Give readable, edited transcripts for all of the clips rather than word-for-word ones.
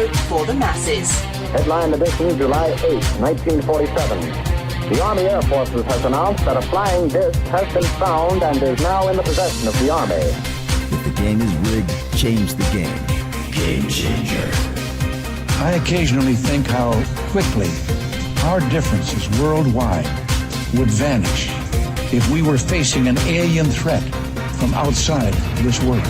radio for the masses. Headline edition, July 8, 1947. The Army Air Forces has announced that a flying disc has been found and is now in the possession of the Army. If the game is rigged, change the game. Game changer. I occasionally think how quickly our differences worldwide would vanish if we were facing an alien threat from outside this world.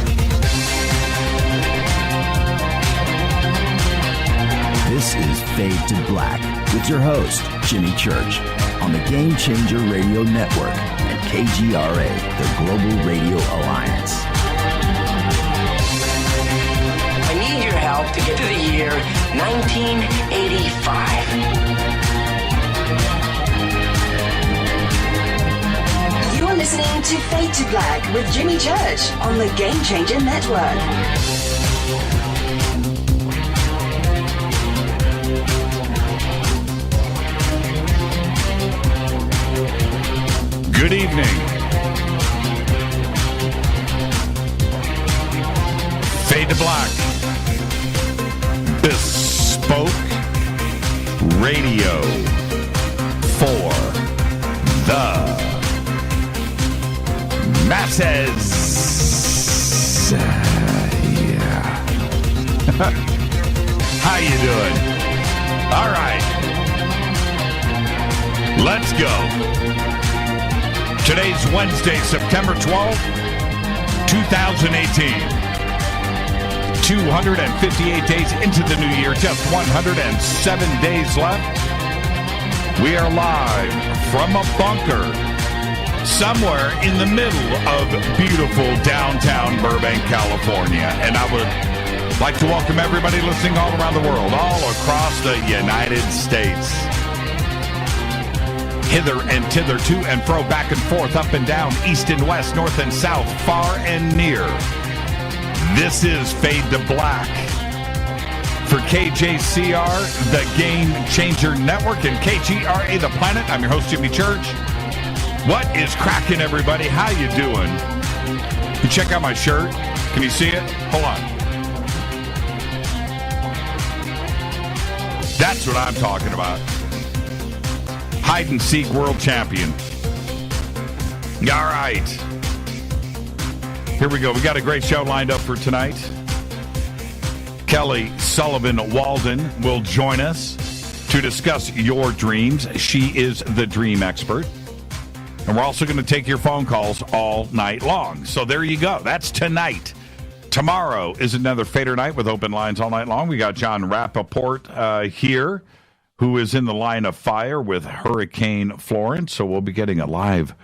This is Fade to Black with your host, Jimmy Church, on the Game Changer Radio Network and KGRA, the Global Radio Alliance. I need your help to get to the year 1985. You're listening to Fade to Black with Jimmy Church on the Game Changer Network. Good evening. Fade to Black. Bespoke radio for the masses. Yeah. How you doing? All right. Let's go. Today's Wednesday, September 12th, 2018. 258 days into the new year, just 107 days left. We are live from a bunker somewhere in the middle of beautiful downtown Burbank, California. And I would like to welcome everybody listening all around the world, all across the United States. Hither and thither, to and fro, back and forth, up and down, east and west, north and south, far and near. This is Fade to Black for KJCR, the Game Changer Network, and KGRA, the Planet. I'm your host, Jimmy Church. What is cracking, everybody? How you doing? You check out my shirt. Can you see it? Hold on. That's what I'm talking about. Hide-and-seek world champion. All right. Here we go. We got a great show lined up for tonight. Kelly Sullivan Walden will join us to discuss your dreams. She is the dream expert. And we're also going to take your phone calls all night long. So there you go. That's tonight. Tomorrow is another Fader night with open lines all night long. We got John Rappaport here, who is in the line of fire with Hurricane Florence. So we'll be getting a live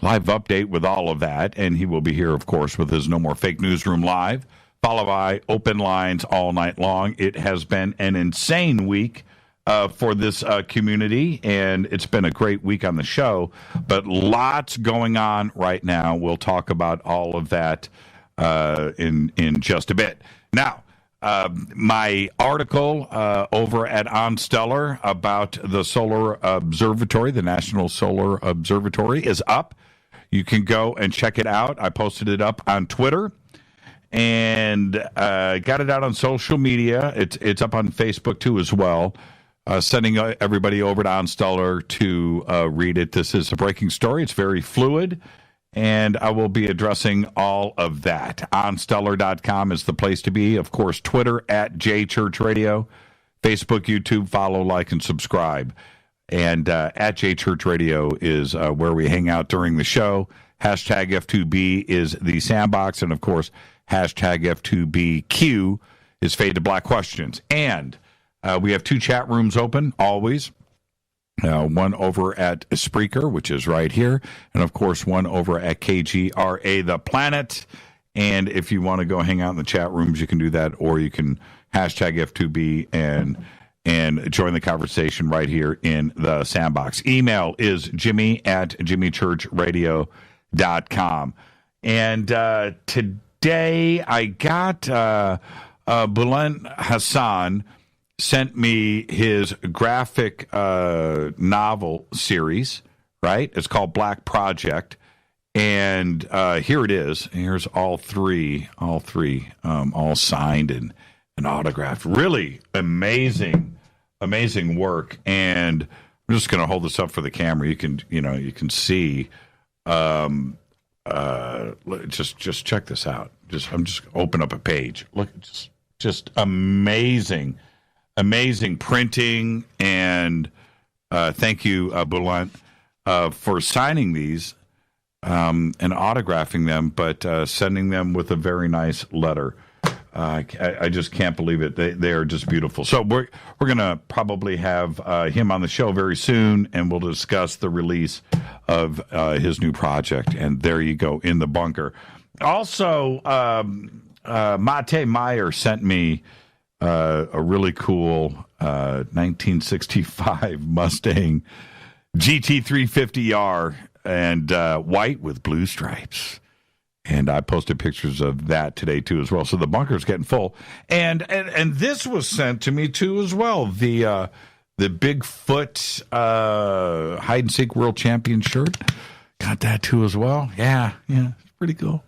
update with all of that. And he will be here, of course, with his No More Fake Newsroom Live, followed by open lines all night long. It has been an insane week for this community, and it's been a great week on the show. But lots going on right now. We'll talk about all of that in just a bit. Now, my article over at OnStellar about the Solar Observatory, the National Solar Observatory, is up. You can go and check it out. I posted it up on Twitter and got it out on social media. It's up on Facebook, too, as well. Sending everybody over to OnStellar to read it. This is a breaking story. It's very fluid. And I will be addressing all of that. OnStellar.com is the place to be. Of course, Twitter at JChurchRadio. Facebook, YouTube, follow, like, and subscribe. And at JChurchRadio is where we hang out during the show. Hashtag F2B is the sandbox. And, of course, hashtag F2BQ is Fade to Black Questions. And we have two chat rooms open, always. One over at Spreaker, which is right here, and of course one over at KGRA, the Planet. And if you want to go hang out in the chat rooms, you can do that, or you can hashtag F2B and join the conversation right here in the sandbox. Email is jimmy@jimmychurchradio.com. And today I got Bülent Hassan sent me his graphic novel series, right? It's called Black Project. And here it is. Here's all three, all signed and and autographed. Really amazing work. And I'm just going to hold this up for the camera. You can see. Just check this out. I'm just open up a page. Look, just amazing printing. And thank you, Boulant, for signing these and autographing them, but sending them with a very nice letter. I just can't believe it. They are just beautiful. So we're going to probably have him on the show very soon, and we'll discuss the release of his new project. And there you go, In the Bunker. Also, Mate Meyer sent me a really cool 1965 Mustang GT350R and white with blue stripes. And I posted pictures of that today, too, as well. So the bunker's getting full. And this was sent to me, too, as well. The Bigfoot hide-and-seek world champion shirt. Got that, too, as well. Yeah. It's pretty cool.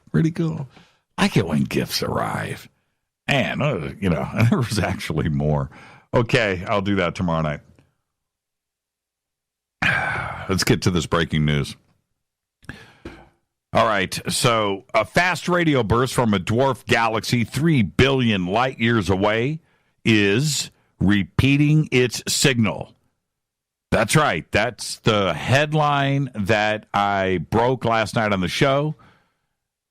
I get when gifts arrive. And, there was actually more. Okay, I'll do that tomorrow night. Let's get to this breaking news. All right, so a fast radio burst from a dwarf galaxy 3 billion light years away is repeating its signal. That's right. That's the headline that I broke last night on the show,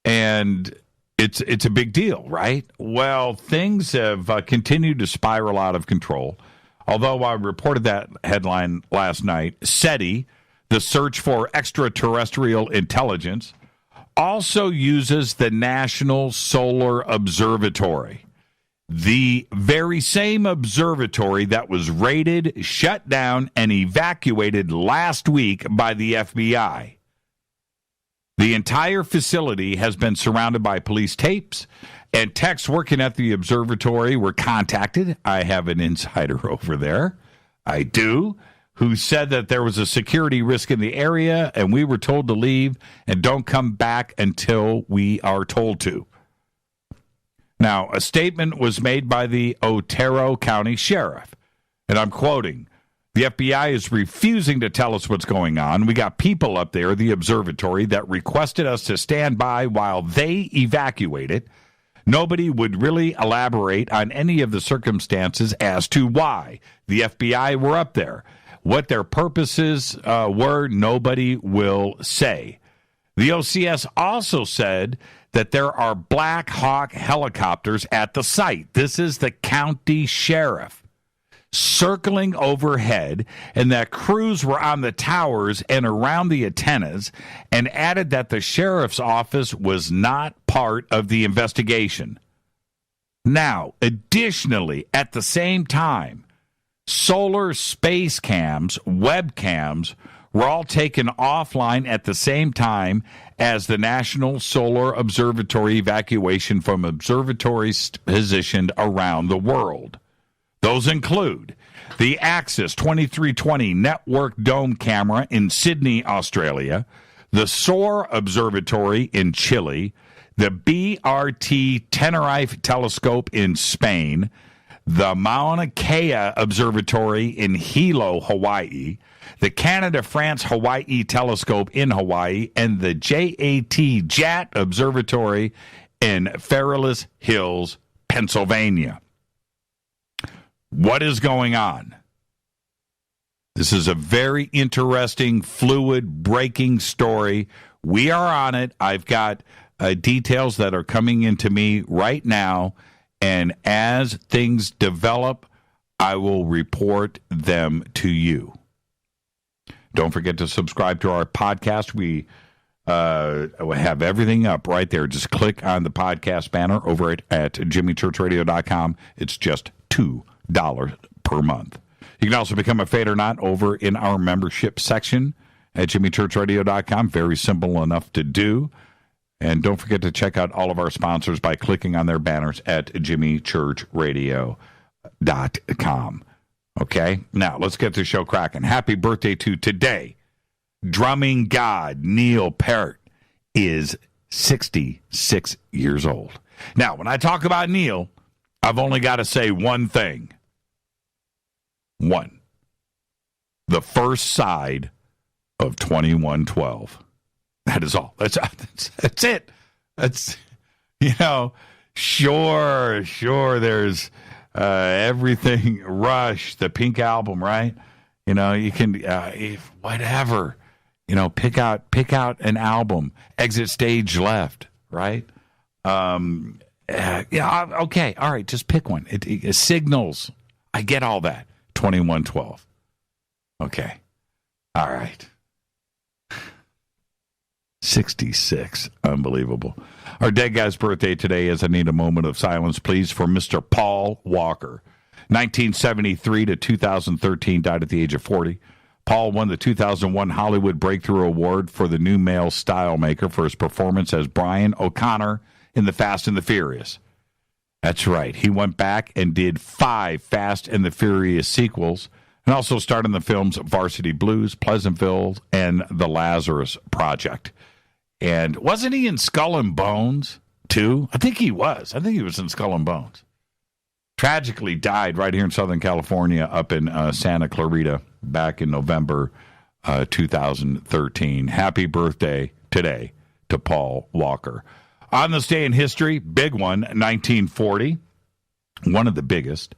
and it's a big deal, right? Well, things have continued to spiral out of control. Although I reported that headline last night, SETI, the search for extraterrestrial intelligence, also uses the National Solar Observatory, the very same observatory that was raided, shut down, and evacuated last week by the FBI. The entire facility has been surrounded by police tapes, and techs working at the observatory were contacted. I have an insider over there. I do. Who said that there was a security risk in the area, and we were told to leave and don't come back until we are told to. Now, a statement was made by the Otero County Sheriff, and I'm quoting, "The FBI is refusing to tell us what's going on. We got people up there, the observatory, that requested us to stand by while they evacuated. Nobody would really elaborate on any of the circumstances as to why the FBI were up there. What their purposes were, nobody will say." The OCS also said that there are Black Hawk helicopters at the site. This is the county sheriff circling overhead, and that crews were on the towers and around the antennas, and added that the sheriff's office was not part of the investigation. Now, additionally, at the same time, solar space cams, webcams, were all taken offline at the same time as the National Solar Observatory evacuation from observatories positioned around the world. Those include the Axis 2320 Network Dome camera in Sydney, Australia, the SOAR Observatory in Chile, the BRT Tenerife Telescope in Spain, the Mauna Kea Observatory in Hilo, Hawaii, the Canada-France-Hawaii Telescope in Hawaii, and the JAT Observatory in Fairless Hills, Pennsylvania. What is going on? This is a very interesting, fluid, breaking story. We are on it. I've got details that are coming into me right now. And as things develop, I will report them to you. Don't forget to subscribe to our podcast. We have everything up right there. Just click on the podcast banner over at jimmychurchradio.com. It's just $2 per month. You can also become a Fade or Not over in our membership section at jimmychurchradio.com. Very simple enough to do. And don't forget to check out all of our sponsors by clicking on their banners at jimmychurchradio.com. Okay? Now, let's get the show cracking. Happy birthday to today. Drumming god Neil Peart is 66 years old. Now, when I talk about Neil, I've only got to say one thing. One. The first side of 2112. That is all. That's it. That's, sure, there's everything, Rush, the Pink album, right? You can, whatever, pick out an album, Exit Stage Left, right? Okay, all right, just pick one. It signals. I get all that. 2112. Okay. All right. 66. Unbelievable. Our dead guy's birthday today is, I need a moment of silence, please, for Mr. Paul Walker. 1973 to 2013, died at the age of 40. Paul won the 2001 Hollywood Breakthrough Award for the new male style maker for his performance as Brian O'Connor in The Fast and the Furious. That's right. He went back and did 5 Fast and the Furious sequels, and also starred in the films Varsity Blues, Pleasantville, and The Lazarus Project. And wasn't he in Skull and Bones, too? I think he was. I think he was in Skull and Bones. Tragically died right here in Southern California up in Santa Clarita back in November 2013. Happy birthday today to Paul Walker. On this day in history, big one, 1940, one of the biggest.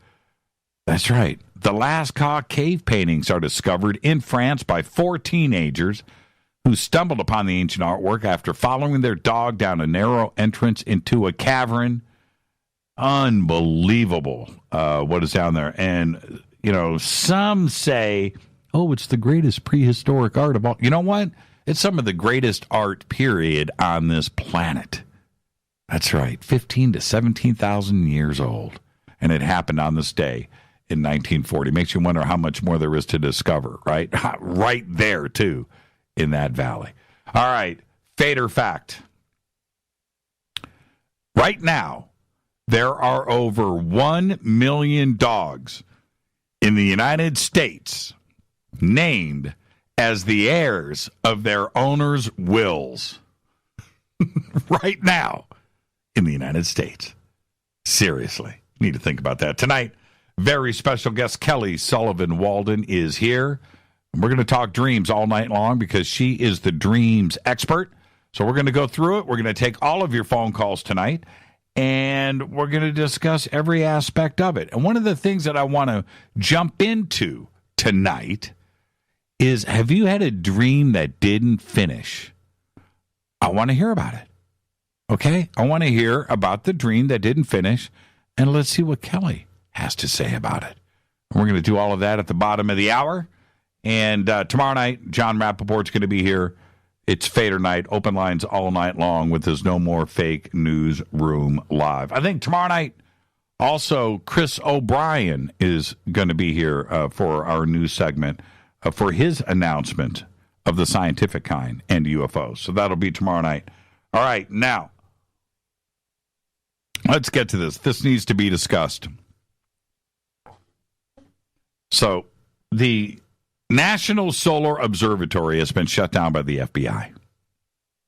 That's right. The Lascaux cave paintings are discovered in France by 4 teenagers who stumbled upon the ancient artwork after following their dog down a narrow entrance into a cavern. Unbelievable what is down there. And, some say, it's the greatest prehistoric art of all. You know what? It's some of the greatest art, period, on this planet. That's right. 15 to 17,000 years old. And it happened on this day in 1940. Makes you wonder how much more there is to discover, right? Right there, too, in that valley. All right. Fate or fact. Right now, there are over 1 million dogs in the United States named as the heirs of their owners' wills. Right now in the United States. Seriously. Need to think about that. Tonight, very special guest Kelly Sullivan Walden is here. And we're going to talk dreams all night long because she is the dreams expert. So we're going to go through it. We're going to take all of your phone calls tonight. And we're going to discuss every aspect of it. And one of the things that I want to jump into tonight is, have you had a dream that didn't finish? I want to hear about it. Okay? I want to hear about the dream that didn't finish, and let's see what Kelly has to say about it. And we're going to do all of that at the bottom of the hour. And tomorrow night, John Rappaport's going to be here. It's Fader Night, open lines all night long with his No More Fake Newsroom Live. I think tomorrow night, also, Chris O'Brien is going to be here for our news segment for his announcement of the scientific kind and UFOs. So that'll be tomorrow night. All right, now, let's get to this. This needs to be discussed. So, the National Solar Observatory has been shut down by the FBI.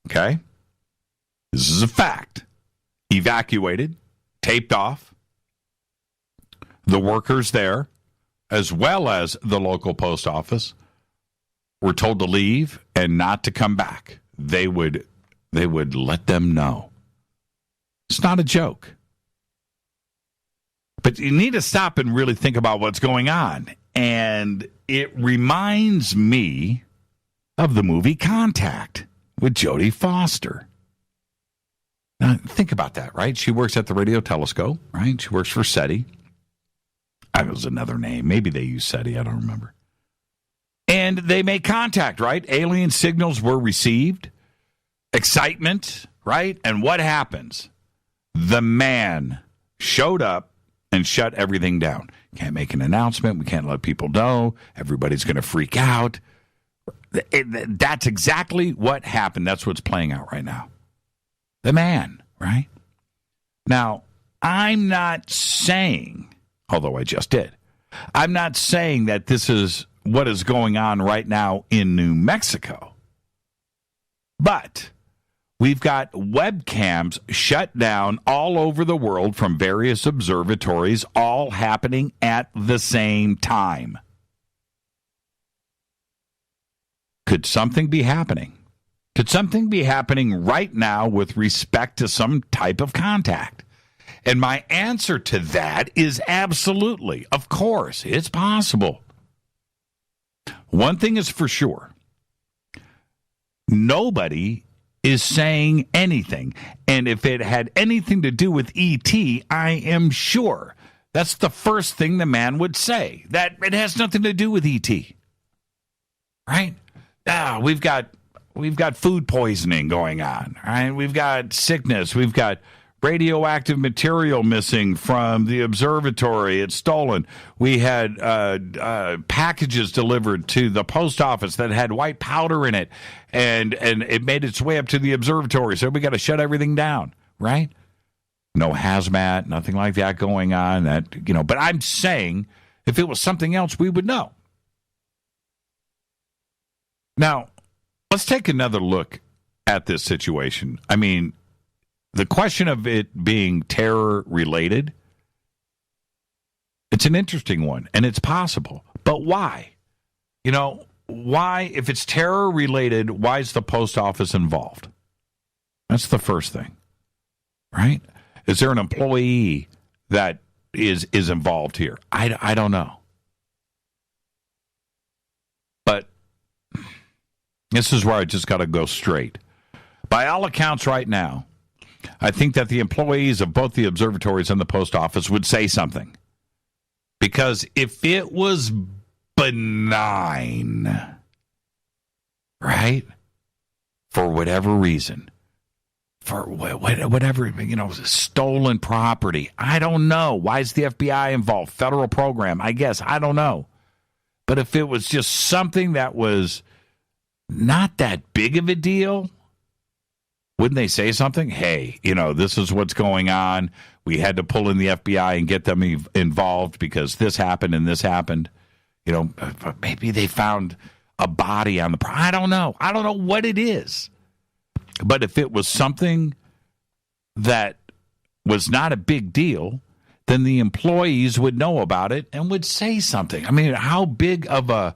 Okay? This is a fact. Evacuated, taped off. The workers there, as well as the local post office, were told to leave and not to come back. They would let them know. It's not a joke. But you need to stop and really think about what's going on. And it reminds me of the movie Contact with Jodie Foster. Now, think about that, right? She works at the radio telescope, right? She works for SETI. That was another name. Maybe they use SETI. I don't remember. And they make contact, right? Alien signals were received. Excitement, right? And what happens? The man showed up and shut everything down. Can't make an announcement. We can't let people know. Everybody's going to freak out. That's exactly what happened. That's what's playing out right now. The man, right? Now, I'm not saying, although I just did, I'm not saying that this is what is going on right now in New Mexico. But We've got webcams shut down all over the world from various observatories, all happening at the same time. Could something be happening? Could something be happening right now with respect to some type of contact? And my answer to that is absolutely. Of course, it's possible. One thing is for sure. Nobody is saying anything. And if it had anything to do with E.T., I am sure that's the first thing the man would say, that it has nothing to do with E.T. Right? We've got food poisoning going on, right? We've got sickness. We've got radioactive material missing from the observatory. It's stolen. We had packages delivered to the post office that had white powder in it, and it made its way up to the observatory. So we got to shut everything down, right? No hazmat, nothing like that going on. But I'm saying if it was something else, we would know. Now, let's take another look at this situation. I mean, the question of it being terror-related, it's an interesting one, and it's possible. But why? Why, if it's terror-related, why is the post office involved? That's the first thing, right? Is there an employee that is involved here? I don't know. But this is where I just got to go straight. By all accounts right now, I think that the employees of both the observatories and the post office would say something. Because if it was benign, right, for whatever reason, for whatever, stolen property, I don't know. Why is the FBI involved? Federal program, I guess. I don't know. But if it was just something that was not that big of a deal, wouldn't they say something? Hey, this is what's going on. We had to pull in the FBI and get them involved because this happened and this happened. Maybe they found a body on the I don't know. I don't know what it is. But if it was something that was not a big deal, then the employees would know about it and would say something. I mean, how big of a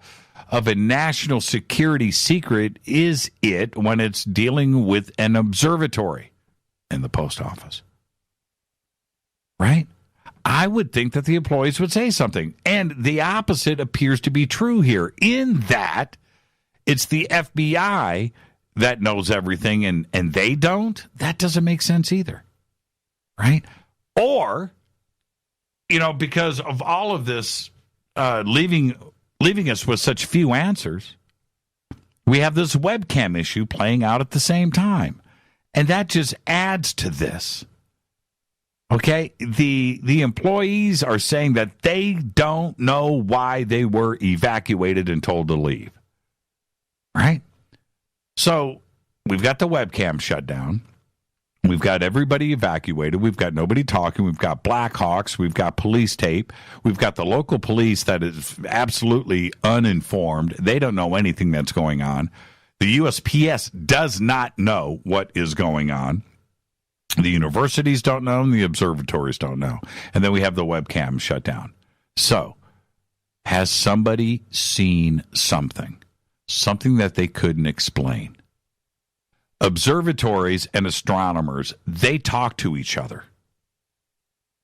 national security secret is it when it's dealing with an observatory in the post office? Right? I would think that the employees would say something. And the opposite appears to be true here, in that it's the FBI that knows everything and they don't. That doesn't make sense either. Right? Or, because of all of this leaving us with such few answers, we have this webcam issue playing out at the same time. And that just adds to this. Okay? The employees are saying that they don't know why they were evacuated and told to leave. Right? So we've got the webcam shut down. We've got everybody evacuated. We've got nobody talking. We've got Blackhawks. We've got police tape. We've got the local police that is absolutely uninformed. They don't know anything that's going on. The USPS does not know what is going on. The universities don't know, and the observatories don't know. And then we have the webcam shut down. So, has somebody seen something? Something that they couldn't explain? Observatories and astronomers, they talk to each other.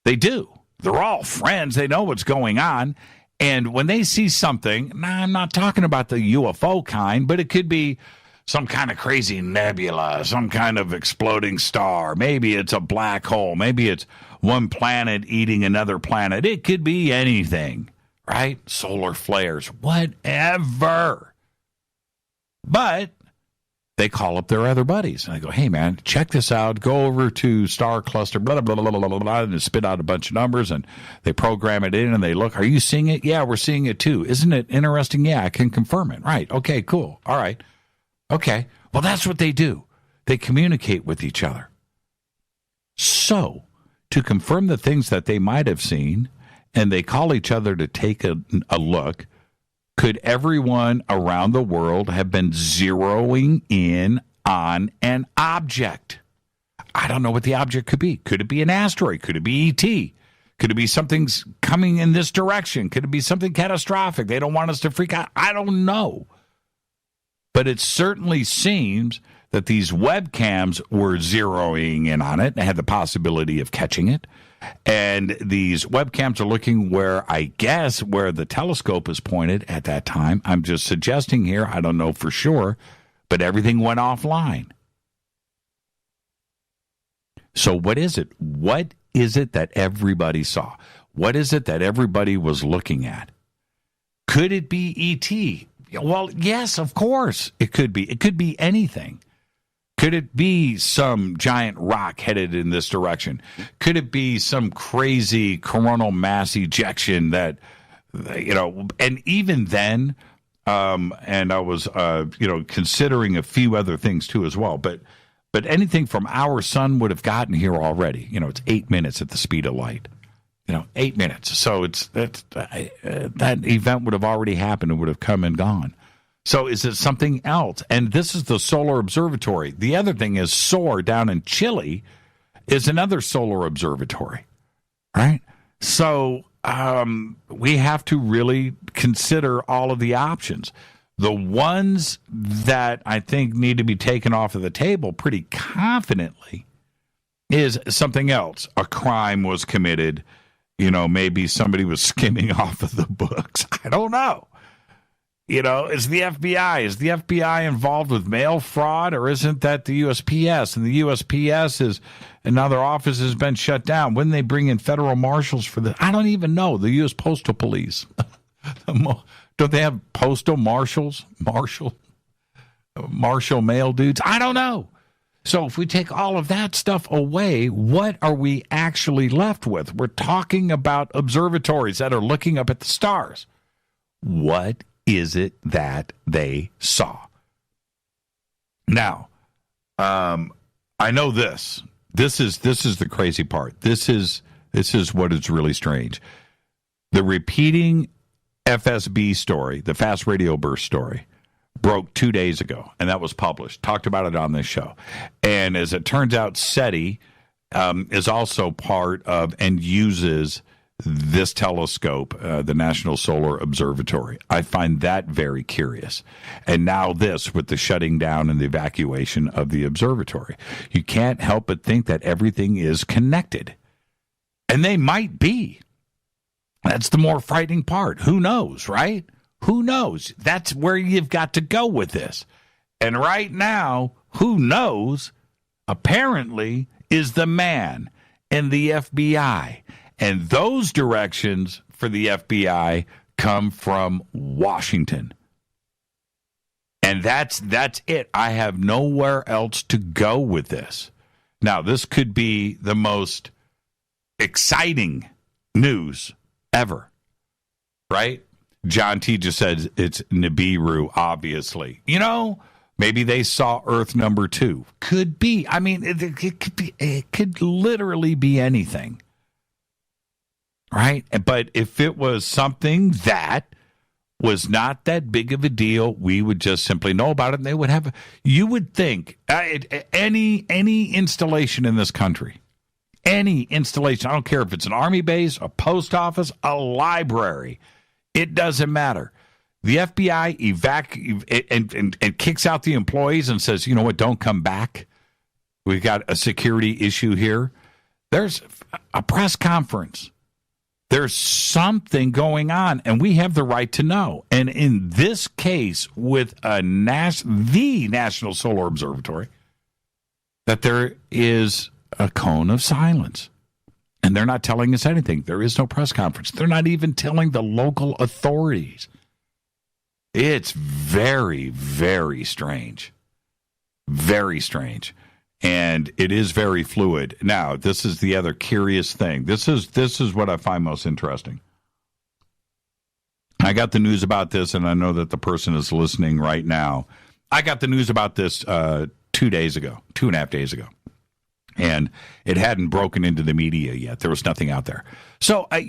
They do. They're all friends. They know what's going on. And when they see something, I'm not talking about the UFO kind, but it could be some kind of crazy nebula, some kind of exploding star. Maybe it's a black hole. Maybe it's one planet eating another planet. It could be anything, right? Solar flares, whatever. But they call up their other buddies, and they go, hey, man, check this out. Go over to star cluster, blah, blah, blah, blah, blah, blah, and they spit out a bunch of numbers, and they program it in, and they look, are you seeing it? Yeah, we're seeing it too. Isn't it interesting? Yeah, I can confirm it. Right. Okay, cool. All right. Okay. Well, that's what they do. They communicate with each other. So, to confirm the things that they might have seen, and they call each other to take a look, could everyone around the world have been zeroing in on an object. I don't know what the object could be. Could it be an asteroid? Could it be ET? Could it be something's coming in this direction? Could it be something catastrophic? They don't want us to freak out. I don't know. But it certainly seems that these webcams were zeroing in on it and had the possibility of catching it. And these webcams are looking where the telescope is pointed at that time. I'm just suggesting here. I don't know for sure, but everything went offline. So what is it? What is it that everybody saw? What is it that everybody was looking at? Could it be E.T.? Well, yes, of course it could be. It could be anything. Could it be some giant rock headed in this direction? Could it be some crazy coronal mass ejection that, and even then, and I was, considering a few other things too as well, but anything from our sun would have gotten here already. It's 8 minutes at the speed of light. 8 minutes. So that event would have already happened. It would have come and gone. So is it something else? And this is the solar observatory. The other thing is SOAR down in Chile is another solar observatory, right? So we have to really consider all of the options. The ones that I think need to be taken off of the table pretty confidently is something else. A crime was committed. Maybe somebody was skimming off of the books. I don't know. Is the FBI? Is the FBI involved with mail fraud, or isn't that the USPS? And the USPS and now their office has been shut down. When they bring in federal marshals for this? I don't even know. The U.S. Postal Police. Don't they have postal marshals? Marshal mail dudes? I don't know. So if we take all of that stuff away, what are we actually left with? We're talking about observatories that are looking up at the stars. What is it that they saw? Now, I know this. This is the crazy part. This is what is really strange. The repeating FSB story, the fast radio burst story, broke 2 days ago, and that was published. Talked about it on this show. And as it turns out, SETI is also part of and uses this telescope, the National Solar Observatory. I find that very curious. And now this with the shutting down and the evacuation of the observatory. You can't help but think that everything is connected. And they might be. That's the more frightening part. Who knows, right? Who knows? That's where you've got to go with this. And right now, who knows, apparently, is the man in the FBI. And those directions for the FBI come from Washington. And that's it. I have nowhere else to go with this. Now, this could be the most exciting news ever, right? John T. just said it's Nibiru, obviously. Maybe they saw Earth number 2. Could be. I mean, it could be. It could literally be anything, right? But if it was something that was not that big of a deal, we would just simply know about it, and they would have. You would think any installation in this country, any installation. I don't care if it's an army base, a post office, a library. It doesn't matter. The FBI and kicks out the employees and says, you know what, don't come back. We've got a security issue here. There's a press conference. There's something going on, and we have the right to know. And in this case, with the National Solar Observatory, that there is a cone of silence. And they're not telling us anything. There is no press conference. They're not even telling the local authorities. It's very, very strange. Very strange. And it is very fluid. Now, this is the other curious thing. This is what I find most interesting. I got the news about this, and I know that the person is listening right now. I got the news about this 2 days ago, 2.5 days ago. And it hadn't broken into the media yet. There was nothing out there. So, I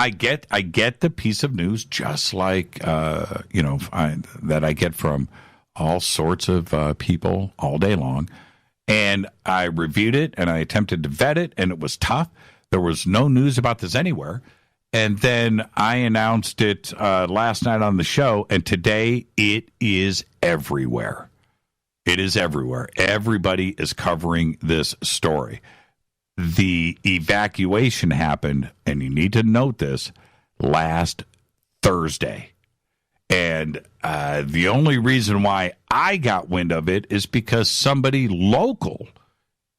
get the piece of news just like, that I get from all sorts of people all day long. And I reviewed it, and I attempted to vet it, and it was tough. There was no news about this anywhere. And then I announced it last night on the show, and today it is everywhere. It is everywhere. Everybody is covering this story. The evacuation happened, and you need to note this, last Thursday. And the only reason why I got wind of it is because somebody local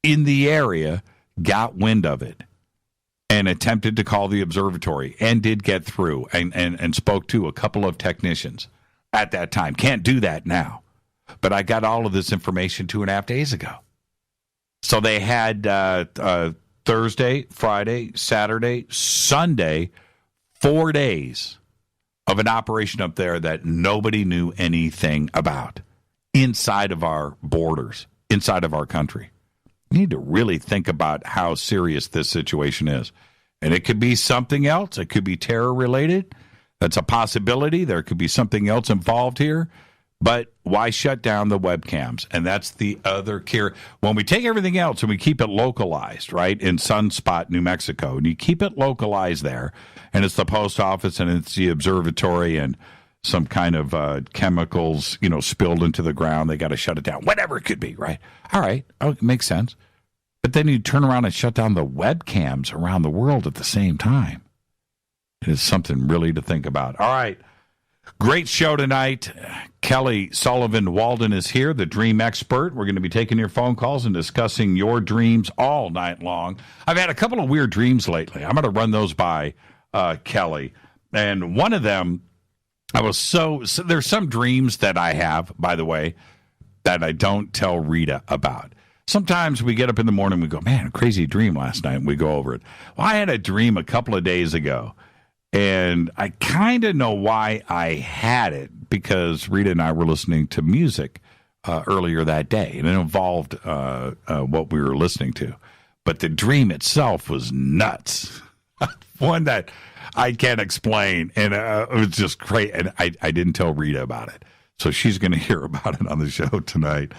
in the area got wind of it and attempted to call the observatory and did get through and spoke to a couple of technicians at that time. Can't do that now. But I got all of this information 2.5 days ago. So they had Thursday, Friday, Saturday, Sunday, 4 days of an operation up there that nobody knew anything about inside of our borders, inside of our country. You need to really think about how serious this situation is. And it could be something else. It could be terror-related. That's a possibility. There could be something else involved here. But why shut down the webcams? And that's the other key. When we take everything else and we keep it localized, right, in Sunspot, New Mexico, and you keep it localized there, and it's the post office and it's the observatory and some kind of chemicals, spilled into the ground, they got to shut it down. Whatever it could be, right? All right. Oh, it makes sense. But then you turn around and shut down the webcams around the world at the same time. It is something really to think about. All right. Great show tonight. Kelly Sullivan Walden is here, the dream expert. We're going to be taking your phone calls and discussing your dreams all night long. I've had a couple of weird dreams lately. I'm going to run those by Kelly. And one of them, there's some dreams that I have, by the way, that I don't tell Rita about. Sometimes we get up in the morning and we go, man, a crazy dream last night, and we go over it. Well, I had a dream a couple of days ago. And I kind of know why I had it, because Rita and I were listening to music earlier that day, and it involved what we were listening to. But the dream itself was nuts. One that I can't explain, and it was just great. And I didn't tell Rita about it. So she's going to hear about it on the show tonight.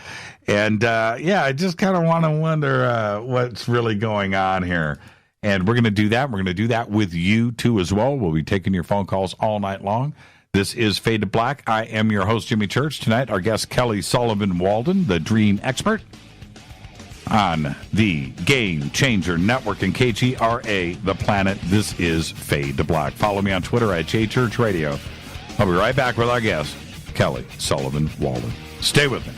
And, I just kind of want to wonder what's really going on here. And we're going to do that. We're going to do that with you, too, as well. We'll be taking your phone calls all night long. This is Fade to Black. I am your host, Jimmy Church. Tonight, our guest, Kelly Sullivan Walden, the dream expert on the Game Changer Network and KGRA, The Planet. This is Fade to Black. Follow me on Twitter at JChurchRadio. I'll be right back with our guest, Kelly Sullivan Walden. Stay with me.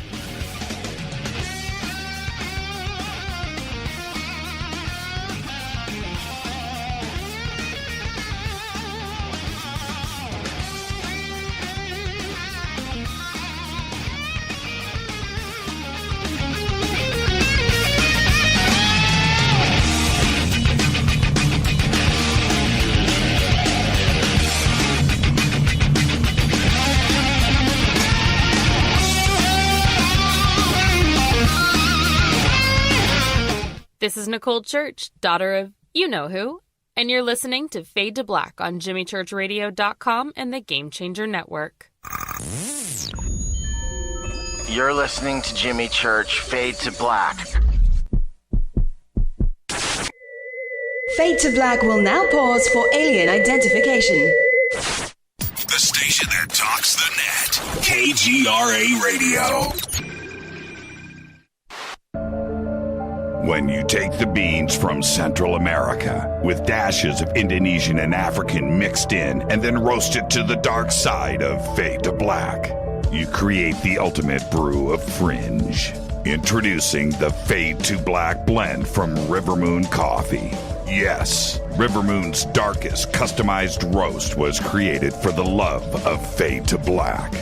This is Nicole Church, daughter of you-know-who, and you're listening to Fade to Black on JimmyChurchRadio.com and the Game Changer Network. You're listening to Jimmy Church, Fade to Black. Fade to Black will now pause for alien identification. The station that talks the net. KGRA Radio. When you take the beans from Central America with dashes of Indonesian and African mixed in and then roast it to the dark side of Fade to Black, you create the ultimate brew of fringe. Introducing the Fade to Black blend from Rivermoon Coffee. Yes, Rivermoon's darkest customized roast was created for the love of Fade to Black.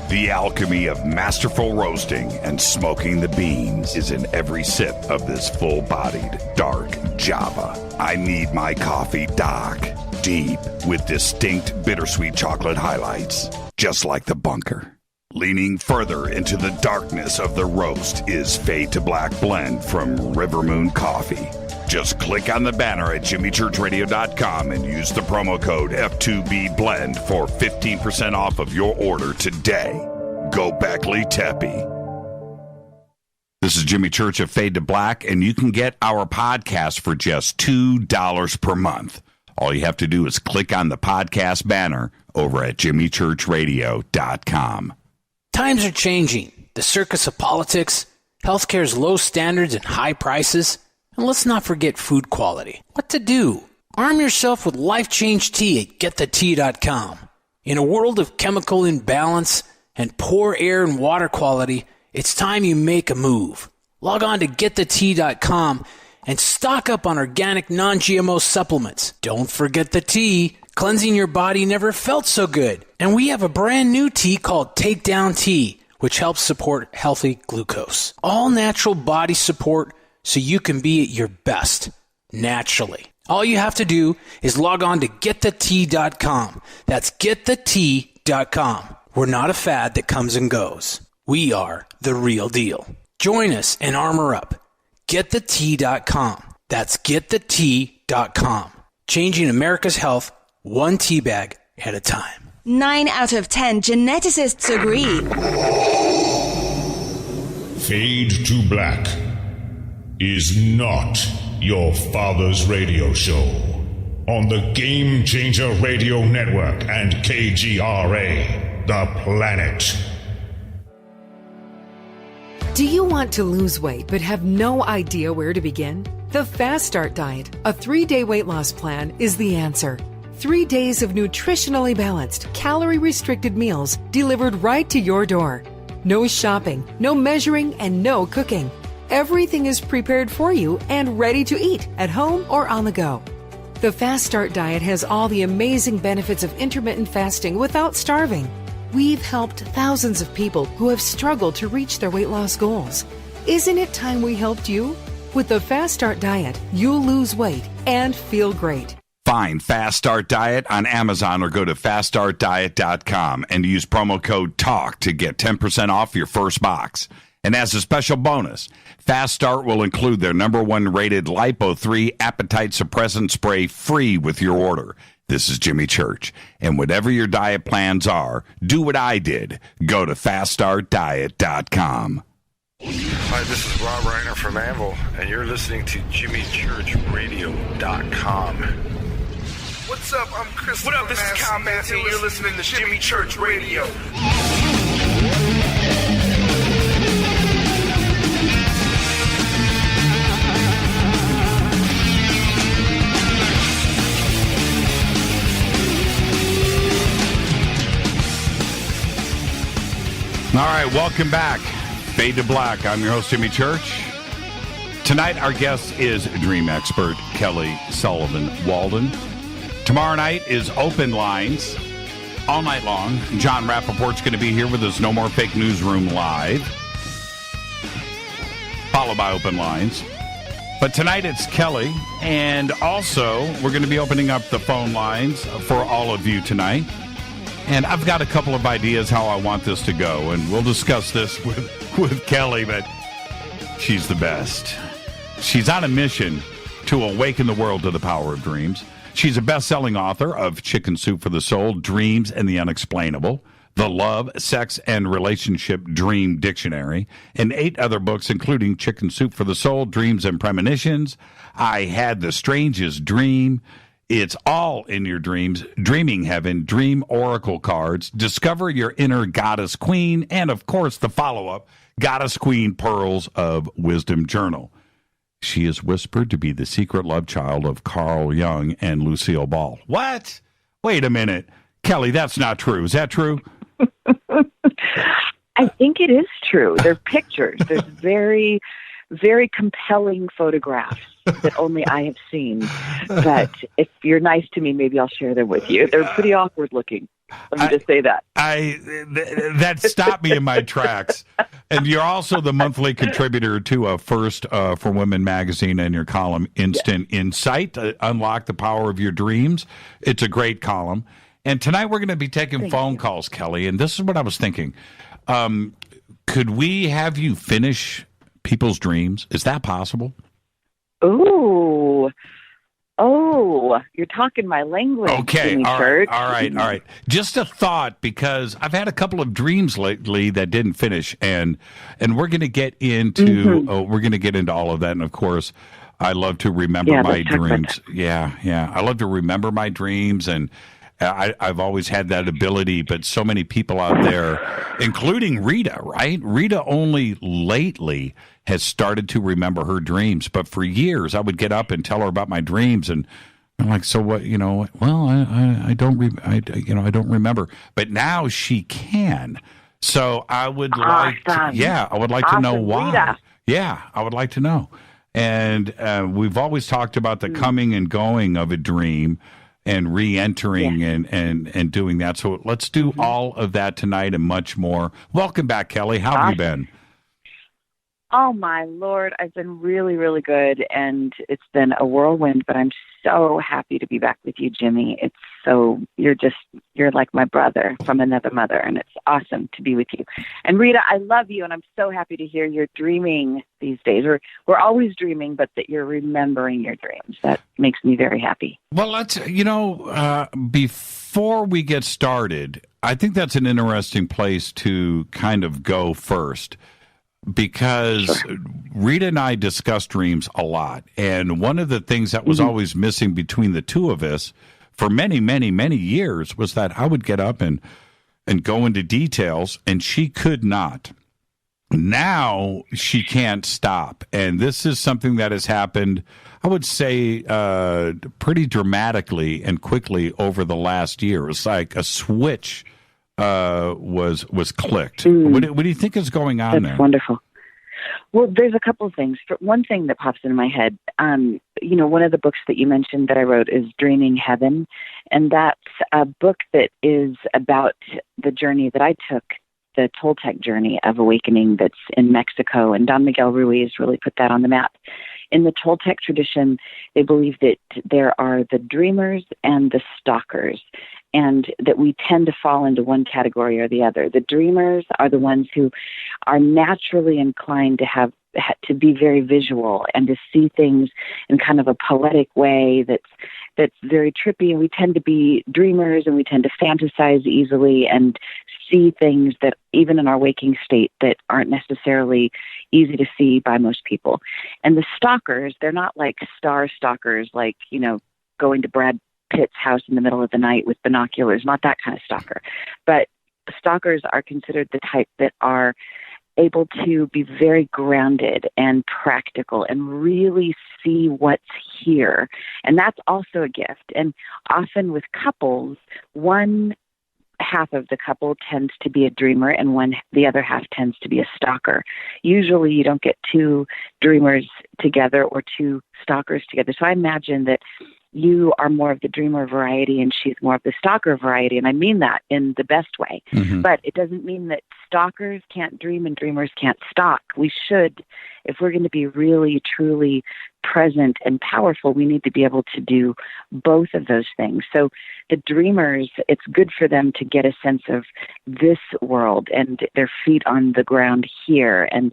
The alchemy of masterful roasting and smoking the beans is in every sip of this full-bodied, dark Java. I need my coffee dark, deep, with distinct bittersweet chocolate highlights, just like the bunker. Leaning further into the darkness of the roast is Fade to Black blend from Rivermoon Coffee. Just click on the banner at JimmyChurchRadio.com and use the promo code F2BBlend for 15% off of your order today. Gobekli Tepe. This is Jimmy Church of Fade to Black, and you can get our podcast for just $2 per month. All you have to do is click on the podcast banner over at jimmychurchradio.com. Times are changing. The circus of politics, healthcare's low standards and high prices, and let's not forget food quality. What to do? Arm yourself with Life Change Tea at getthetea.com. In a world of chemical imbalance and poor air and water quality, it's time you make a move. Log on to getthetea.com and stock up on organic non-GMO supplements. Don't forget the tea. Cleansing your body never felt so good. And we have a brand new tea called Takedown Tea, which helps support healthy glucose. All natural body support so you can be at your best, naturally. All you have to do is log on to getthetea.com. That's getthetea.com. We're not a fad that comes and goes. We are the real deal. Join us and armor up. Getthetea.com. That's getthetea.com. Changing America's health one tea bag at a time. 9 out of 10 geneticists agree. Fade to Black is not your father's radio show on the Game Changer Radio Network and KGRA, The Planet. Do you want to lose weight but have no idea where to begin? The Fast Start Diet, a 3-day weight loss plan, is the answer. 3 days of nutritionally balanced, calorie-restricted meals delivered right to your door. No shopping, no measuring, and no cooking. Everything is prepared for you and ready to eat at home or on the go. The Fast Start Diet has all the amazing benefits of intermittent fasting without starving. We've helped thousands of people who have struggled to reach their weight loss goals. Isn't it time we helped you? With the Fast Start Diet, you'll lose weight and feel great. Find Fast Start Diet on Amazon or go to faststartdiet.com and use promo code TALK to get 10% off your first box. And as a special bonus, Fast Start will include their #1 rated Lipo3 appetite suppressant spray free with your order. This is Jimmy Church, and whatever your diet plans are, do what I did. Go to faststartdiet.com. Hi, this is Rob Reiner from Anvil, and you're listening to JimmyChurchRadio.com. What's up? I'm Chris. What up? This is Kyle Massey, and you're listening to Jimmy Church Radio. All right, welcome back. Fade to Black. I'm your host, Jimmy Church. Tonight, our guest is dream expert Kelly Sullivan Walden. Tomorrow night is Open Lines all night long. John Rappaport's going to be here with us. No More Fake Newsroom Live, followed by Open Lines. But tonight it's Kelly, and also we're going to be opening up the phone lines for all of you tonight. And I've got a couple of ideas how I want this to go, and we'll discuss this with Kelly, but she's the best. She's on a mission to awaken the world to the power of dreams. She's a best-selling author of Chicken Soup for the Soul, Dreams and the Unexplainable, The Love, Sex, and Relationship Dream Dictionary, and 8 other books, including Chicken Soup for the Soul, Dreams and Premonitions, I Had the Strangest Dream, It's All in Your Dreams, Dreaming Heaven, Dream Oracle Cards, Discover Your Inner Goddess Queen, and, of course, the follow-up, Goddess Queen Pearls of Wisdom Journal. She is whispered to be the secret love child of Carl Jung and Lucille Ball. What? Wait a minute. Kelly, that's not true. Is that true? I think it is true. There are pictures. There's very, very compelling photographs that only I have seen. But if you're nice to me, maybe I'll share them with you. They're pretty awkward looking. Let me just say that. That stopped me in my tracks. And you're also the monthly contributor to First for Women magazine and your column, Instant Insight, Unlock the Power of Your Dreams. It's a great column. And tonight we're going to be taking phone calls, Kelly. And this is what I was thinking. Could we have you finish people's dreams? Is that possible? Ooh. Oh, you're talking my language. Okay, Jimmy all Church. right. Just a thought, because I've had a couple of dreams lately that didn't finish, and we're going to get into all of that. And of course, I love to remember my dreams. Yeah, I love to remember my dreams, and I've always had that ability. But so many people out there, including Rita, right? Rita only lately has started to remember her dreams, but for years I would get up and tell her about my dreams, and I'm like, so what? Well, I don't remember, but now she can. So I would like, to know why. Rita. Yeah, I would like to know. And we've always talked about the coming and going of a dream, and re-entering and doing that. So let's do all of that tonight and much more. Welcome back, Kelly. How have you been? Oh, my Lord. I've been really, really good, and it's been a whirlwind, but I'm so happy to be back with you, Jimmy. You're like my brother from another mother, and it's awesome to be with you. And Rita, I love you, and I'm so happy to hear you're dreaming these days. We're always dreaming, but that you're remembering your dreams. That makes me very happy. Well, let's, before we get started, I think that's an interesting place to kind of go first. Because Rita and I discuss dreams a lot. And one of the things that was always missing between the two of us for many, many, many years was that I would get up and go into details, and she could not. Now she can't stop. And this is something that has happened, I would say, pretty dramatically and quickly over the last year. It's like a switch was clicked. What do you think is going on there? That's wonderful. Well, there's a couple of things. One thing that pops into my head, one of the books that you mentioned that I wrote is Dreaming Heaven, and that's a book that is about the journey that I took, the Toltec journey of awakening that's in Mexico, and Don Miguel Ruiz really put that on the map. In the Toltec tradition, they believe that there are the dreamers and the stalkers, and that we tend to fall into one category or the other. The dreamers are the ones who are naturally inclined to be very visual and to see things in kind of a poetic way that's very trippy, and we tend to be dreamers, and we tend to fantasize easily and see things that even in our waking state that aren't necessarily easy to see by most people. And the stalkers, they're not like star stalkers, like, going to Brad Pitt's house in the middle of the night with binoculars, not that kind of stalker. But stalkers are considered the type that are able to be very grounded and practical and really see what's here. And that's also a gift. And often with couples, one half of the couple tends to be a dreamer, and the other half tends to be a stalker. Usually you don't get two dreamers together or two stalkers together. So I imagine that you are more of the dreamer variety and she's more of the stalker variety. And I mean that in the best way. But it doesn't mean that stalkers can't dream and dreamers can't stalk. We should, if we're going to be really, truly present and powerful, we need to be able to do both of those things. So the dreamers, it's good for them to get a sense of this world and their feet on the ground here, and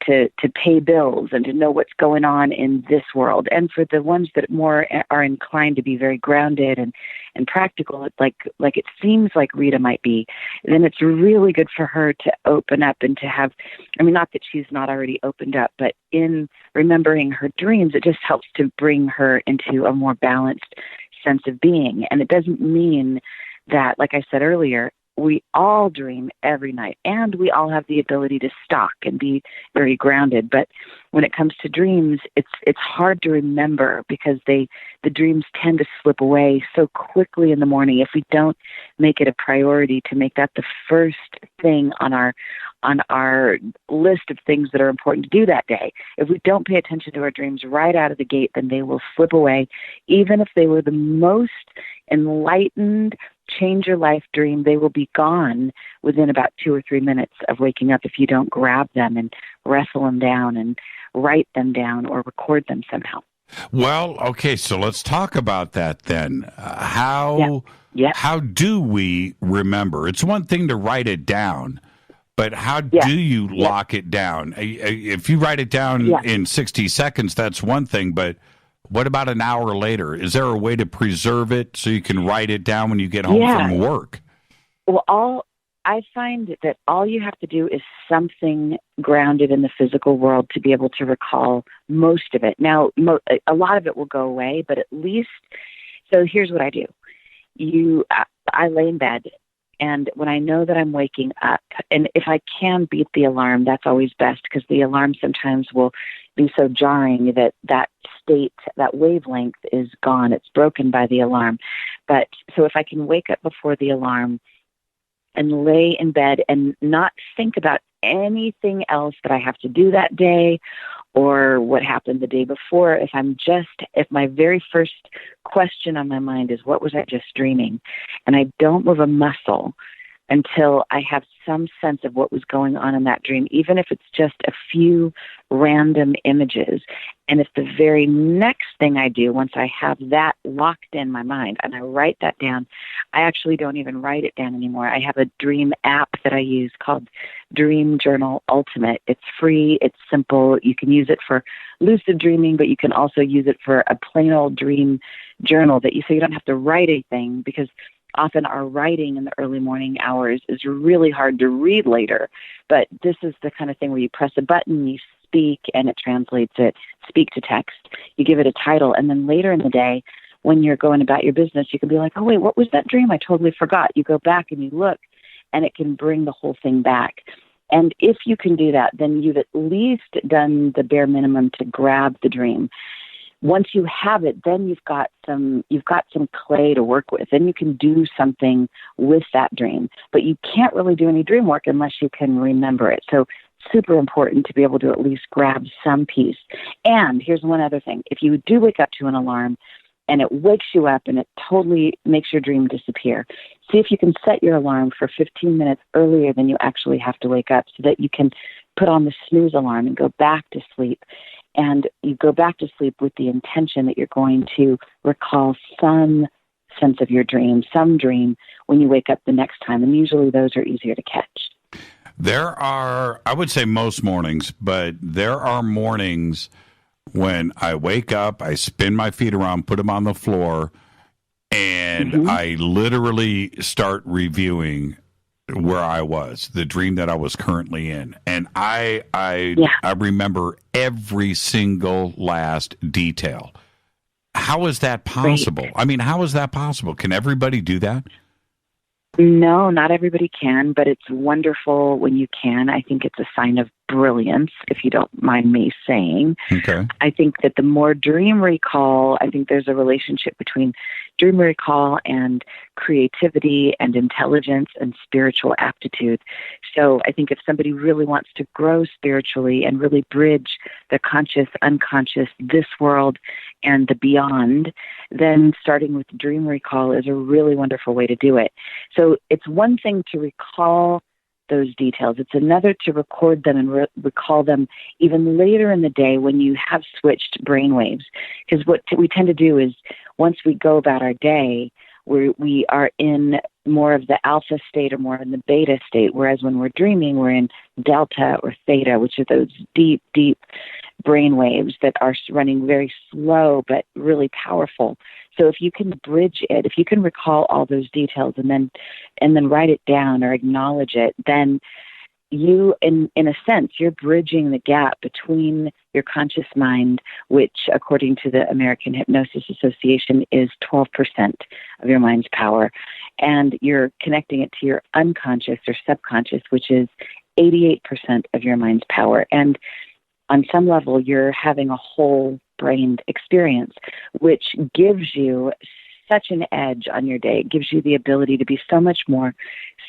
to pay bills and to know what's going on in this world. And for the ones that more are inclined to be very grounded and practical, like it seems like Rita might be, then it's really good for her to open up and to have, not that she's not already opened up, but in remembering her dreams, it just helps to bring her into a more balanced sense of being. And it doesn't mean that, like I said earlier, we all dream every night, and we all have the ability to stalk and be very grounded. But when it comes to dreams, it's hard to remember because the dreams tend to slip away so quickly in the morning if we don't make it a priority to make that the first thing on our list of things that are important to do that day. If we don't pay attention to our dreams right out of the gate, then they will slip away, even if they were the most enlightened, change your life dream. They will be gone within about 2 or 3 minutes of waking up if you don't grab them and wrestle them down and write them down or record them somehow. Well, okay, so let's talk about that then. How do we remember? It's one thing to write it down, but how do you lock it down? If you write it down in 60 seconds, that's one thing, but What about an hour later? Is there a way to preserve it so you can write it down when you get home from work? Well, I find that all you have to do is something grounded in the physical world to be able to recall most of it. Now, a lot of it will go away, but at least, so here's what I do. I lay in bed, and when I know that I'm waking up, and if I can beat the alarm, that's always best, because the alarm sometimes will be so jarring that state, that wavelength is gone. It's broken by the alarm. But so if I can wake up before the alarm and lay in bed and not think about anything else that I have to do that day or what happened the day before, if my very first question on my mind is, what was I just dreaming? And I don't move a muscle until I have some sense of what was going on in that dream, even if it's just a few random images. And if the very next thing I do, once I have that locked in my mind and I write that down, I actually don't even write it down anymore. I have a dream app that I use called Dream Journal Ultimate. It's free. It's simple. You can use it for lucid dreaming, but you can also use it for a plain old dream journal so you don't have to write anything, because often our writing in the early morning hours is really hard to read later. But this is the kind of thing where you press a button, you speak, and it translates it, speak to text. You give it a title, and then later in the day, when you're going about your business, you can be like, oh, wait, what was that dream? I totally forgot. You go back and you look, and it can bring the whole thing back. And if you can do that, then you've at least done the bare minimum to grab the dream. Once you have it, then you've got some clay to work with, and you can do something with that dream. But you can't really do any dream work unless you can remember it. So super important to be able to at least grab some piece. And here's one other thing. If you do wake up to an alarm and it wakes you up and it totally makes your dream disappear, see if you can set your alarm for 15 minutes earlier than you actually have to wake up, so that you can put on the snooze alarm and go back to sleep. And you go back to sleep with the intention that you're going to recall some sense of your dream, some dream when you wake up the next time. And usually those are easier to catch. There are, I would say most mornings, but there are mornings when I wake up, I spin my feet around, put them on the floor, and I literally start reviewing where I was, the dream that I was currently in. And I remember every single last detail. How is that possible? Great. I mean, how is that possible? Can everybody do that? No, not everybody can, but it's wonderful when you can. I think it's a sign of brilliance, if you don't mind me saying. Okay. I think that the more dream recall, I think there's a relationship between dream recall and creativity and intelligence and spiritual aptitude. So I think if somebody really wants to grow spiritually and really bridge the conscious, unconscious, this world, and the beyond, then starting with dream recall is a really wonderful way to do it. So it's one thing to recall those details. It's another to record them and recall them even later in the day when you have switched brainwaves. Because what we tend to do is once we go about our day, we are in more of the alpha state or more in the beta state, whereas when we're dreaming, we're in delta or theta, which are those deep, deep brain waves that are running very slow but really powerful. So if you can bridge it, if you can recall all those details and then write it down or acknowledge it, then you, in a sense, you're bridging the gap between your conscious mind, which, according to the American Hypnosis Association, is 12% of your mind's power, and you're connecting it to your unconscious or subconscious, which is 88% of your mind's power. And on some level, you're having a whole-brained experience, which gives you such an edge on your day. It gives you the ability to be so much more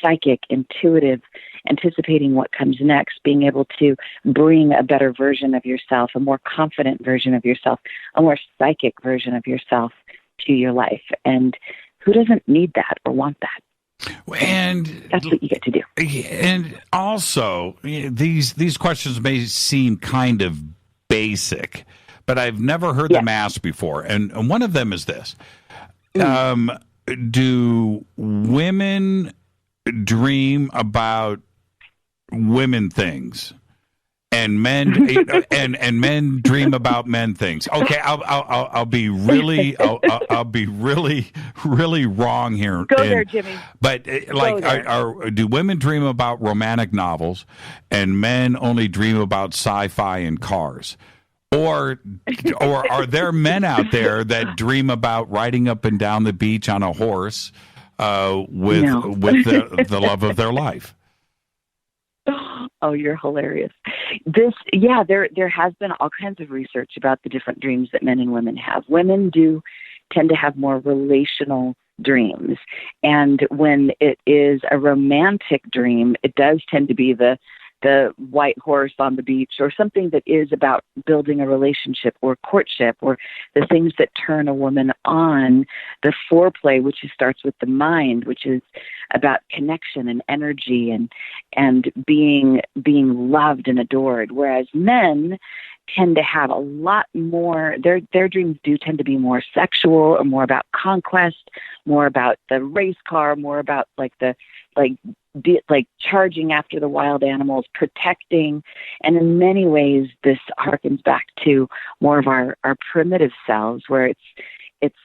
psychic, intuitive, anticipating what comes next, being able to bring a better version of yourself, a more confident version of yourself, a more psychic version of yourself to your life. And who doesn't need that or want that? And that's what you get to do. And also, these questions may seem kind of basic, but I've never heard them asked before. And one of them is this. Do women dream about women things? and men and men dream about men things. Okay, I'll be really really wrong here. Go there, Jimmy. But do women dream about romantic novels, and men only dream about sci-fi and cars? Or are there men out there that dream about riding up and down the beach on a horse with the love of their life? Oh, you're hilarious. There has been all kinds of research about the different dreams that men and women have. Women do tend to have more relational dreams. And when it is a romantic dream, it does tend to be the white horse on the beach, or something that is about building a relationship or courtship, or the things that turn a woman on, the foreplay, which starts with the mind, which is about connection and energy and being loved and adored. Whereas men tend to have a lot more, their dreams do tend to be more sexual, or more about conquest, more about the race car, more about like charging after the wild animals, protecting. And in many ways, this harkens back to more of our primitive selves, where it's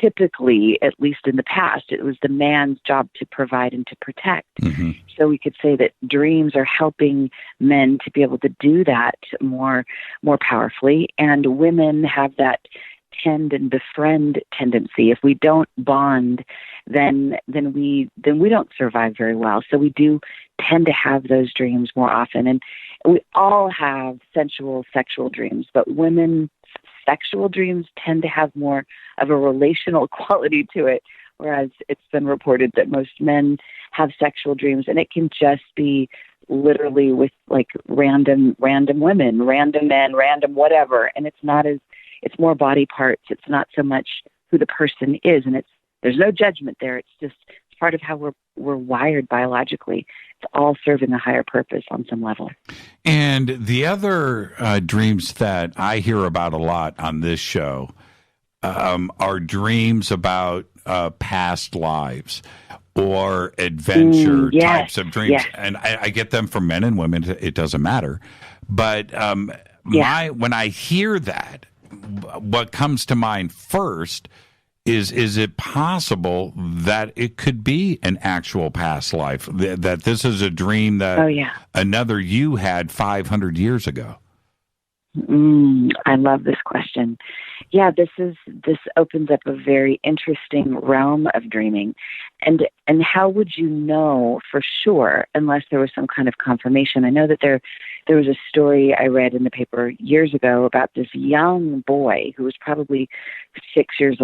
typically, at least in the past, it was the man's job to provide and to protect. Mm-hmm. So we could say that dreams are helping men to be able to do that more powerfully, and women have that tend and befriend tendency. If we don't bond, then we don't survive very well. So we do tend to have those dreams more often. And we all have sensual, sexual dreams, but women's sexual dreams tend to have more of a relational quality to it, whereas it's been reported that most men have sexual dreams, and it can just be literally with like random women, random men, random whatever. And it's more body parts. It's not so much who the person is, and there's no judgment there. It's just part of how we're wired biologically. It's all serving a higher purpose on some level. And the other dreams that I hear about a lot on this show are dreams about past lives or adventure types of dreams. Yes. And I get them from men and women. It doesn't matter. But when I hear that, what comes to mind first is it possible that it could be an actual past life, that this is a dream that another you had 500 years ago? I love this question. Yeah, this opens up a very interesting realm of dreaming. And how would you know for sure unless there was some kind of confirmation? I know that there was a story I read in the paper years ago about this young boy who was probably 6 or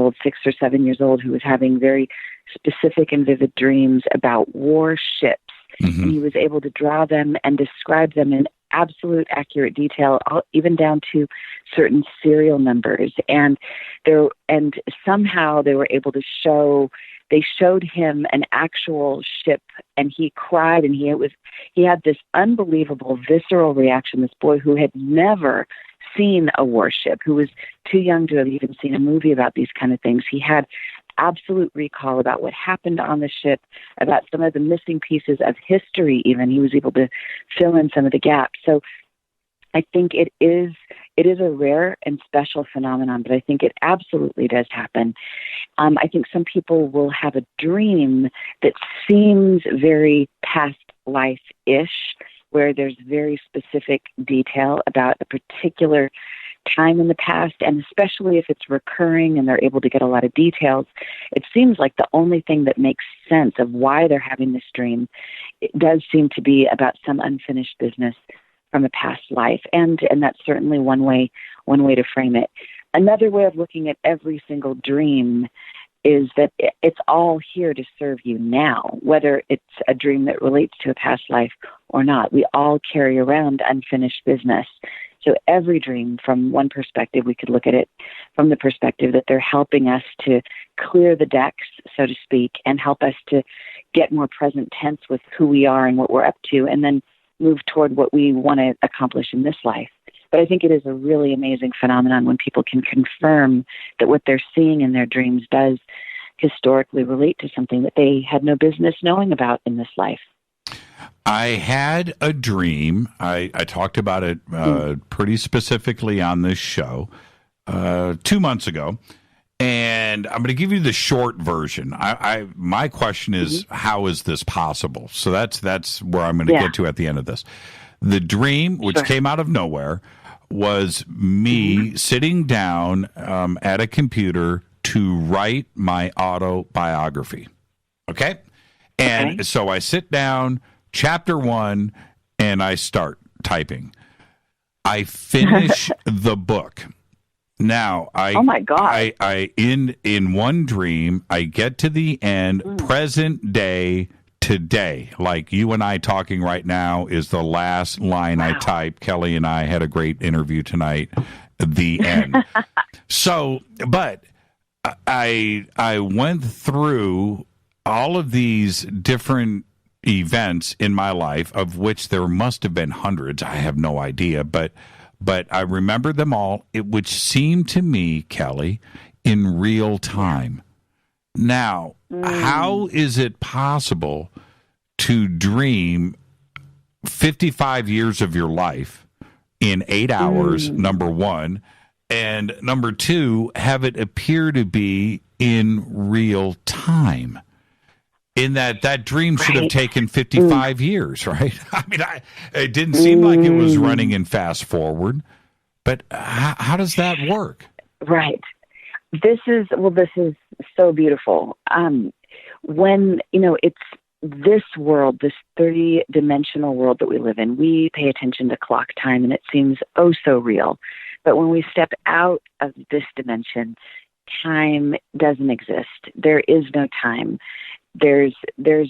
7 years old, who was having very specific and vivid dreams about warships. Mm-hmm. And he was able to draw them and describe them in absolute accurate detail, even down to certain serial numbers. And somehow they were able to they showed him an actual ship, and he cried, and he had this unbelievable visceral reaction. This boy who had never seen a warship, who was too young to have even seen a movie about these kind of things. He had absolute recall about what happened on the ship, about some of the missing pieces of history even. He was able to fill in some of the gaps. So I think it is a rare and special phenomenon, but I think it absolutely does happen. I think some people will have a dream that seems very past life-ish, where there's very specific detail about a particular time in the past, and especially if it's recurring and they're able to get a lot of details, it seems like the only thing that makes sense of why they're having this dream, it does seem to be about some unfinished business from a past life. And that's certainly one way to frame it. Another way of looking at every single dream is that it's all here to serve you now, whether it's a dream that relates to a past life or not. We all carry around unfinished business. So every dream, from one perspective, we could look at it from the perspective that they're helping us to clear the decks, so to speak, and help us to get more present tense with who we are and what we're up to, and then move toward what we want to accomplish in this life. But I think it is a really amazing phenomenon when people can confirm that what they're seeing in their dreams does historically relate to something that they had no business knowing about in this life. I had a dream. I talked about it pretty specifically on this show 2 months ago. And I'm going to give you the short version. My question is, how is this possible? So that's where I'm going to get to at the end of this. The dream, which came out of nowhere, was me sitting down at a computer to write my autobiography. Okay? And so I sit down, chapter 1, and I start typing. I finish the book. Now, oh my God. I in one dream, I get to the end, present day, today. Like you and I talking right now is the last line I typed. Kelly and I had a great interview tonight. The end. So, but I went through all of these different events in my life, of which there must have been hundreds. I have no idea, but I remember them all, which seemed to me, Kelly, in real time. Now, how is it possible to dream 55 years of your life in 8 hours, number one, and number two, have it appear to be in real time? In that dream should have taken 55 years, right? I mean, it didn't seem like it was running in fast forward, but how does that work? Right. This is so beautiful. When, it's this world, this 30-dimensional world that we live in, we pay attention to clock time and it seems oh so real. But when we step out of this dimension, time doesn't exist. There is no time. There's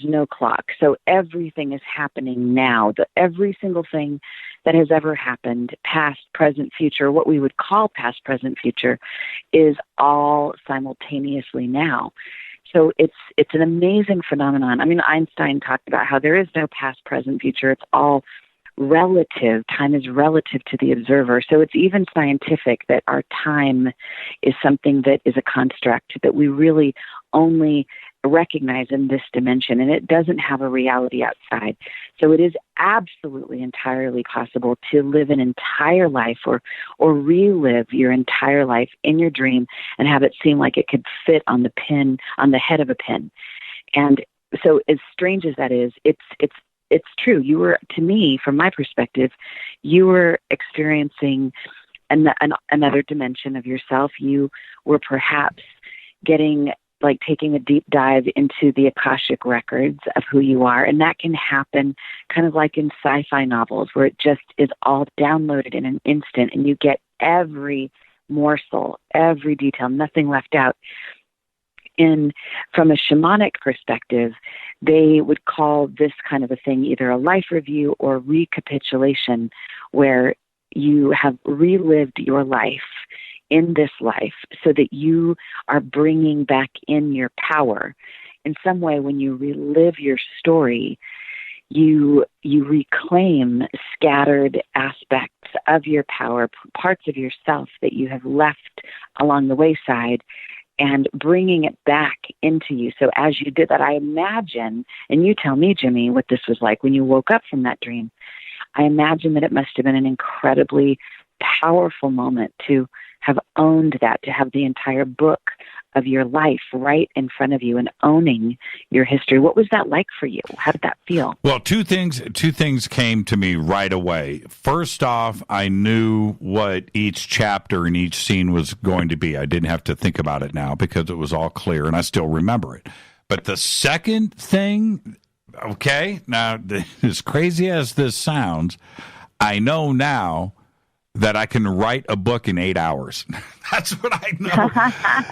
no clock. So everything is happening now. Every single thing that has ever happened, past, present, future, what we would call past, present, future, is all simultaneously now. So it's an amazing phenomenon. I mean, Einstein talked about how there is no past, present, future. It's all relative. Time is relative to the observer. So it's even scientific that our time is something that is a construct that we really only recognize in this dimension, and it doesn't have a reality outside. So it is absolutely entirely possible to live an entire life or relive your entire life in your dream and have it seem like it could fit on the head of a pin. And so as strange as that is, it's true. You were, to me, from my perspective, you were experiencing another dimension of yourself. You were perhaps taking a deep dive into the Akashic records of who you are. And that can happen kind of like in sci-fi novels where it just is all downloaded in an instant and you get every morsel, every detail, nothing left out. From a shamanic perspective, they would call this kind of a thing either a life review or recapitulation, where you have relived your life in this life so that you are bringing back in your power. In some way, when you relive your story, you reclaim scattered aspects of your power, parts of yourself that you have left along the wayside, and bringing it back into you. So as you did that, I imagine, and you tell me, Jimmy, what this was like when you woke up from that dream. I imagine that it must have been an incredibly powerful moment to have owned that, to have the entire book of your life right in front of you and owning your history. What was that like for you? How did that feel? Well, two things came to me right away. First off, I knew what each chapter and each scene was going to be. I didn't have to think about it now because it was all clear and I still remember it. But the second thing, okay, now as crazy as this sounds, I know now that I can write a book in 8 hours. That's what I know.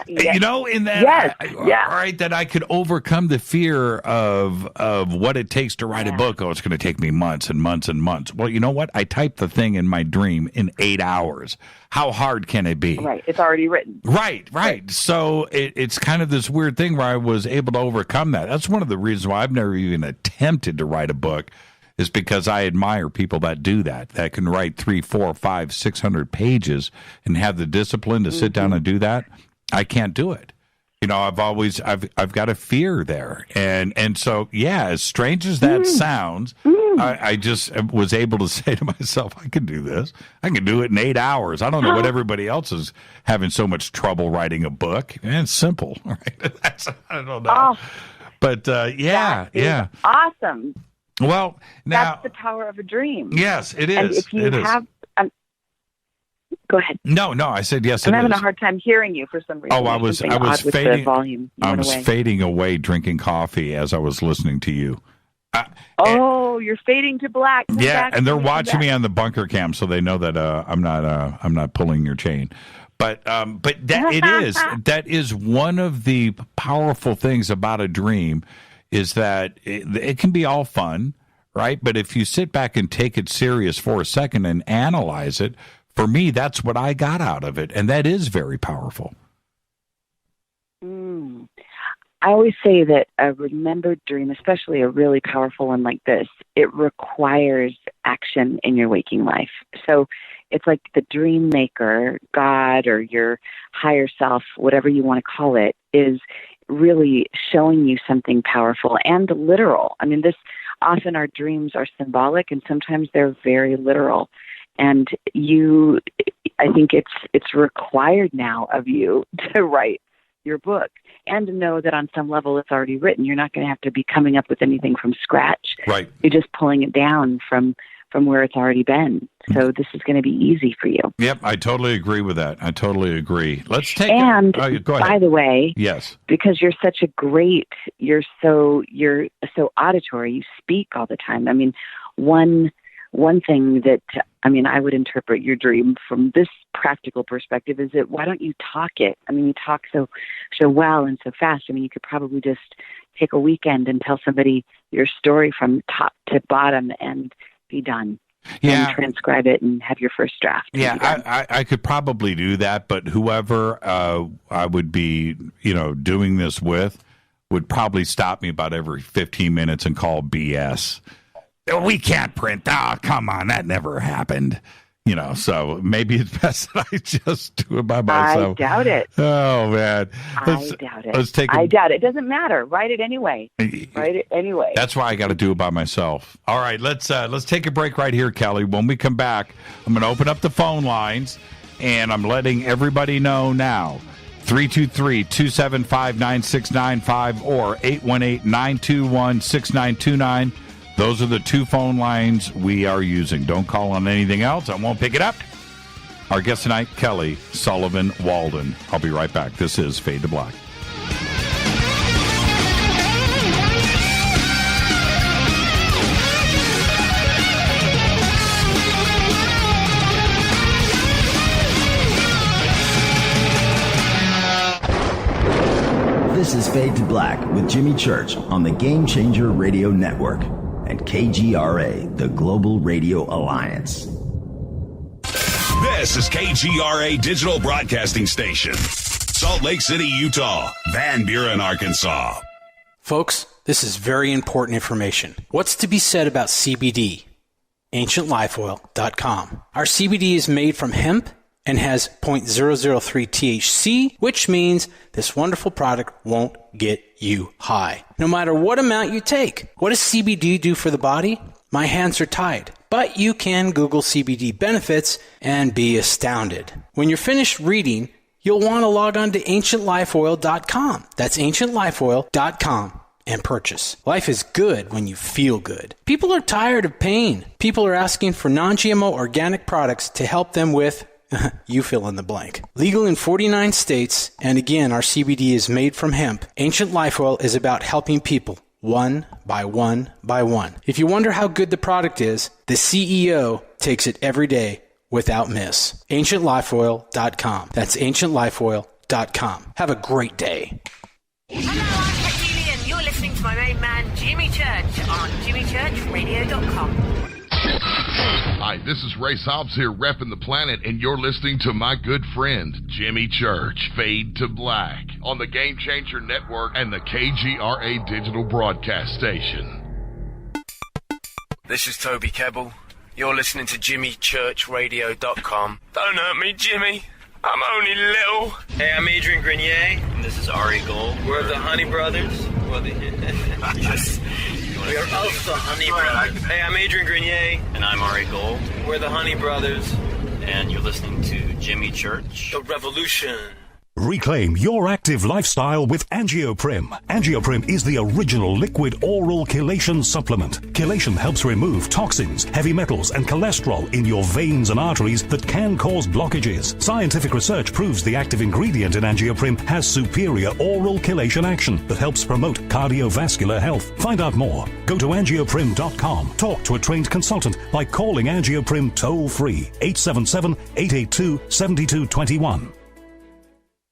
Yes. You know, in that, yes. All right, that I could overcome the fear of what it takes to write a book. Oh, it's going to take me months and months and months. Well, you know what? I typed the thing in my dream in 8 hours. How hard can it be? Right, it's already written. Right. So it's kind of this weird thing where I was able to overcome that. That's one of the reasons why I've never even attempted to write a book, is because I admire people that do that can write 300, 400, 500, 600 pages and have the discipline to sit down and do that. I can't do it. You know, I've got a fear there. And so, yeah, as strange as that sounds, I just was able to say to myself, I can do this. I can do it in 8 hours. I don't know what everybody else is having so much trouble writing a book. And it's simple, right? I don't know. But, yeah. Awesome. Well, now. That's the power of a dream. Yes, it is. And if you have. Go ahead. No, I said yes. I'm having a hard time hearing you for some reason. Oh, I was fading. Fading away, drinking coffee as I was listening to you. You're fading to black. And they're watching me on the bunker cam, so they know that I'm not pulling your chain. But that is one of the powerful things about a dream, is that it can be all fun, right? But if you sit back and take it serious for a second and analyze it. For me, that's what I got out of it, and that is very powerful. I always say that a remembered dream, especially a really powerful one like this, it requires action in your waking life. So it's like the dream maker, God, or your higher self, whatever you want to call it, is really showing you something powerful and literal. I mean, often our dreams are symbolic, and sometimes they're very literal. And I think it's required now of you to write your book and to know that on some level it's already written. You're not going to have to be coming up with anything from scratch. Right. You're just pulling it down from where it's already been. So this is going to be easy for you. Yep, I totally agree with that. I totally agree. Let's take and go ahead. By the way, yes, because you're such a great, you're so auditory. You speak all the time. I mean, one thing that, I would interpret your dream from this practical perspective is that why don't you talk it? I mean, you talk so well and so fast. I mean, you could probably just take a weekend and tell somebody your story from top to bottom and be done. Yeah. And transcribe it and have your first draft. Yeah, I could probably do that, but whoever I would be, doing this with would probably stop me about every 15 minutes and call BS. We can't print. Oh, come on, that never happened. So maybe it's best that I just do it by myself. I doubt it. Oh, man. I doubt it. I doubt it. It doesn't matter. Write it anyway. That's why I got to do it by myself. All right, let's take a break right here, Kelly. When we come back, I'm going to open up the phone lines, and I'm letting everybody know now. 323-275-9695 or 818-921-6929. Those are the two phone lines we are using. Don't call on anything else. I won't pick it up. Our guest tonight, Kelly Sullivan Walden. I'll be right back. This is Fade to Black. This is Fade to Black with Jimmy Church on the Game Changer Radio Network and KGRA, the Global Radio Alliance. This is KGRA Digital Broadcasting Station, Salt Lake City, Utah, Van Buren, Arkansas. Folks, this is very important information. What's to be said about CBD? AncientLifeOil.com. Our CBD is made from hemp and has 0.003 THC, which means this wonderful product won't get you high, no matter what amount you take. What does CBD do for the body? My hands are tied. But you can Google CBD benefits and be astounded. When you're finished reading, you'll want to log on to AncientLifeOil.com. That's AncientLifeOil.com. and purchase. Life is good when you feel good. People are tired of pain. People are asking for non-GMO organic products to help them with you fill in the blank. Legal in 49 states, and again, our CBD is made from hemp. Ancient Life Oil is about helping people one by one by one. If you wonder how good the product is, the CEO takes it every day without miss. AncientLifeOil.com. That's AncientLifeOil.com. Have a great day. Hello, I'm Bethenny, and you're listening to my main man, Jimmy Church, on JimmyChurchRadio.com. Hi, this is Ray Hobbs here, repping the planet, and you're listening to my good friend, Jimmy Church, Fade to Black, on the Game Changer Network and the KGRA Digital Broadcast Station. This is Toby Kebbell. You're listening to JimmyChurchRadio.com. Don't hurt me, Jimmy. I'm only little. Hey, I'm Adrian Grenier. And this is Ari Gold. We're the Honey Brothers. Yes. We are of the Honey Brothers. Hey, I'm Adrian Grenier. And I'm Ari Gold. We're the Honey Brothers. And you're listening to Jimmy Church. The Revolution. Reclaim your active lifestyle with Angioprim. Angioprim is the original liquid oral chelation supplement. Chelation helps remove toxins, heavy metals, and cholesterol in your veins and arteries that can cause blockages. Scientific research proves the active ingredient in Angioprim has superior oral chelation action that helps promote cardiovascular health. Find out more. Go to angioprim.com. Talk to a trained consultant by calling Angioprim toll-free 877-882-7221.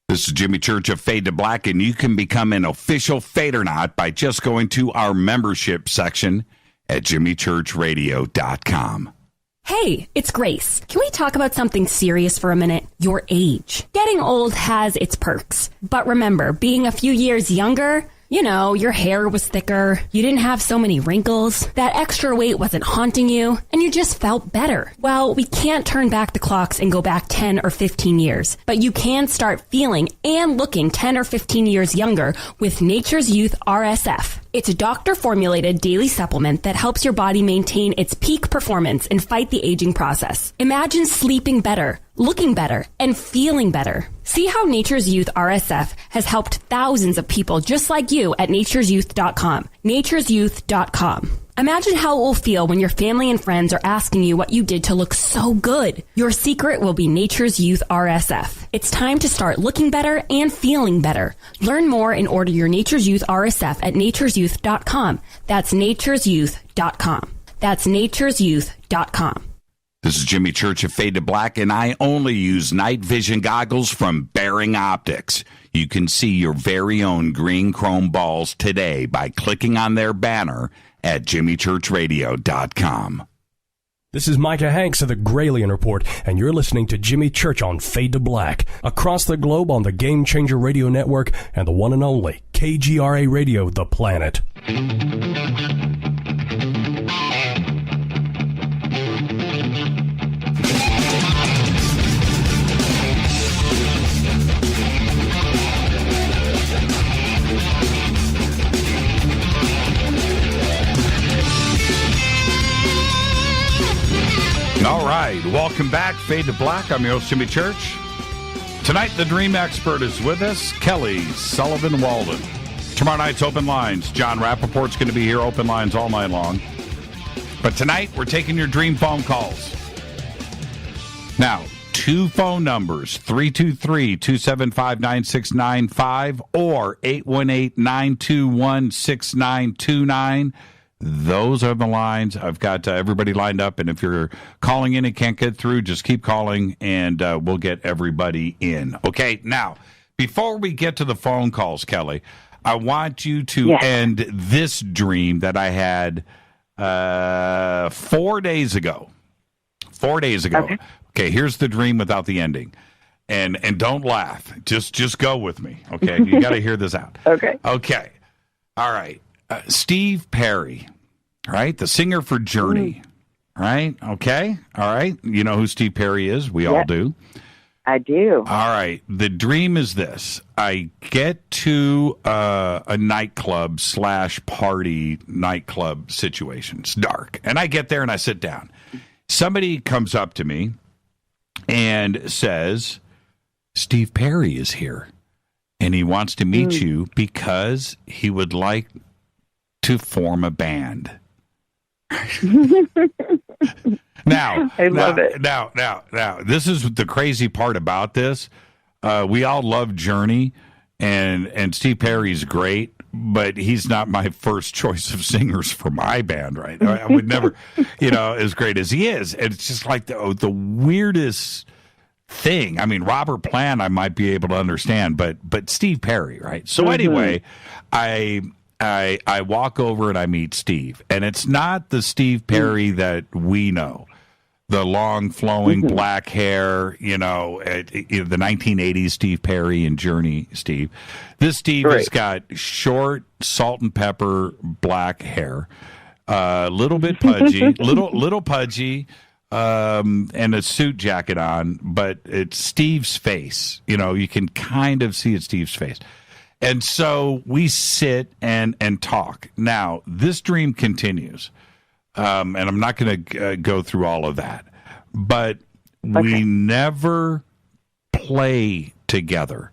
This is Jimmy Church of Fade to Black, and you can become an official Fadernaut by just going to our membership section at jimmychurchradio.com. Hey, it's Grace. Can we talk about something serious for a minute? Your age. Getting old has its perks. But remember, being a few years younger, you know, your hair was thicker, you didn't have so many wrinkles, that extra weight wasn't haunting you, and you just felt better. Well, we can't turn back the clocks and go back 10 or 15 years, but you can start feeling and looking 10 or 15 years younger with Nature's Youth RSF. It's a doctor-formulated daily supplement that helps your body maintain its peak performance and fight the aging process. Imagine sleeping better, looking better, and feeling better. See how Nature's Youth RSF has helped thousands of people just like you at nature'syouth.com. nature'syouth.com. Imagine how it will feel when your family and friends are asking you what you did to look so good. Your secret will be Nature's Youth RSF. It's time to start looking better and feeling better. Learn more and order your Nature's Youth RSF at nature'syouth.com. That's nature'syouth.com. That's nature'syouth.com. This is Jimmy Church of Fade to Black, and I only use night vision goggles from Bearing Optics. You can see your very own green chrome balls today by clicking on their banner at jimmychurchradio.com. This is Micah Hanks of the Gralien Report, and you're listening to Jimmy Church on Fade to Black, across the globe on the Game Changer Radio Network and the one and only KGRA Radio, The Planet. All right, welcome back, Fade to Black. I'm your host, Jimmy Church. Tonight, the Dream Expert is with us, Kelly Sullivan Walden. Tomorrow night's open lines. John Rappaport's going to be here, open lines all night long. But tonight, we're taking your dream phone calls. Now, two phone numbers, 323-275-9695 or 818-921-6929. Those are the lines. I've got everybody lined up, and if you're calling in and can't get through, just keep calling, and we'll get everybody in. Okay, now, before we get to the phone calls, Kelly, I want you to end this dream that I had 4 days ago. 4 days ago. Okay, here's the dream without the ending. And don't laugh. Just go with me, okay? You got to hear this out. Okay. All right. Steve Perry, right? The singer for Journey, right? Okay. All right. You know who Steve Perry is? We all do. I do. All right. The dream is this. I get to a nightclub / party nightclub situation. It's dark. And I get there and I sit down. Somebody comes up to me and says, Steve Perry is here. And he wants to meet you because he would like to form a band. Now, I love it. Now, this is the crazy part about this. We all love Journey, and Steve Perry's great, but he's not my first choice of singers for my band, right? I would never, as great as he is. And it's just like the weirdest thing. I mean, Robert Plant I might be able to understand, but Steve Perry, right? So anyway, I walk over and I meet Steve, and it's not the Steve Perry that we know, the long flowing black hair, the 1980s Steve Perry and Journey Steve. This Steve has got short salt and pepper black hair, little bit pudgy, little pudgy, and a suit jacket on, but it's Steve's face. You can kind of see it's Steve's face. And so we sit and talk. Now, this dream continues, and I'm not going to go through all of that, but we never play together.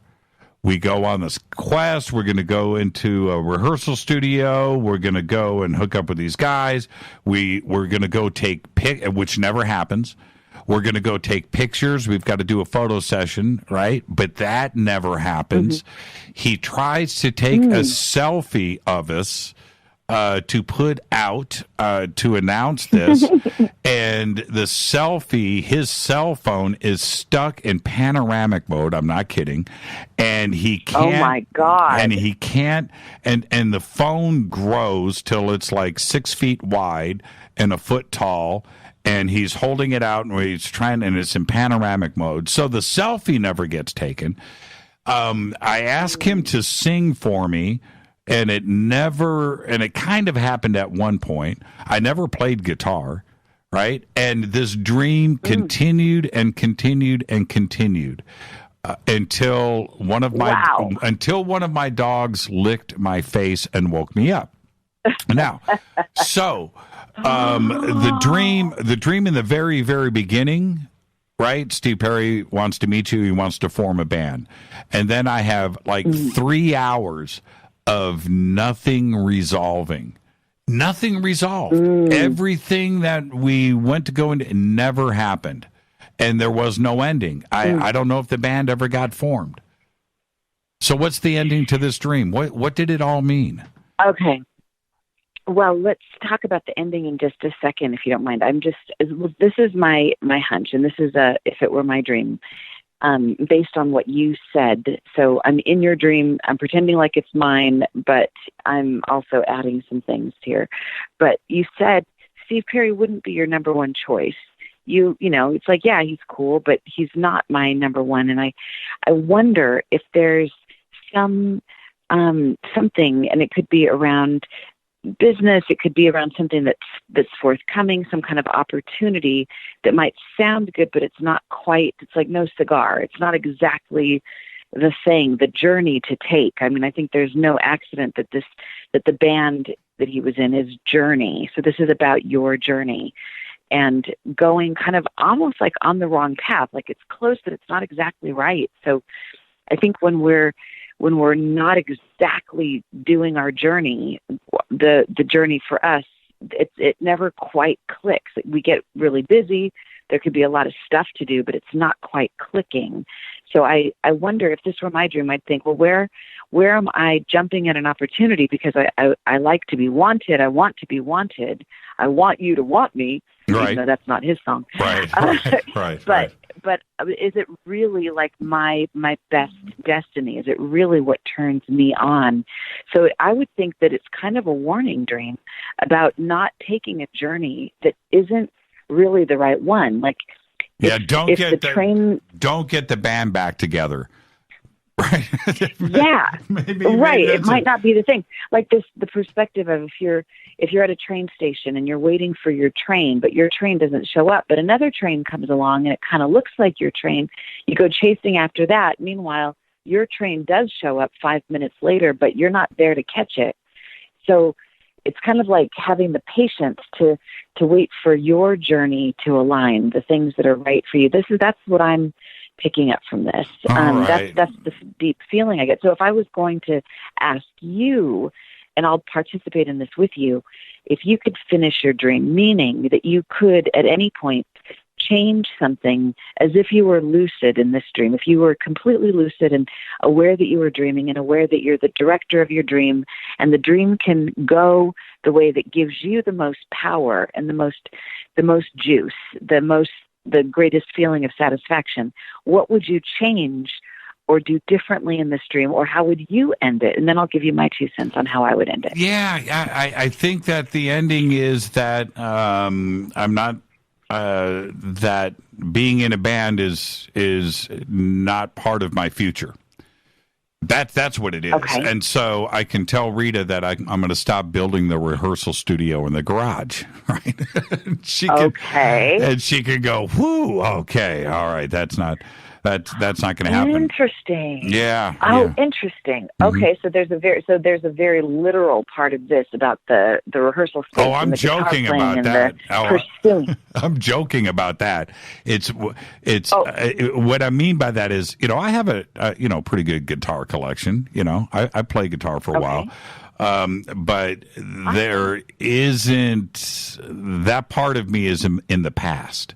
We go on this quest. We're going to go into a rehearsal studio. We're going to go and hook up with these guys. We're going to go take which never happens. We're going to go take pictures. We've got to do a photo session, right? But that never happens. He tries to take a selfie of us to put out to announce this, and the selfie, his cell phone is stuck in panoramic mode. I'm not kidding, and he can't. Oh my God! And he can't, and the phone grows till it's like 6 feet wide and a foot tall. And he's holding it out, and he's trying, and it's in panoramic mode. So the selfie never gets taken. I asked him to sing for me. And it kind of happened at one point. I never played guitar, right? And this dream continued and continued and continued until one of my dogs licked my face and woke me up. Now, so the dream in the very, very beginning, right? Steve Perry wants to meet you. He wants to form a band. And then I have like 3 hours of nothing resolving. Nothing resolved. Everything that we went to go into never happened. And there was no ending. I don't know if the band ever got formed. So what's the ending to this dream? What did it all mean? Okay. Well, let's talk about the ending in just a second, if you don't mind. This is my hunch, and this is if it were my dream. Based on what you said. So I'm in your dream. I'm pretending like it's mine, but I'm also adding some things here. But you said Steve Perry wouldn't be your number one choice. You know, it's like, yeah, he's cool, but he's not my number one. And I wonder if there's something, and it could be around business, it could be around something that's forthcoming, some kind of opportunity that might sound good, but it's not quite. It's like no cigar. It's not exactly the thing, the journey to take. I mean, I think there's no accident that the band that he was in is Journey. So this is about your journey and going kind of almost like on the wrong path. Like it's close, but it's not exactly right. So I think when we're not exactly doing our journey, the journey for us, it never quite clicks. We get really busy. There could be a lot of stuff to do, but it's not quite clicking. So I wonder if this were my dream, I'd think, well, where am I jumping at an opportunity? Because I like to be wanted. I want to be wanted. I want you to want me. Right. Even though that's not his song. Right. But is it really like my best destiny? Is it really what turns me on? So I would think that it's kind of a warning dream about not taking a journey that isn't really the right one. Like, don't get the band back together. Right. Yeah. Maybe it might not be the thing. Like the perspective of if you're at a train station and you're waiting for your train, but your train doesn't show up, but another train comes along and it kind of looks like your train, you go chasing after that. Meanwhile, your train does show up 5 minutes later, but you're not there to catch it. So it's kind of like having the patience to wait for your journey to align, the things that are right for you. That's what I'm picking up from this. Right. That's the deep feeling I get. So if I was going to ask you, and I'll participate in this with you, if you could finish your dream, meaning that you could at any point change something as if you were lucid in this dream, if you were completely lucid and aware that you were dreaming and aware that you're the director of your dream, and the dream can go the way that gives you the most power and the most juice, the greatest feeling of satisfaction, what would you change or do differently in this dream, or how would you end it? And then I'll give you my 2 cents on how I would end it. Yeah, I think that the ending is that I'm not that being in a band is not part of my future. That's what it is. Okay. And so I can tell Rita that I'm going to stop building the rehearsal studio in the garage, right? She can go, whoo, okay, all right, that's not That's not going to happen. Interesting. Yeah. Oh, interesting. Okay, so there's a very literal part of this about the rehearsal space. Oh, I'm joking about that. Pursuing. I'm joking about that. It's what I mean by that is, I have a pretty good guitar collection. I play guitar for a while. But there isn't, that part of me is in the past.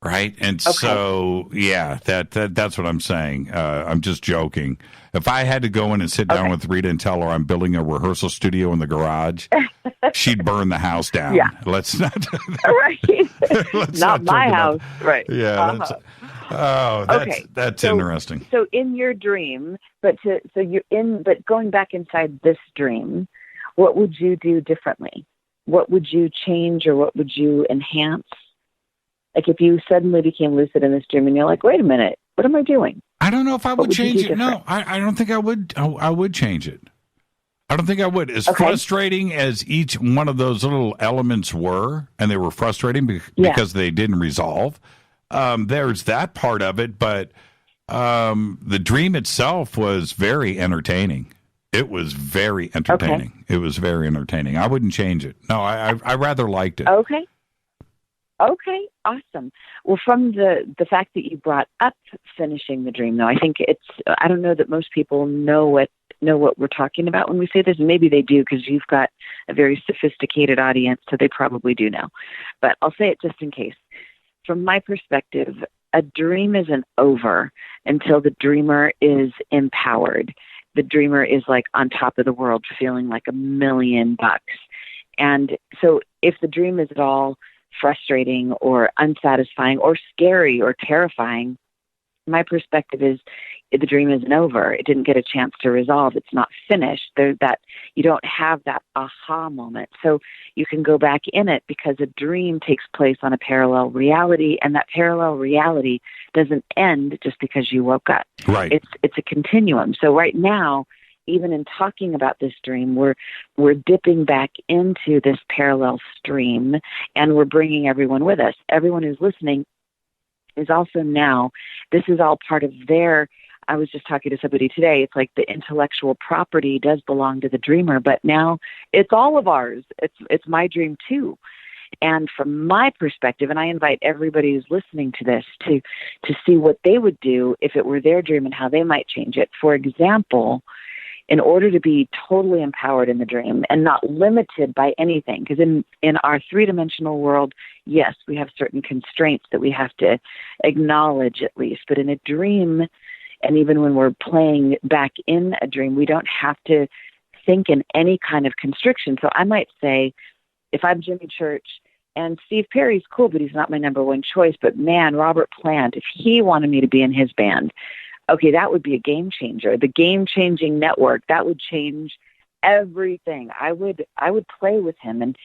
Right. And so, that's what I'm saying. I'm just joking. If I had to go in and sit down with Rita and tell her I'm building a rehearsal studio in the garage, she'd burn the house down. Yeah. Let's not. Right. Not my house. Right. Yeah. That's interesting. So in your dream, but going back inside this dream, what would you do differently? What would you change or what would you enhance? Like if you suddenly became lucid in this dream and you're like, wait a minute, what am I doing? I don't know if I would change it. No, I don't think I would. I would change it. I don't think I would. As frustrating as each one of those little elements were, and they were frustrating because they didn't resolve, there's that part of it. But the dream itself was very entertaining. It was very entertaining. It was very entertaining. I wouldn't change it. No, I rather liked it. Okay, awesome. Well, from the fact that you brought up finishing the dream, though, I think I don't know that most people know what we're talking about when we say this. Maybe they do because you've got a very sophisticated audience, so they probably do know. But I'll say it just in case. From my perspective, a dream isn't over until the dreamer is empowered. The dreamer is like on top of the world, feeling like $1,000,000. And so if the dream is at all frustrating or unsatisfying or scary or terrifying, my perspective is the dream isn't over. It didn't get a chance to resolve. It's not finished. You don't have that aha moment. So you can go back in it because a dream takes place on a parallel reality, and that parallel reality doesn't end just because you woke up. Right. It's a continuum. So right now, even in talking about this dream, we're dipping back into this parallel stream, and we're bringing everyone with us. Everyone who's listening is also now, this is all part of I was just talking to somebody today, it's like the intellectual property does belong to the dreamer, but now it's all of ours. It's my dream too. And from my perspective, and I invite everybody who's listening to this to see what they would do if it were their dream and how they might change it. For example, in order to be totally empowered in the dream and not limited by anything, because in our three-dimensional world, yes, we have certain constraints that we have to acknowledge at least. But in a dream, and even when we're playing back in a dream, we don't have to think in any kind of constriction. So I might say, if I'm Jimmy Church, and Steve Perry's cool, but he's not my number one choice, but man, Robert Plant, if he wanted me to be in his band, okay, that would be a game changer. The game-changing network, that would change everything. I would play with him. And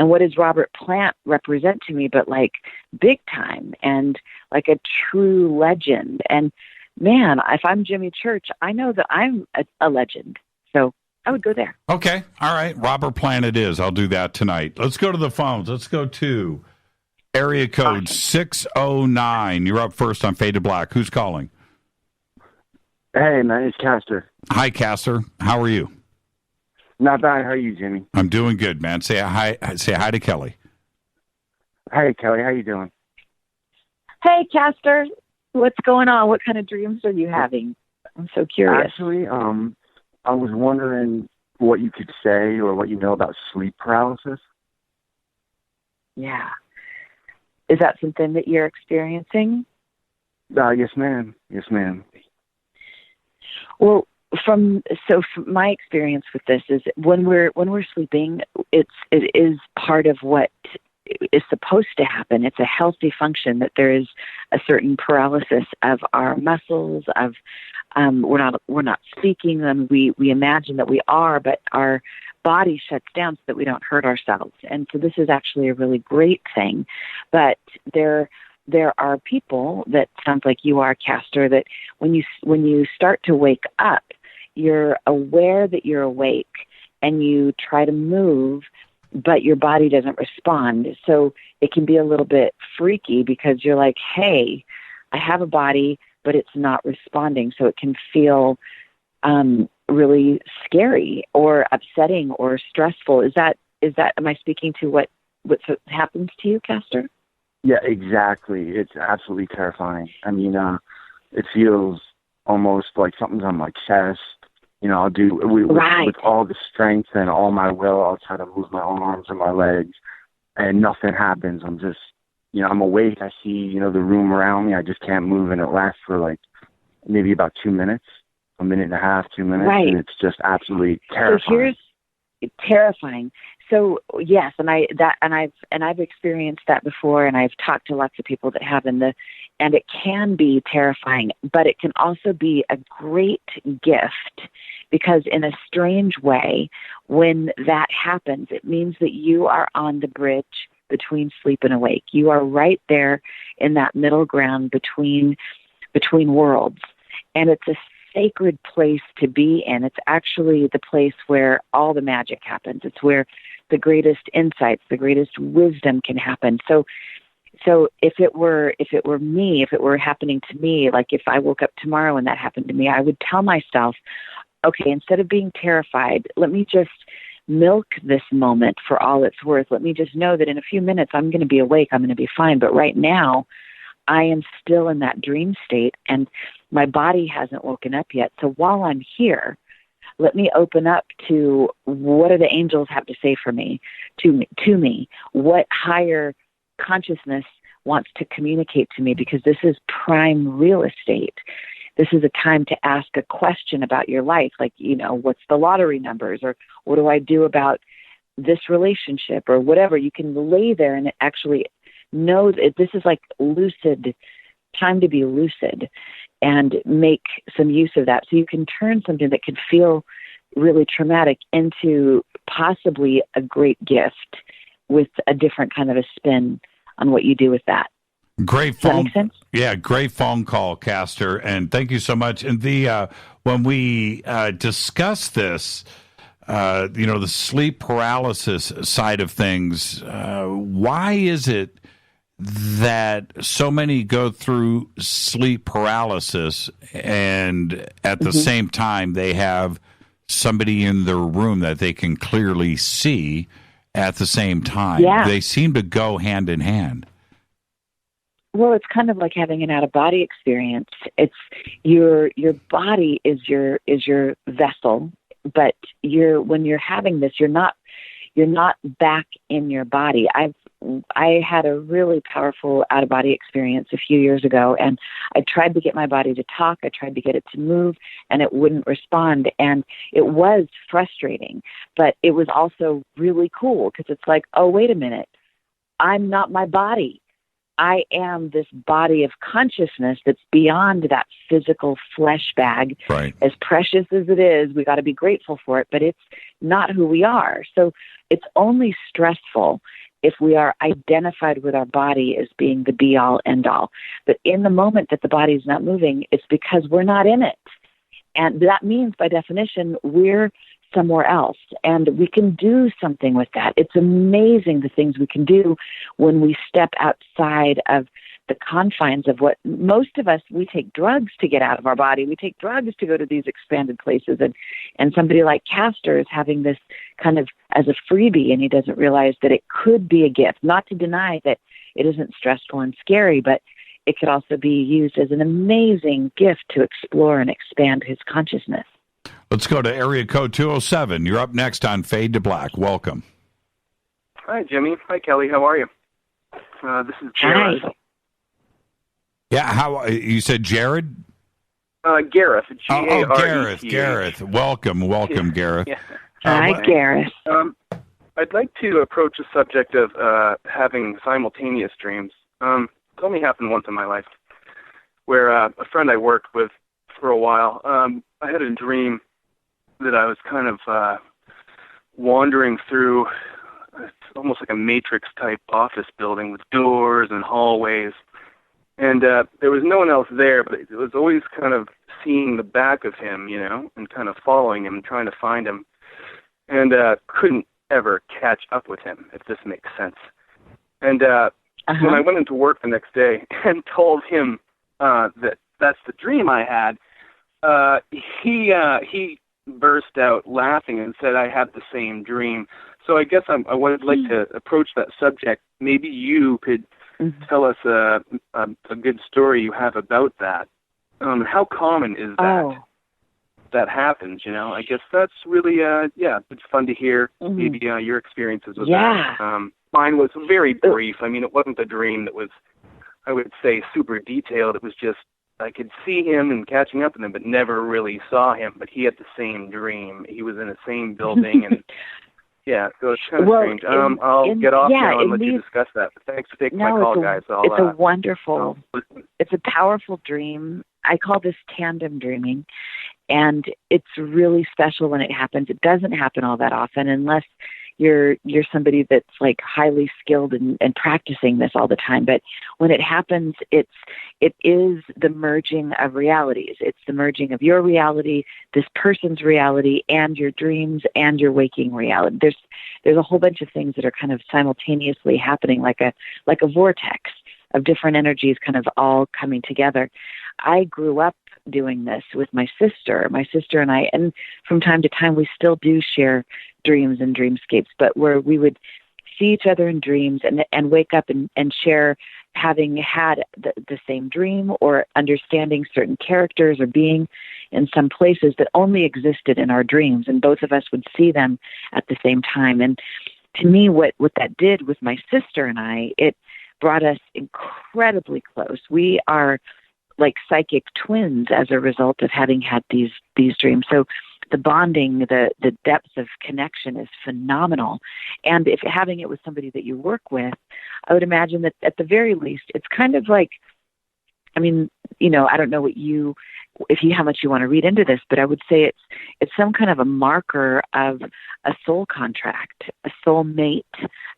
what does Robert Plant represent to me but like big time and like a true legend? And man, if I'm Jimmy Church, I know that I'm a legend. So I would go there. Okay. All right. Robert Plant it is. I'll do that tonight. Let's go to the phones. Let's go to area code 609. You're up first on Fade to Black. Who's calling? Hey, man, it's Castor. Hi, Castor. How are you? Not bad. How are you, Jimmy? I'm doing good, man. Say hi to Kelly. Hey, Kelly. How you doing? Hey, Castor. What's going on? What kind of dreams are you having? I'm so curious. Actually, I was wondering what you could say or what you know about sleep paralysis. Yeah. Is that something that you're experiencing? Yes, ma'am. Yes, ma'am. Well, from my experience with this is when we're sleeping, it is part of what is supposed to happen. It's a healthy function that there is a certain paralysis of our muscles. Of we're not speaking them. We imagine that we are, but our body shuts down so that we don't hurt ourselves. And so this is actually a really great thing. But there are people that sounds like you are, Castor, that when you start to wake up, you're aware that you're awake and you try to move, but your body doesn't respond. So it can be a little bit freaky because you're like, hey, I have a body, but it's not responding. So it can feel really scary or upsetting or stressful. Is that, am I speaking to what happens to you, Castor? Yeah, exactly. It's absolutely terrifying. I mean, it feels almost like something's on my chest. I'll do with all the strength and all my will, I'll try to move my arms and my legs, and nothing happens. I'm just, I'm awake. I see, the room around me. I just can't move, and it lasts for like maybe about 2 minutes, a minute and a half, 2 minutes, and it's just absolutely terrifying. So terrifying. So yes, I've experienced that before, and I've talked to lots of people that have, and it can be terrifying, but it can also be a great gift, because in a strange way, when that happens, it means that you are on the bridge between sleep and awake. You are right there in that middle ground between worlds, and it's a sacred place to be in. It's actually the place where all the magic happens. It's where the greatest insights, the greatest wisdom can happen. So if it were me, if it were happening to me, like if I woke up tomorrow and that happened to me, I would tell myself, okay, instead of being terrified, let me just milk this moment for all it's worth. Let me just know that in a few minutes I'm going to be awake, I'm going to be fine. But right now, I am still in that dream state, and my body hasn't woken up yet. So while I'm here, let me open up to what do the angels have to say for me, to me, what higher consciousness wants to communicate to me, because this is prime real estate. This is a time to ask a question about your life, like, what's the lottery numbers, or what do I do about this relationship, or whatever. You can lay there and actually know that this is like time to be lucid and make some use of that. So you can turn something that could feel really traumatic into possibly a great gift with a different kind of a spin on what you do with that. Great phone. Does that make sense? Yeah, great phone call, Castor, and thank you so much. And when we discuss this, the sleep paralysis side of things, why is it that so many go through sleep paralysis and at the same time they have somebody in their room that they can clearly see at the same time? Yeah. They seem to go hand in hand. Well, it's kind of like having an out-of-body experience. It's your body is your vessel, but when you're having this, you're not back in your body. I had a really powerful out-of-body experience a few years ago, and I tried to get my body to talk. I tried to get it to move, and it wouldn't respond. And it was frustrating, but it was also really cool, because it's like, oh, wait a minute. I'm not my body. I am this body of consciousness that's beyond that physical flesh bag. Right. As precious as it is, we got to be grateful for it, but it's not who we are. So it's only stressful if we are identified with our body as being the be-all, end-all. But in the moment that the body is not moving, it's because we're not in it. And that means, by definition, we're somewhere else, and we can do something with that. It's amazing the things we can do when we step outside of the confines of what most of us, we take drugs to get out of our body. We take drugs to go to these expanded places, and somebody like Castor is having this kind of as a freebie, and he doesn't realize that it could be a gift. Not to deny that it isn't stressful and scary, but it could also be used as an amazing gift to explore and expand his consciousness. Let's go to area code 207. You're up next on Fade to Black. Welcome. Hi, Jimmy. Hi, Kelly. How are you? This is Jared. Hi. Yeah, how you said Jared? Gareth. Gareth. Gareth. Welcome, yeah. Gareth. Yeah. Hi, Gareth. I'd like to approach the subject of having simultaneous dreams. It's only happened once in my life, where a friend I worked with for a while, I had a dream that I was kind of wandering through almost like a Matrix-type office building with doors and hallways. And there was no one else there, but it was always kind of seeing the back of him, and kind of following him, trying to find him. And couldn't ever catch up with him, if this makes sense. And when I went into work the next day and told him that that's the dream I had, he burst out laughing and said I had the same dream. So I guess I would like to approach that subject. Maybe you could tell us a good story you have about that. How common is that? That happens, you know? I guess that's really, it's fun to hear maybe your experiences with that. Mine was very brief. I mean, it wasn't a dream that was, I would say, super detailed. It was just, I could see him and catching up with him, but never really saw him. But he had the same dream. He was in the same building, and so it's kind of strange. I'll get off now and let you discuss that. But thanks for taking my call, guys. It's a wonderful, it's a powerful dream. I call this tandem dreaming, and it's really special when it happens. It doesn't happen all that often unless you're somebody that's like highly skilled and practicing this all the time. But when it happens, it is the merging of realities. It's the merging of your reality, this person's reality, and your dreams and your waking reality. There's a whole bunch of things that are kind of simultaneously happening, like a vortex of different energies kind of all coming together. I grew up doing this with my sister and I, and from time to time we still do share dreams and dreamscapes, but where we would see each other in dreams and wake up and share having had the same dream or understanding certain characters or being in some places that only existed in our dreams, and both of us would see them at the same time. And to me, what that did with my sister and I, it brought us incredibly close. We are like psychic twins as a result of having had these dreams. So the bonding, the depth of connection is phenomenal. And if having it with somebody that you work with, I would imagine that at the very least, it's kind of like, I mean, you know, I don't know how much you want to read into this, but I would say it's some kind of a marker of a soul contract, a soul mate,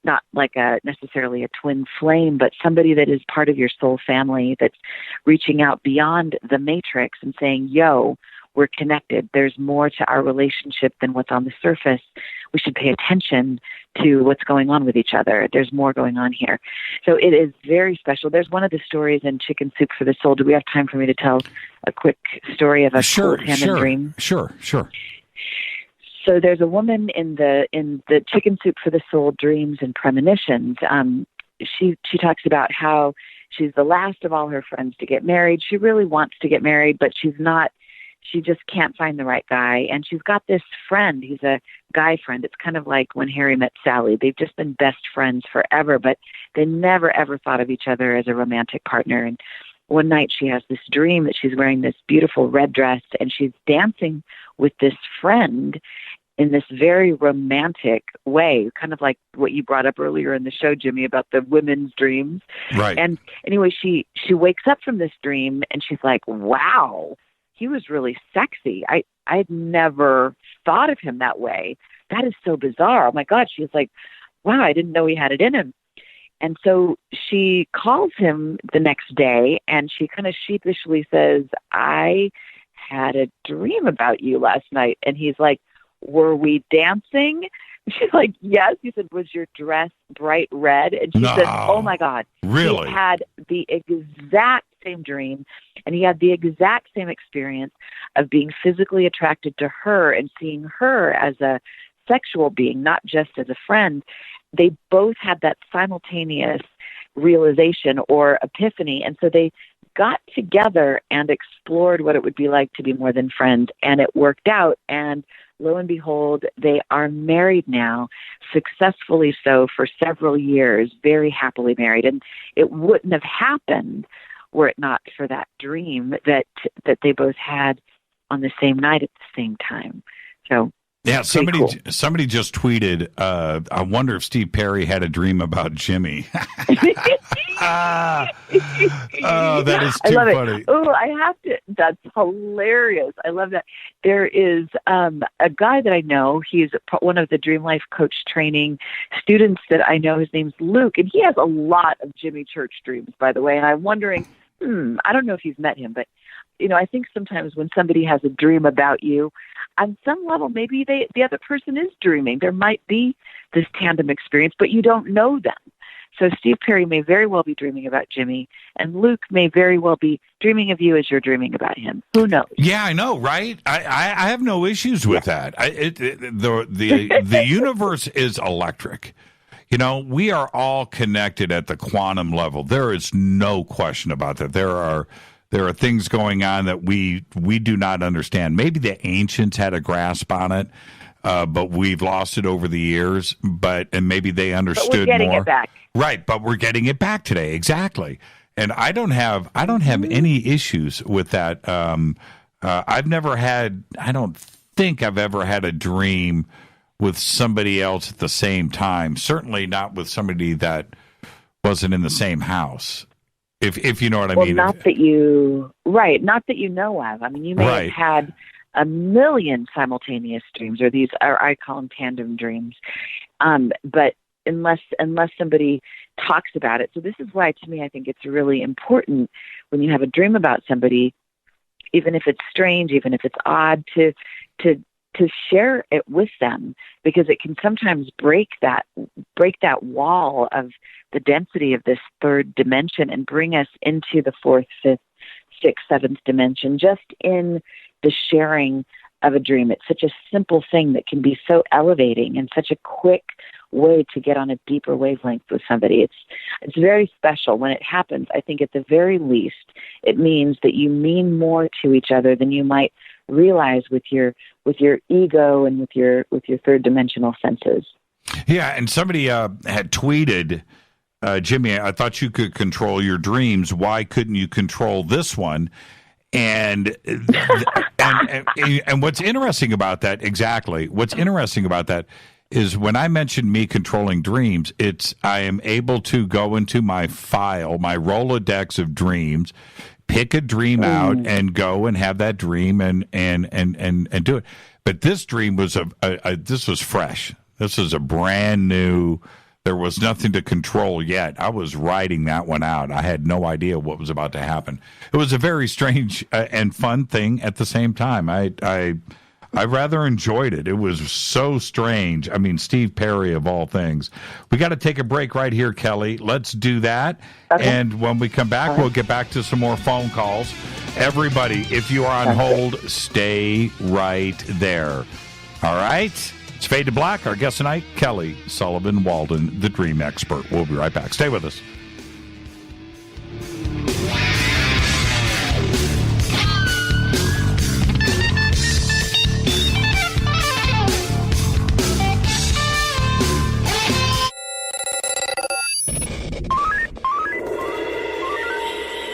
not like necessarily a twin flame, but somebody that is part of your soul family that's reaching out beyond the matrix and saying, yo, we're connected. There's more to our relationship than what's on the surface. We should pay attention to what's going on with each other. There's more going on here. So it is very special. There's one of the stories in Chicken Soup for the Soul. Do we have time for me to tell a quick story of a tandem dream? Sure. So there's a woman in the Chicken Soup for the Soul dreams and premonitions. She talks about how she's the last of all her friends to get married. She really wants to get married, but she's not. She just can't find the right guy. And she's got this friend. He's a guy friend. It's kind of like when Harry met Sally. They've just been best friends forever, but they never, ever thought of each other as a romantic partner. And one night she has this dream that she's wearing this beautiful red dress and she's dancing with this friend in this very romantic way, kind of like what you brought up earlier in the show, Jimmy, about the women's dreams. Right. And anyway, she wakes up from this dream and she's like, wow, he was really sexy. I'd never thought of him that way. That is so bizarre. Oh my God. She's like, wow, I didn't know he had it in him. And so she calls him the next day and she kind of sheepishly says, I had a dream about you last night. And he's like, were we dancing? She's like, yes. He said, was your dress bright red? And she said, oh my God. Really? He had the exact same dream and he had the exact same experience of being physically attracted to her and seeing her as a sexual being, not just as a friend. They both had that simultaneous realization or epiphany. And so they got together and explored what it would be like to be more than friends. And it worked out. And lo and behold, they are married now, successfully so for several years, very happily married. And it wouldn't have happened were it not for that dream that they both had on the same night at the same time. So yeah, somebody just tweeted, I wonder if Steve Perry had a dream about Jimmy. That is too funny. Oh, I have to. That's hilarious. I love that. There is a guy that I know. He's one of the Dream Life Coach training students that I know. His name's Luke, and he has a lot of Jimmy Church dreams, by the way. And I'm wondering, I don't know if you've met him, but you know, I think sometimes when somebody has a dream about you, on some level, maybe the other person is dreaming. There might be this tandem experience, but you don't know them. So Steve Perry may very well be dreaming about Jimmy, and Luke may very well be dreaming of you as you're dreaming about him. Who knows? Yeah, I know, right? I have no issues with that. The universe is electric. You know, we are all connected at the quantum level. There is no question about that. There are things going on that we do not understand. Maybe the ancients had a grasp on it, but we've lost it over the years. And maybe they understood more. But we're getting it back. Right, but we're getting it back today. Exactly. And I don't have any issues with that. I don't think I've ever had a dream with somebody else at the same time. Certainly not with somebody that wasn't in the same house. If you know what I mean. Not that you know of. I mean, you may have had a million simultaneous dreams, or I call them tandem dreams. But unless somebody talks about it. So this is why, to me, I think it's really important when you have a dream about somebody, even if it's strange, even if it's odd, to share it with them, because it can sometimes break that wall of the density of this third dimension and bring us into the fourth, fifth, sixth, seventh dimension just in the sharing of a dream. It's such a simple thing that can be so elevating and such a quick way to get on a deeper wavelength with somebody. It's very special when it happens. I think at the very least, it means that you mean more to each other than you might realize with your ego and with your third dimensional senses. Yeah, and somebody had tweeted, Jimmy, I thought you could control your dreams. Why couldn't you control this one? And what's interesting about that, is when I mentioned me controlling dreams, I am able to go into my file, my Rolodex of dreams, pick a dream out and go and have that dream and do it. But this dream was this was fresh. This was a brand new. There was nothing to control yet. I was writing that one out. I had no idea what was about to happen. It was a very strange and fun thing at the same time. I rather enjoyed it. It was so strange. I mean, Steve Perry of all things. We got to take a break right here, Kelly. Let's do that. Okay. And when we come back, we'll get back to some more phone calls. Everybody, if you are on hold, stay right there. All right? It's Fade to Black. Our guest tonight, Kelly Sullivan Walden, the dream expert. We'll be right back. Stay with us.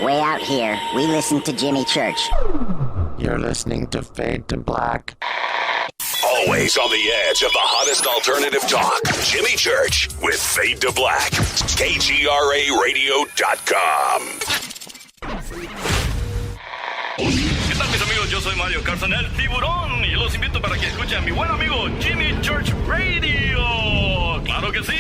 Way out here, we listen to Jimmy Church. You're listening to Fade to Black. Always on the edge of the hottest alternative talk. Jimmy Church with Fade to Black. KGRARadio.com. ¿Qué tal, mis amigos? Yo soy Mario Carson, el tiburón, y los invito para que escuchen a mi buen amigo Jimmy Church Radio. ¡Claro que sí!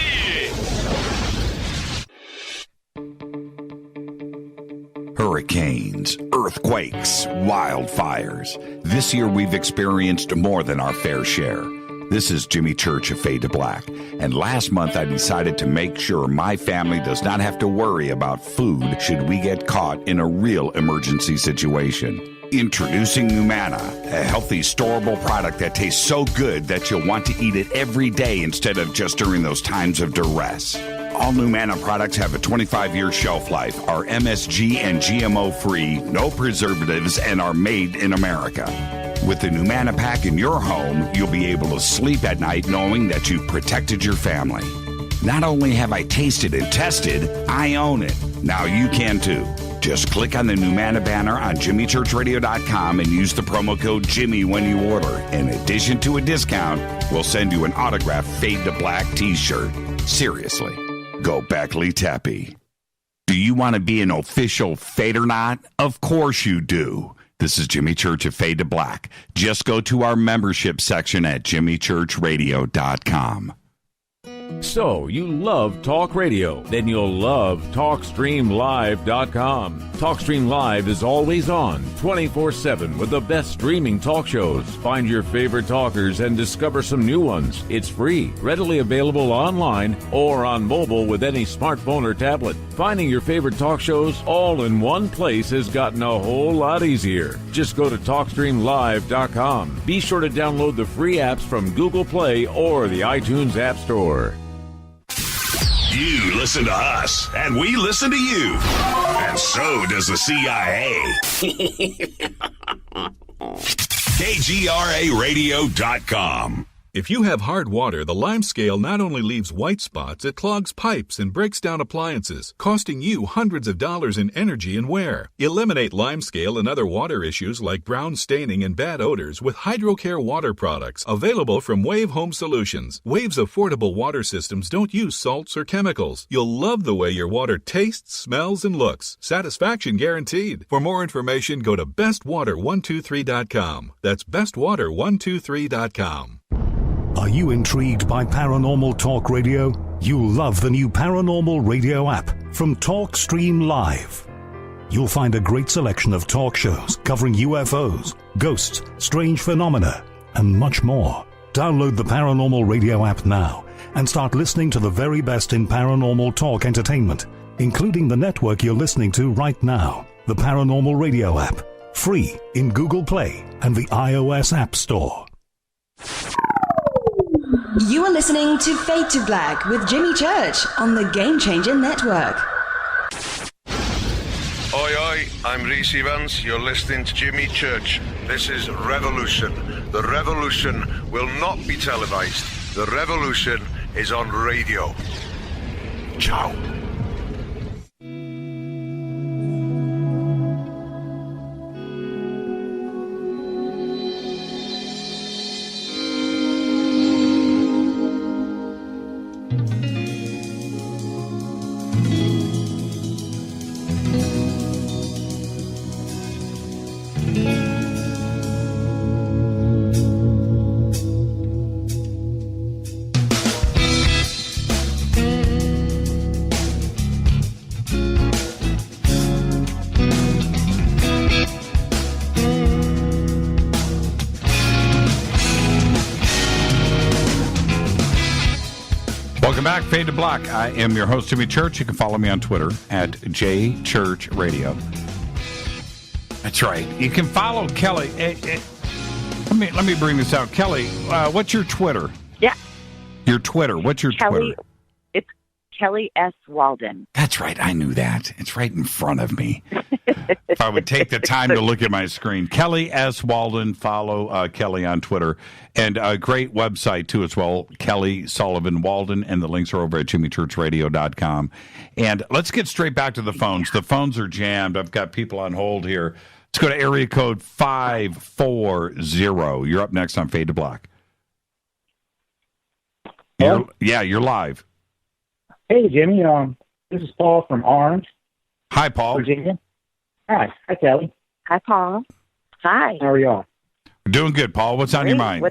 Hurricanes, earthquakes, wildfires. This year we've experienced more than our fair share. This is Jimmy Church of Fade to Black. And last month I decided to make sure my family does not have to worry about food should we get caught in a real emergency situation. Introducing Numana, a healthy, storable product that tastes so good that you'll want to eat it every day instead of just during those times of duress. All Numana products have a 25-year shelf life, are MSG and GMO-free, no preservatives, and are made in America. With the Numana pack in your home, you'll be able to sleep at night knowing that you've protected your family. Not only have I tasted and tested, I own it. Now you can too. Just click on the Numana banner on JimmyChurchRadio.com and use the promo code Jimmy when you order. In addition to a discount, we'll send you an autographed Fade to Black t-shirt. Seriously. Go Beckley Tappy. Do you want to be an official Fadernaut? Of course you do. This is Jimmy Church of Fade to Black. Just go to our membership section at JimmyChurchRadio.com. So, you love talk radio? Then you'll love TalkStreamLive.com. TalkStream Live is always on, 24/7, with the best streaming talk shows. Find your favorite talkers and discover some new ones. It's free, readily available online or on mobile with any smartphone or tablet. Finding your favorite talk shows all in one place has gotten a whole lot easier. Just go to TalkStreamLive.com. Be sure to download the free apps from Google Play or the iTunes App Store. You listen to us, and we listen to you. And so does the CIA. KGRARadio.com. If you have hard water, the lime scale not only leaves white spots, it clogs pipes and breaks down appliances, costing you hundreds of dollars in energy and wear. Eliminate lime scale and other water issues like brown staining and bad odors with HydroCare water products, available from Wave Home Solutions. Wave's affordable water systems don't use salts or chemicals. You'll love the way your water tastes, smells, and looks. Satisfaction guaranteed. For more information, go to bestwater123.com. That's bestwater123.com. Are you intrigued by paranormal talk radio? You'll love the new paranormal radio app from TalkStream Live. You'll find a great selection of talk shows covering UFOs, ghosts, strange phenomena, and much more. Download the paranormal radio app now and start listening to the very best in paranormal talk entertainment, including the network you're listening to right now. The paranormal radio app, free in Google Play and the iOS App Store. You are listening to Fade to Black with Jimmy Church on the Game Changer Network. Oi, oi, I'm Reese Evans. You're listening to Jimmy Church. This is Revolution. The revolution will not be televised. The revolution is on radio. Ciao. Welcome back, Fade to Black. I am your host, Jimmy Church. You can follow me on Twitter at JChurchRadio. That's right. You can follow Kelly. Let me bring this out. Kelly, what's your Twitter? Yeah. Your Twitter. What's your Twitter? It's Kelly S. Walden. That's right. I knew that. It's right in front of me. If I would take the time to look at my screen. Kelly S. Walden. Follow Kelly on Twitter. And a great website, too, as well, Kelly Sullivan Walden. And the links are over at jimmychurchradio.com. And let's get straight back to the phones. The phones are jammed. I've got people on hold here. Let's go to area code 540. You're up next on Fade to Black. You're live. Hey, Jimmy. This is Paul from Orange. Hi, Paul. Virginia. Hi. Hi, Kelly. Hi, Paul. Hi. How are y'all? We're doing good, Paul. What's on your mind?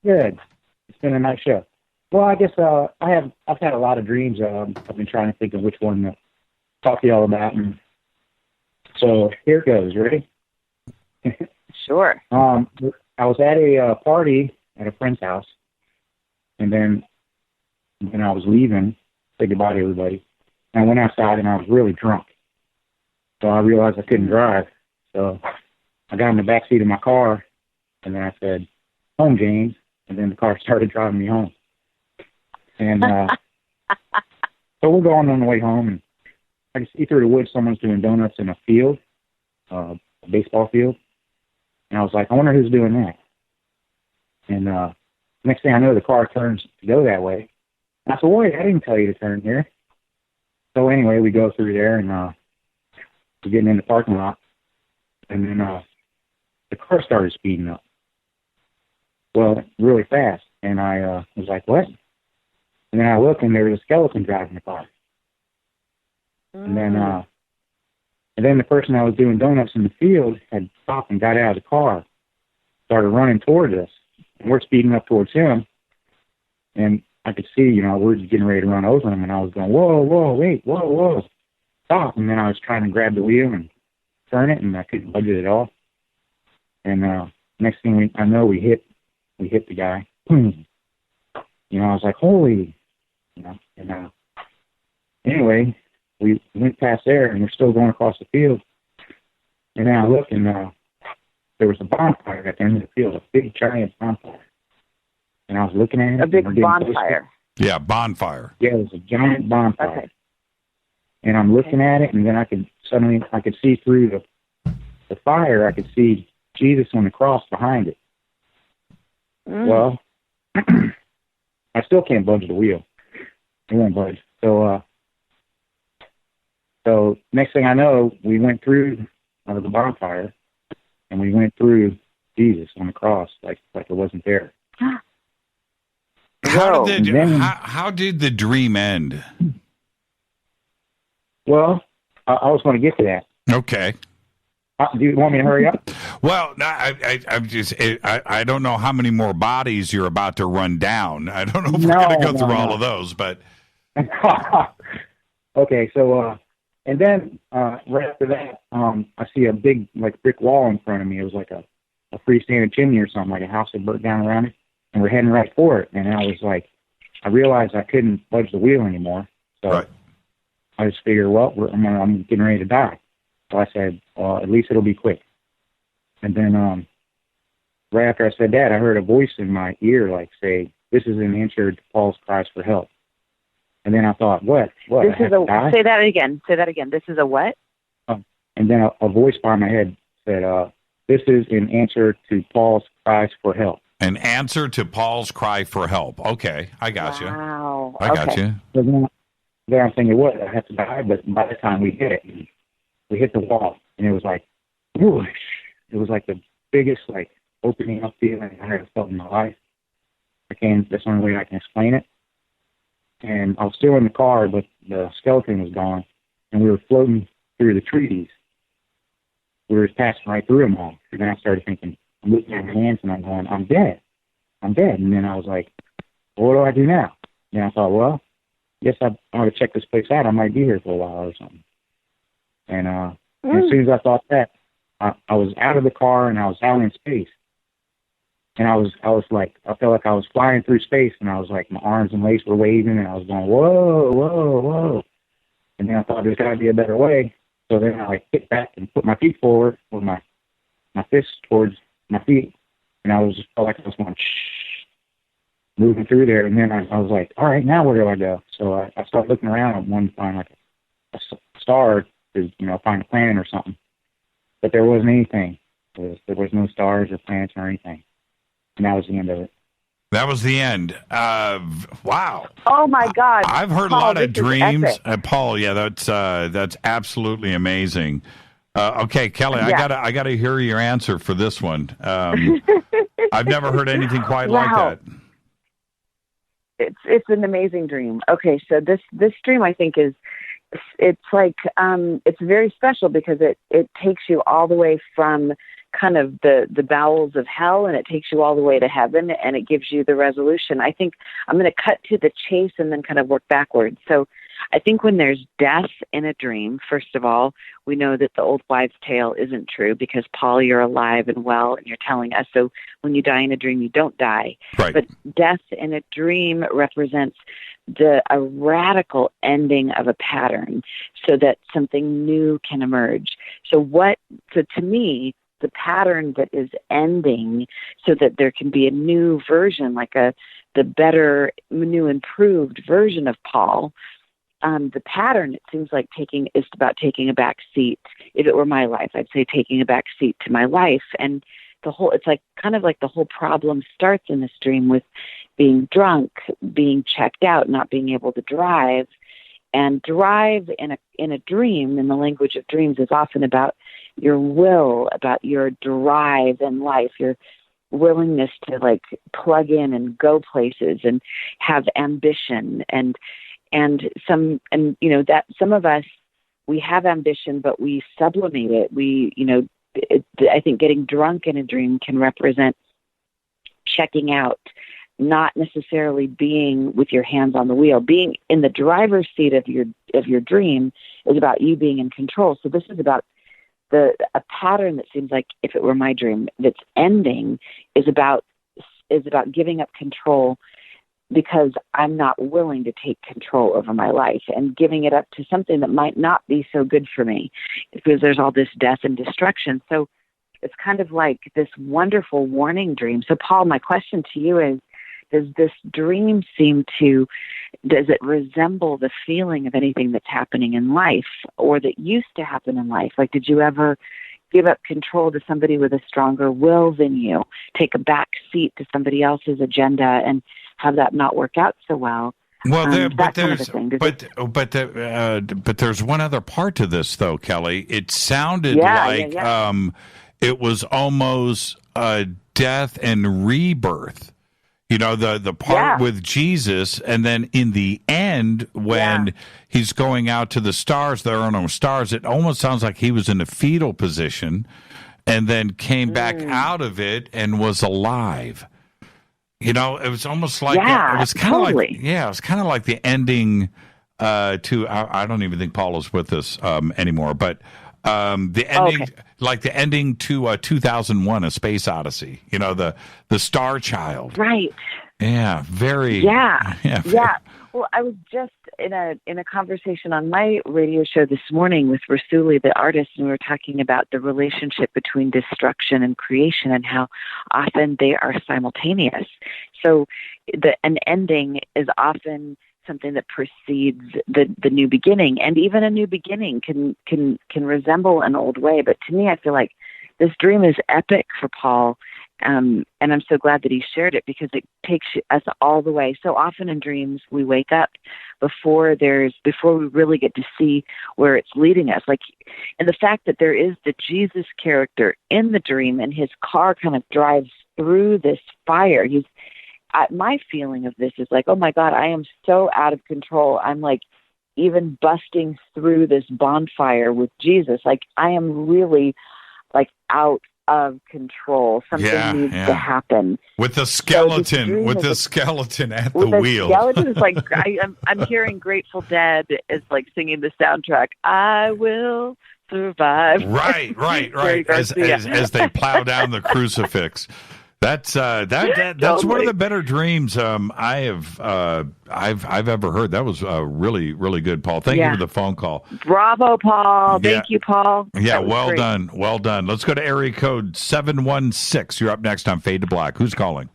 Good. It's been a nice show. Well, I guess I've had a lot of dreams. I've been trying to think of which one to talk to y'all about. And so here it goes. Ready? Sure. I was at a party at a friend's house, and then I was leaving, say goodbye to everybody. And I went outside, and I was really drunk. So I realized I couldn't drive. So I got in the back seat of my car, and then I said, "Home, James." And then the car started driving me home. And so we're going on the way home, and I just see through the woods someone's doing donuts in a field, a baseball field. And I was like, I wonder who's doing that. And next thing I know, the car turns to go that way. And I said, wait, I didn't tell you to turn here. So anyway, we go through there, and we're getting in the parking lot. And then the car started speeding up. Well, really fast. And I was like, what? And then I looked, and there was a skeleton driving the car. And then the person that was doing donuts in the field had stopped and got out of the car, started running towards us. And we're speeding up towards him. And I could see, you know, we were just getting ready to run over him, and I was going, whoa, wait, whoa, stop. And then I was trying to grab the wheel and turn it, and I couldn't budge it at all. And next thing I know, we hit the guy. You know, I was like, holy, you know. And anyway, we went past there, and we're still going across the field. And then I looked, and there was a bonfire at the end of the field, a big, giant bonfire. And I was looking at it. A big bonfire. Yeah, bonfire. Yeah, it was a giant bonfire. Okay. And I'm looking at it, and then I could see through the fire. I could see Jesus on the cross behind it. Well, I still can't budge the wheel. It won't budge. So next thing I know, we went through the bonfire, and we went through Jesus on the cross like it wasn't there. How did the dream end? Well, I was going to get to that. Okay. Do you want me to hurry up? Well, I don't know how many more bodies you're about to run down. I don't know if we're going to go through all of those, but. Okay, so and then right after that, I see a big brick wall in front of me. It was like a freestanding chimney or something, like a house that burnt down around it, and we're heading right for it. And I was like, I realized I couldn't budge the wheel anymore, so I just figured, well, I'm getting ready to die. So I said, at least it'll be quick. And then right after I said that, I heard a voice in my ear say, "This is an answer to Paul's cries for help." And then I thought, what? This is say that again. Say that again. This is a what? And then a voice by my head said, "This is an answer to Paul's cries for help." An answer to Paul's cry for help. Okay, I got you. Wow. I got you. So then I'm thinking, what? I have to die? But by the time we hit it, we hit the wall, and it was like, whoosh. It was like the biggest opening up feeling I ever felt in my life. That's the only way I can explain it. And I was still in the car, but the skeleton was gone, and we were floating through the trees. We were passing right through them all. And then I started thinking, I'm looking at my hands, and I'm going, I'm dead. And then I was like, well, what do I do now? And I thought, well, I guess I ought to check this place out. I might be here for a while or something. And as soon as I thought that, I was out of the car, and I was out in space. And I felt like I was flying through space, and I was like, my arms and legs were waving, and I was going, whoa, whoa, whoa. And then I thought there's got to be a better way. So then I hit back and put my feet forward with my fists towards my feet. And I felt like I was going, moving through there. And then I was like, all right, now where do I go? So I started looking around. I wanted to find a star to, find a planet or something. But there wasn't anything. There was no stars or planets or anything. And that was the end of it. That was the end. Wow. Oh my God. I've heard Paul, a lot of dreams. Paul, yeah, that's absolutely amazing. Okay, Kelly, Yeah. I gotta hear your answer for this one. I've never heard anything quite like that. It's an amazing dream. Okay, so this dream I think it's very special because it takes you all the way from kind of the bowels of hell, and it takes you all the way to heaven, and it gives you the resolution. I think I'm going to cut to the chase and then kind of work backwards. So I think when there's death in a dream, first of all, we know that the old wives' tale isn't true because, Paul, you're alive and well, and you're telling us. So when you die in a dream, you don't die. Right. But death in a dream represents a radical ending of a pattern so that something new can emerge. So to me, the pattern that is ending so that there can be a new version, like the better, new, improved version of Paul. The pattern, it seems like is about taking a back seat. If it were my life, I'd say taking a back seat to my life. And it's kind of like the whole problem starts in this dream with being drunk, being checked out, not being able to drive. And drive in a dream, in the language of dreams, is often about your will, about your drive in life, your willingness to plug in and go places and have ambition and some of us, we have ambition, but we sublimate it. I think getting drunk in a dream can represent checking out, not necessarily being with your hands on the wheel. Being in the driver's seat of your dream is about you being in control. So this is about a pattern that seems like, if it were my dream, that's ending is about giving up control, because I'm not willing to take control over my life, and giving it up to something that might not be so good for me, because there's all this death and destruction. So it's kind of like this wonderful warning dream. So Paul, my question to you is, does this dream does it resemble the feeling of anything that's happening in life or that used to happen in life? Like, did you ever give up control to somebody with a stronger will than you, take a back seat to somebody else's agenda and have that not work out so well? Well, but there's one other part to this, though, Kelly. It sounded like it was almost death and rebirth. You know, the part with Jesus, and then in the end, when he's going out to the stars, there are no stars, it almost sounds like he was in a fetal position and then came back out of it and was alive. You know, it was almost like it was kind of like it was kind of like the ending to I don't even think Paul is with us anymore, but the ending, like the ending to 2001: A Space Odyssey. You know, the Star Child. Right. Yeah. Very. Yeah. Well, I was just in a conversation on my radio show this morning with Lucille, the artist, and we were talking about the relationship between destruction and creation and how often they are simultaneous. So an ending is often something that precedes the new beginning, and even a new beginning can resemble an old way. But to me, I feel like this dream is epic for Paul. And I'm so glad that he shared it, because it takes us all the way. So often in dreams, we wake up before we really get to see where it's leading us. Like, and the fact that there is the Jesus character in the dream, and his car kind of drives through this fire. My feeling of this is like, oh my God, I am so out of control. I'm like even busting through this bonfire with Jesus. Like, I am really like out of control. Something needs to happen. With the skeleton, at the wheel. The skeleton is like, I'm hearing Grateful Dead is like singing the soundtrack. I will survive. Right. As they plow down the crucifix. That's one of the better dreams I've ever heard. That was really, really good, Paul. Thank you for the phone call. Bravo, Paul. Thank you, Paul. Yeah, well done. Well done. Let's go to area code 716. You're up next on Fade to Black. Who's calling?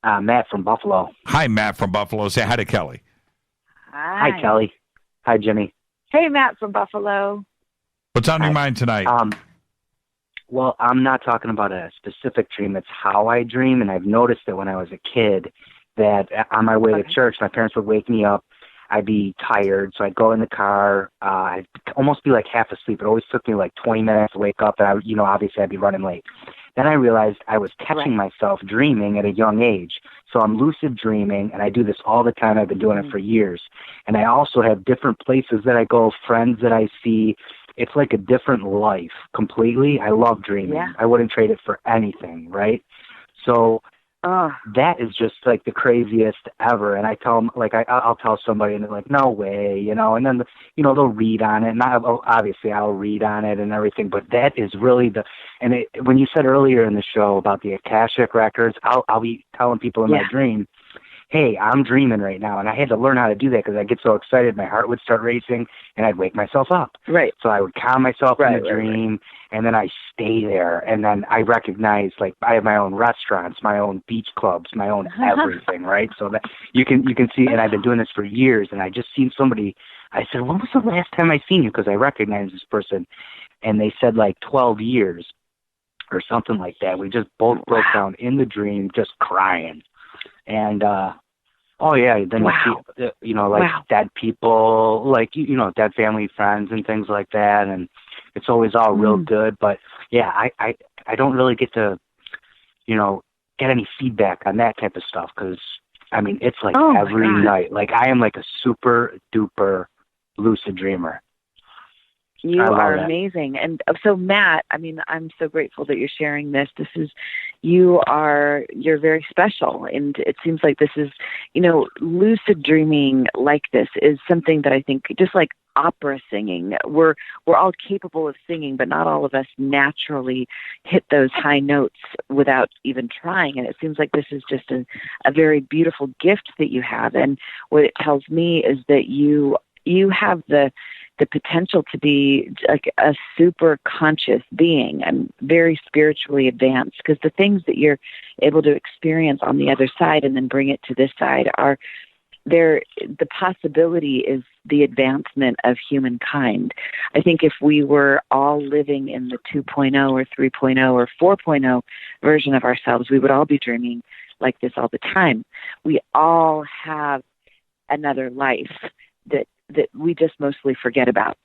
Matt from Buffalo. Hi, Matt from Buffalo. Say hi to Kelly. Hi, Kelly. Hi, Jimmy. Hey, Matt from Buffalo. What's on your mind tonight? Well, I'm not talking about a specific dream. It's how I dream, and I've noticed that when I was a kid, that on my way to church, my parents would wake me up. I'd be tired, so I'd go in the car. I'd almost be like half asleep. It always took me like 20 minutes to wake up, and obviously I'd be running late. Then I realized I was catching myself dreaming at a young age. So I'm lucid dreaming, and I do this all the time. I've been doing it for years. And I also have different places that I go, friends that I see. It's like a different life completely. I love dreaming. Yeah. I wouldn't trade it for anything, right? So that is just like the craziest ever. And I tell them, like, I'll tell somebody, and they're like, no way, and then, they'll read on it. And obviously I'll read on it and everything, but that is really when you said earlier in the show about the Akashic records, I'll be telling people in my dream, hey, I'm dreaming right now. And I had to learn how to do that because I get so excited, my heart would start racing, and I'd wake myself up. Right. So I would calm myself in the dream, and then I stay there. And then I recognize, like, I have my own restaurants, my own beach clubs, my own everything, right? So that you can see, and I've been doing this for years, and I just seen somebody, I said, when was the last time I seen you? Because I recognize this person. And they said, like, 12 years or something like that. We just both broke down in the dream, just crying. And, then you see, dead people, like, dead family, friends and things like that. And it's always all real good. But, I don't really get to, get any feedback on that type of stuff because, it's like every night. Like, I am like a super duper lucid dreamer. You are amazing. And so, Matt, I'm so grateful that you're sharing this. This is, you're very special. And it seems like this is, lucid dreaming like this is something that I think, just like opera singing, we're all capable of singing, but not all of us naturally hit those high notes without even trying. And it seems like this is just a very beautiful gift that you have. And what it tells me is that you have the potential to be like a super conscious being and very spiritually advanced, because the things that you're able to experience on the other side and then bring it to this side are there. The possibility is the advancement of humankind. I think if we were all living in the 2.0 or 3.0 or 4.0 version of ourselves, we would all be dreaming like this all the time. We all have another life that we just mostly forget about.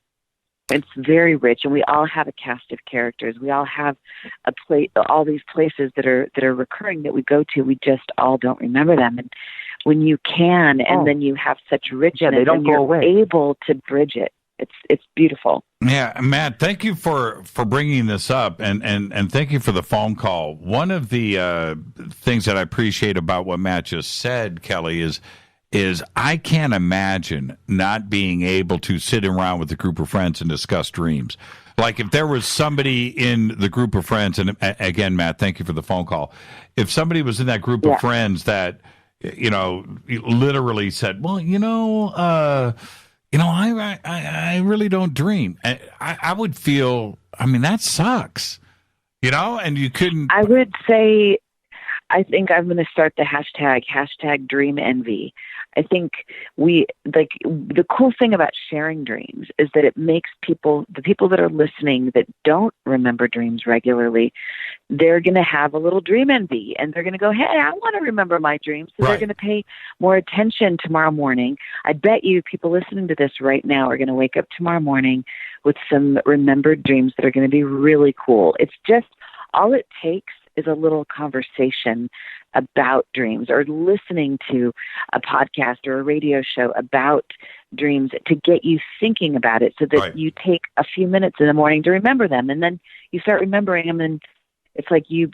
It's very rich, and we all have a cast of characters. We all have all these places that are recurring that we go to. We just all don't remember them. And when you can, and then you have such richness, they don't and go you're away. able to bridge it. It's beautiful. Yeah, Matt, thank you for bringing this up, and thank you for the phone call. One of the things that I appreciate about what Matt just said, Kelly, is I can't imagine not being able to sit around with a group of friends and discuss dreams. Like if there was somebody in the group of friends, and again, Matt, thank you for the phone call. If somebody was in that group of friends that, literally said, well, I really don't dream. I would feel, that sucks, and you couldn't. I would say, I think I'm going to start the hashtag dream envy. I think the cool thing about sharing dreams is that it makes the people that are listening that don't remember dreams regularly, they're going to have a little dream envy, and they're going to go, hey, I want to remember my dreams. So they're going to pay more attention tomorrow morning. I bet you people listening to this right now are going to wake up tomorrow morning with some remembered dreams that are going to be really cool. It's just all it takes is a little conversation about dreams, or listening to a podcast or a radio show about dreams to get you thinking about it, so that you take a few minutes in the morning to remember them, and then you start remembering them, and it's like you're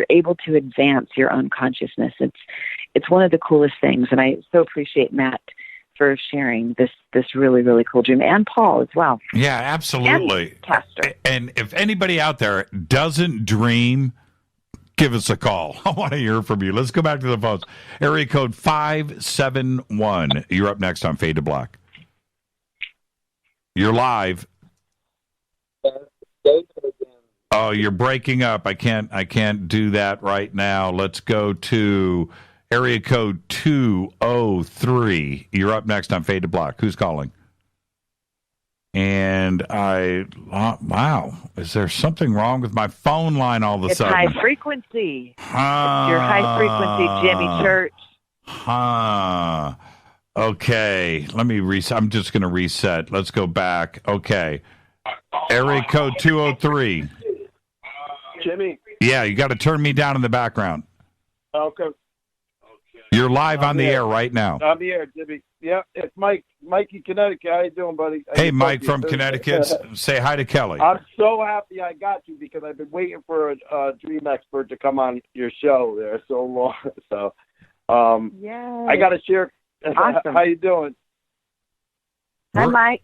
able to advance your own consciousness. It's one of the coolest things, and I so appreciate Matt for sharing this really, really cool dream, and Paul as well. Yeah, absolutely. And if anybody out there doesn't dream, give us a call. I want to hear from you. Let's go back to the phones. Area code 571. You're up next on Fade to Black. You're live. Oh, you're breaking up. I can't do that right now. Let's go to area code 203. You're up next on Fade to Black. Who's calling? And wow, is there something wrong with my phone line all of a sudden? It's high frequency. It's your high frequency Jimmy Church. Okay, let me reset. I'm just going to reset. Let's go back. Okay. Area code 203. Jimmy. Yeah, you got to turn me down in the background. Okay. You're live on the air right now. On the air, Jimmy. Yeah, it's Mike. Mike in Connecticut. How you doing, buddy? Hey, Mike from Connecticut. Say hi to Kelly. I'm so happy I got you, because I've been waiting for a dream expert to come on your show there so long. So, I got to share. Awesome. How you doing? Hi, Mike.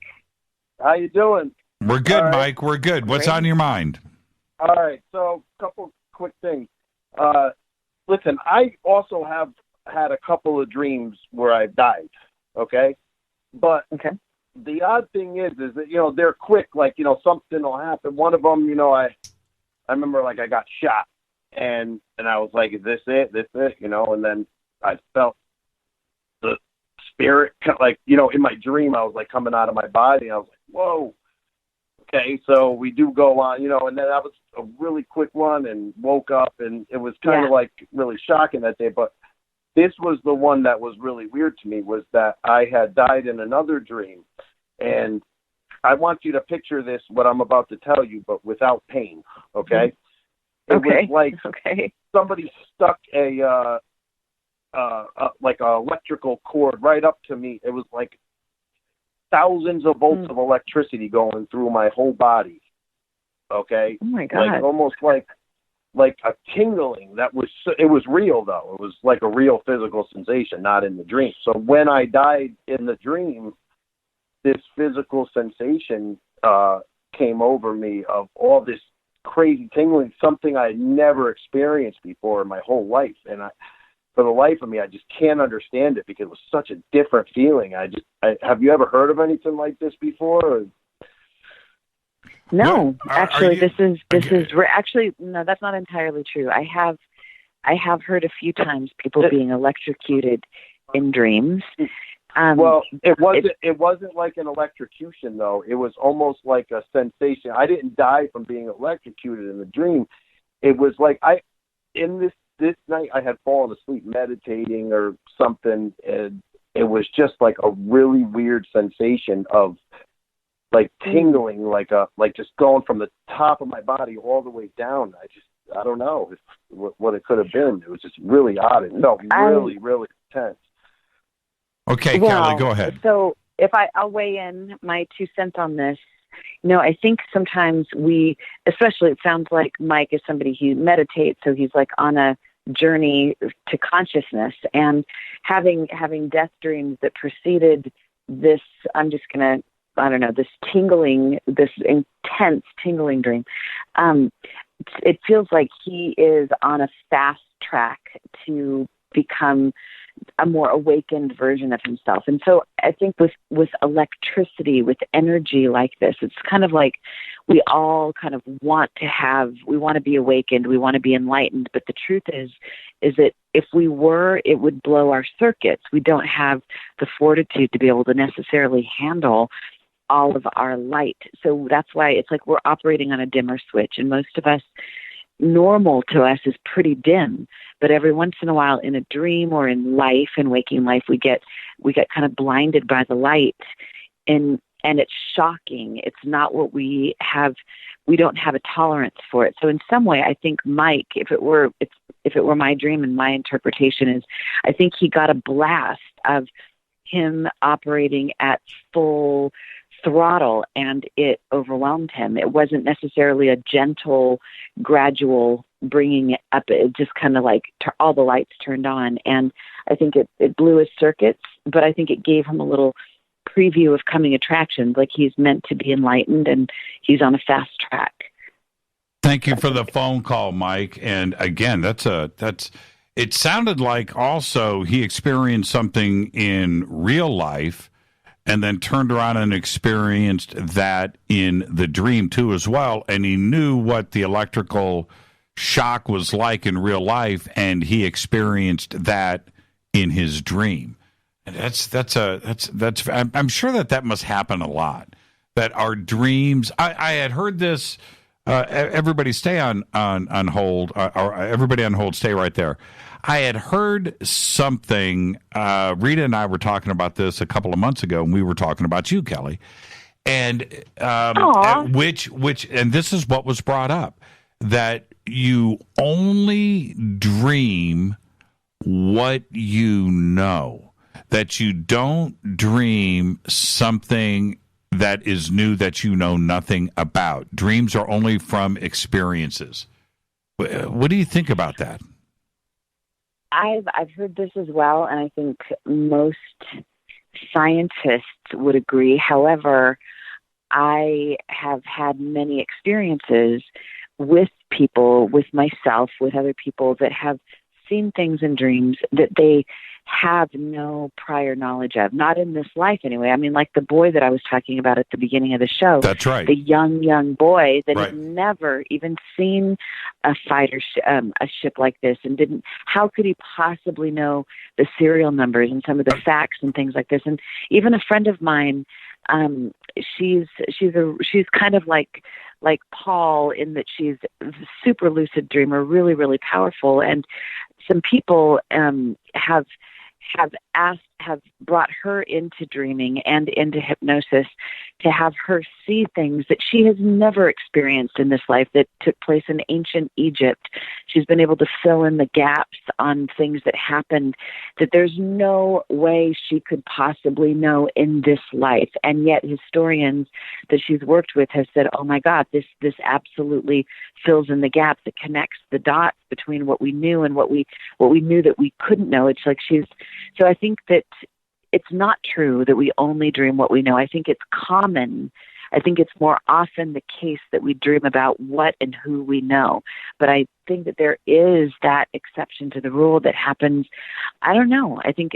How you doing? We're good, Mike. We're good. What's on your mind? All right. So, a couple quick things. Listen, I also have had a couple of dreams where I've died. Okay. But the odd thing is that, they're quick, like, something will happen. One of them, I remember, like, I got shot, and I was like, is this it? And then I felt the spirit, like, in my dream, I was like coming out of my body. I was like, whoa. Okay. So we do go on, and then that was a really quick one, and woke up, and it was kind of like really shocking that day. But this was the one that was really weird to me, was that I had died in another dream. And I want you to picture this, what I'm about to tell you, but without pain, okay? It was like somebody stuck a like an electrical cord right up to me. It was like thousands of volts of electricity going through my whole body, okay? Oh, my God. Like almost like like a tingling that was, it was real though. It was like a real physical sensation, not in the dream. So when I died in the dream, this physical sensation came over me of all this crazy tingling, something I had never experienced before in my whole life. And for the life of me, I just can't understand it because it was such a different feeling. Have you ever heard of anything like this before? Or? No, actually, this is actually, no, that's not entirely true. I have heard a few times people being electrocuted in dreams. Well, it wasn't like an electrocution though. It was almost like a sensation. I didn't die from being electrocuted in the dream. It was like this night I had fallen asleep meditating or something, and it was just like a really weird sensation of like tingling, like just going from the top of my body all the way down. I don't know what it could have been. It was just really odd. It felt really, really intense. Okay, Kelly, go ahead. So if I'll weigh in my 2 cents on this. I think sometimes especially it sounds like Mike is somebody who meditates, so he's like on a journey to consciousness, and having death dreams that preceded this, this tingling, this intense tingling dream. It feels like he is on a fast track to become a more awakened version of himself. And so I think with electricity, with energy like this, it's kind of like we all kind of want to be awakened, we want to be enlightened. But the truth is that if we were, it would blow our circuits. We don't have the fortitude to be able to necessarily handle all of our light. So that's why it's like we're operating on a dimmer switch, and most of us, normal to us is pretty dim, but every once in a while in a dream or in life, in waking life, we get kind of blinded by the light, and it's shocking. It's not what we have. We don't have a tolerance for it. So in some way, I think Mike, if it were my dream, and my interpretation is, I think he got a blast of him operating at full throttle, and it overwhelmed him. It wasn't necessarily a gentle, gradual bringing it up. It just kind of like all the lights turned on, and I think it blew his circuits, but I think it gave him a little preview of coming attractions, like he's meant to be enlightened and he's on a fast track. Thank you for the phone call, Mike. And again, it sounded like also he experienced something in real life and then turned around and experienced that in the dream too as well. And he knew what the electrical shock was like in real life, and he experienced that in his dream. And I'm sure that must happen a lot. That our dreams. I had heard this. Everybody stay on hold. Or everybody on hold, stay right there. I had heard something. Rita and I were talking about this a couple of months ago, and we were talking about you, Kelly, and which, and this is what was brought up, that you only dream what you know, that you don't dream something that is new that you know nothing about. Dreams are only from experiences. What do you think about that? I've heard this as well, and I think most scientists would agree. However, I have had many experiences with people, with myself, with other people that have seen things in dreams that they have no prior knowledge of, not in this life anyway. I mean, like the boy that I was talking about at the beginning of the show. That's right. The young boy that had never even seen a fighter a ship like this, and didn't. How could he possibly know the serial numbers and some of the facts and things like this? And even a friend of mine, she's kind of like Paul in that she's a super lucid dreamer, really, really powerful. And some people have asked have brought her into dreaming and into hypnosis to have her see things that she has never experienced in this life that took place in ancient Egypt. She's been able to fill in the gaps on things that happened that there's no way she could possibly know in this life. And yet historians that she's worked with have said, oh my God, this absolutely fills in the gaps. It connects the dots between what we knew and what we knew that we couldn't know. It's like so I think that it's not true that we only dream what we know. I think it's common. I think it's more often the case that we dream about what and who we know. But I think that there is that exception to the rule that happens. I don't know. I think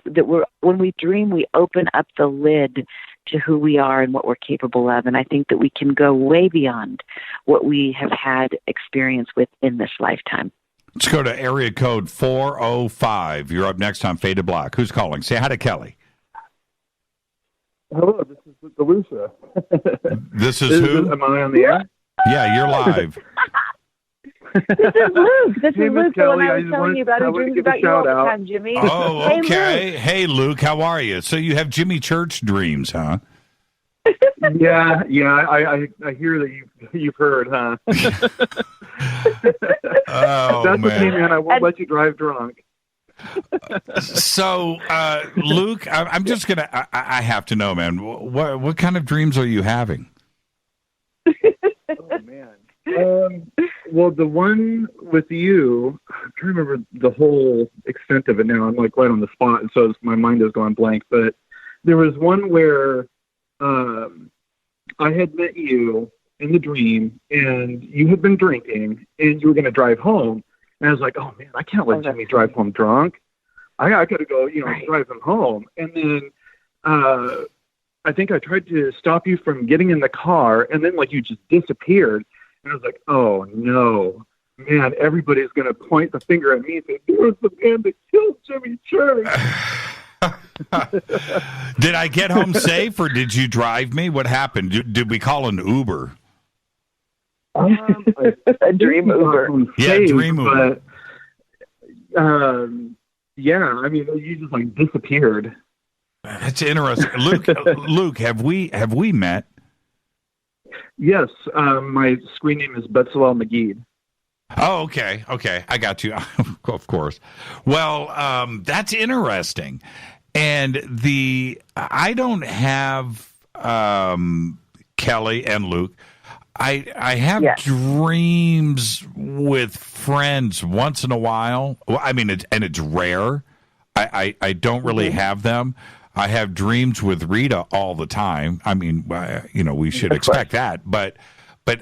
that when we dream, we open up the lid to who we are and what we're capable of. And I think that we can go way beyond what we have had experience with in this lifetime. Let's go to area code 405. You're up next on Fade to Black. Who's calling? Say hi to Kelly. Hello, this is Lucia. This is who? Am I on the air? Yeah, you're live. This is Luke. This Hey, is Miss Luke, the one Kelly, I was telling you about. Who dreams about you all the time, Jimmy. Oh, Hey, okay. Luke. Hey, Luke, how are you? So you have Jimmy Church dreams, huh? Yeah. I hear that you've heard, huh? Oh, that's man. Okay, man. I won't let you drive drunk. So, Luke, I'm just gonna. I have to know, man. What kind of dreams are you having? Oh man. Well, the one with you, I'm trying to remember the whole extent of it now. I'm like right on the spot, and so my mind has gone blank. But there was one where I had met you in the dream, and you had been drinking, and you were going to drive home. And I was like, oh, man, I can't let Jimmy drive home drunk. I got to go, drive him home. And then I think I tried to stop you from getting in the car, and then, you just disappeared. And I was like, oh, no. Man, everybody's going to point the finger at me and say, there was the man that killed Jimmy Church. Did I get home safe, or did you drive me? What happened? Did we call an Uber? A dream Uber. Yeah, dream Uber. But, yeah, I mean, you just disappeared. That's interesting. Luke, have we met? Yes, my screen name is Bethenny McGee. Oh, okay, I got you. Of course. Well, that's interesting. And I don't have Kelly and Luke. I have dreams with friends once in a while. Well, I mean, it's rare. I don't really have them. I have dreams with Rita all the time. I mean, we should expect that, but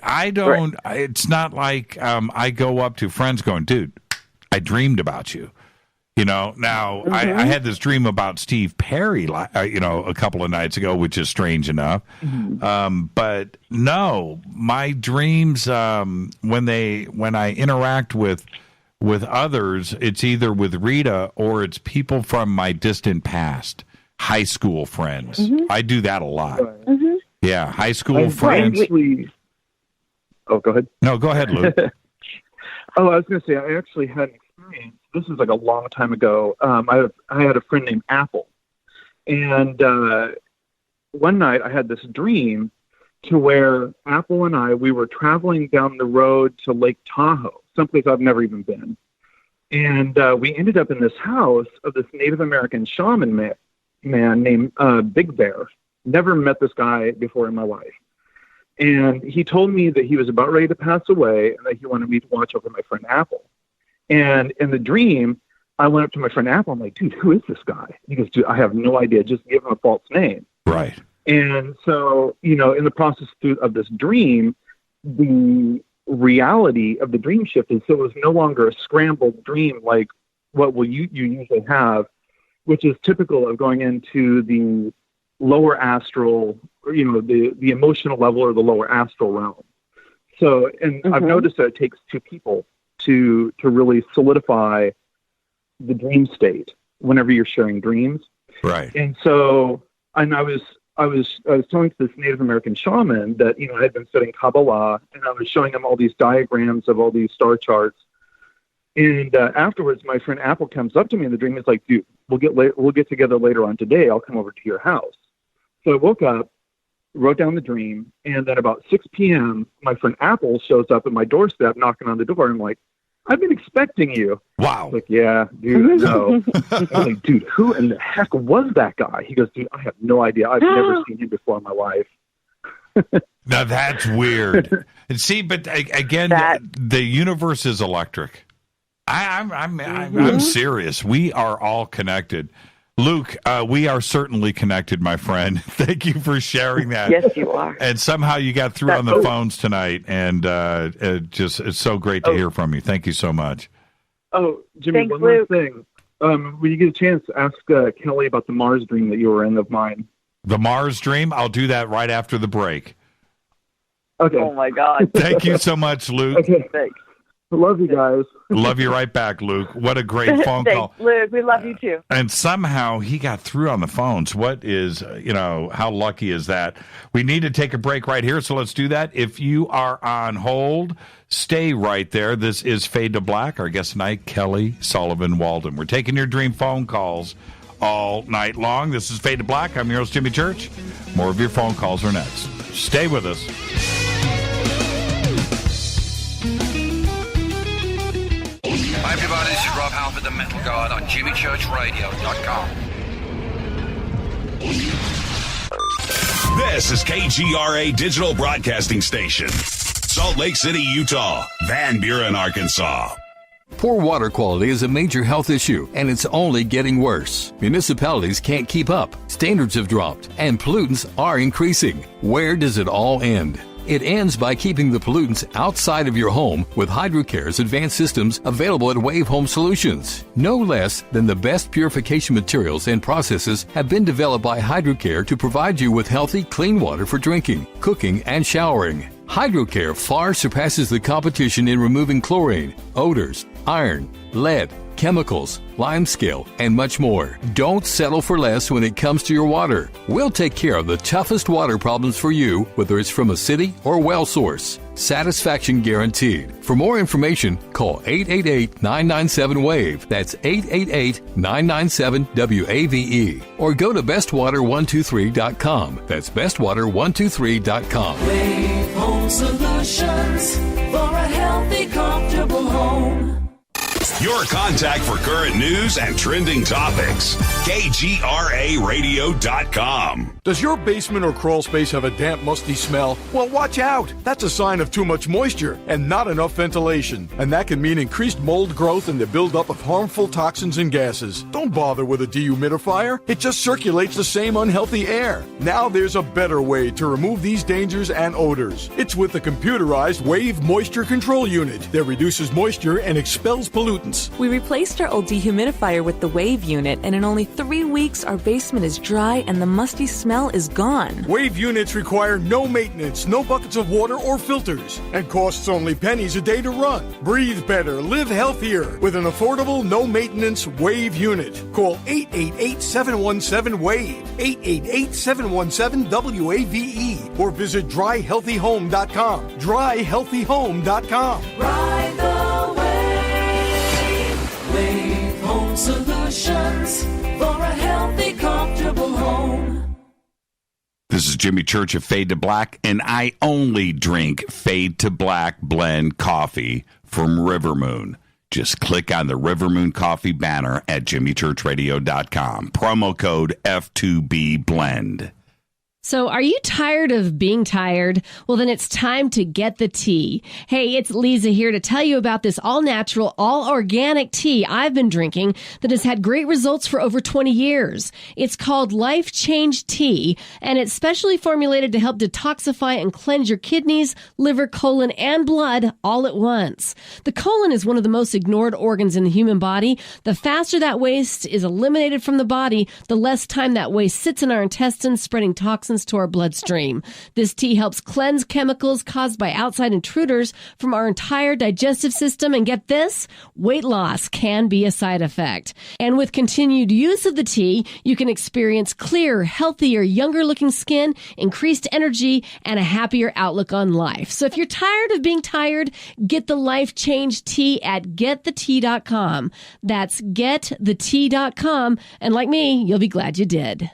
I don't. Right. It's not like I go up to friends going, "Dude, I dreamed about you." Now I had this dream about Steve Perry, a couple of nights ago, which is strange enough. Mm-hmm. But no, my dreams, when I interact with others, it's either with Rita or it's people from my distant past, high school friends. Mm-hmm. I do that a lot. Mm-hmm. Yeah, high school friends. Oh, go ahead. No, go ahead, Luke. I was going to say, I actually had an experience. This is a long time ago. I had a friend named Apple. And one night I had this dream to where Apple and we were traveling down the road to Lake Tahoe, someplace I've never even been. And we ended up in this house of this Native American shaman man named Big Bear. Never met this guy before in my life. And he told me that he was about ready to pass away and that he wanted me to watch over my friend Apple. And in the dream, I went up to my friend Apple. I'm like, dude, who is this guy? He goes, dude, I have no idea. Just give him a false name. Right. And so, in the process of this dream, the reality of the dream shift is so it was no longer a scrambled dream like what you usually have, which is typical of going into the lower astral, the emotional level or the lower astral realm. So, and I've noticed that it takes two people to really solidify the dream state whenever you're sharing dreams. Right. And so, and I was telling to this Native American shaman that, I had been studying Kabbalah, and I was showing him all these diagrams of all these star charts. And afterwards, my friend Apple comes up to me in the dream. It's like, dude, we'll get together later on today. I'll come over to your house. So I woke up, wrote down the dream, and then about 6 p.m., my friend Apple shows up at my doorstep knocking on the door. I'm like, I've been expecting you. Wow. Like, yeah, dude, no. I was like, dude, who in the heck was that guy? He goes, dude, I have no idea. I've never seen him before in my life. Now that's weird. And see, but again, the universe is electric. I'm serious. We are all connected. Luke, we are certainly connected, my friend. Thank you for sharing that. Yes, you are. And somehow you got through on the phones tonight, and it's so great to hear from you. Thank you so much. Oh, Jimmy, Thanks, one more Luke. thing. When you get a chance, ask Kelly about the Mars dream that you were in of mine. The Mars dream? I'll do that right after the break. Okay. Oh, my God. Thank you so much, Luke. Okay. Thanks. I love you guys. Love you right back, Luke. What a great phone call. Thanks, Luke. We love you, too. And somehow he got through on the phones. What is, how lucky is that? We need to take a break right here, so let's do that. If you are on hold, stay right there. This is Fade to Black. Our guest tonight, Kelly Sullivan Walden. We're taking your dream phone calls all night long. This is Fade to Black. I'm your host, Jimmy Church. More of your phone calls are next. Stay with us. Hi, everybody. This is Rob Halford, the Metal God, on JimmyChurchRadio.com. This is KGRA Digital Broadcasting Station. Salt Lake City, Utah. Van Buren, Arkansas. Poor water quality is a major health issue, and it's only getting worse. Municipalities can't keep up. Standards have dropped, and pollutants are increasing. Where does it all end? It ends by keeping the pollutants outside of your home with HydroCare's advanced systems available at Wave Home Solutions. No less than the best purification materials and processes have been developed by HydroCare to provide you with healthy, clean water for drinking, cooking, and showering. HydroCare far surpasses the competition in removing chlorine, odors, iron, lead, chemicals, limescale, and much more. Don't settle for less when it comes to your water. We'll take care of the toughest water problems for you, whether it's from a city or well source. Satisfaction guaranteed. For more information, call 888-997-WAVE. That's 888-997-WAVE. Or go to bestwater123.com. That's bestwater123.com. Wave Home Solutions for a healthy, comfortable home. Your contact for current news and trending topics. KGRARadio.com. Does your basement or crawl space have a damp, musty smell? Well, watch out. That's a sign of too much moisture and not enough ventilation. And that can mean increased mold growth and the buildup of harmful toxins and gases. Don't bother with a dehumidifier. It just circulates the same unhealthy air. Now there's a better way to remove these dangers and odors. It's with the computerized Wave Moisture Control Unit that reduces moisture and expels pollutants. We replaced our old dehumidifier with the Wave unit, and in only 3 weeks, our basement is dry and the musty smell is gone. Wave units require no maintenance, no buckets of water or filters, and costs only pennies a day to run. Breathe better, live healthier with an affordable, no-maintenance Wave unit. Call 888-717-WAVE, 888-717-WAVE, or visit dryhealthyhome.com, dryhealthyhome.com. Ride the wave. Wave Home Solutions for a healthy, comfortable home. This is Jimmy Church of Fade to Black, and I only drink Fade to Black blend coffee from River Moon. Just click on the River Moon coffee banner at jimmychurchradio.com. Promo code F2B Blend. So are you tired of being tired? Well, then it's time to get the tea. Hey, it's Lisa here to tell you about this all-natural, all-organic tea I've been drinking that has had great results for over 20 years. It's called Life Change Tea, and it's specially formulated to help detoxify and cleanse your kidneys, liver, colon, and blood all at once. The colon is one of the most ignored organs in the human body. The faster that waste is eliminated from the body, the less time that waste sits in our intestines, spreading toxins toxins to our bloodstream. This tea helps cleanse chemicals caused by outside intruders from our entire digestive system. And get this, weight loss can be a side effect. And with continued use of the tea, you can experience clearer, healthier, younger looking skin, increased energy, and a happier outlook on life. So if you're tired of being tired, get the Life Change Tea at getthetea.com. That's getthetea.com. And like me, you'll be glad you did.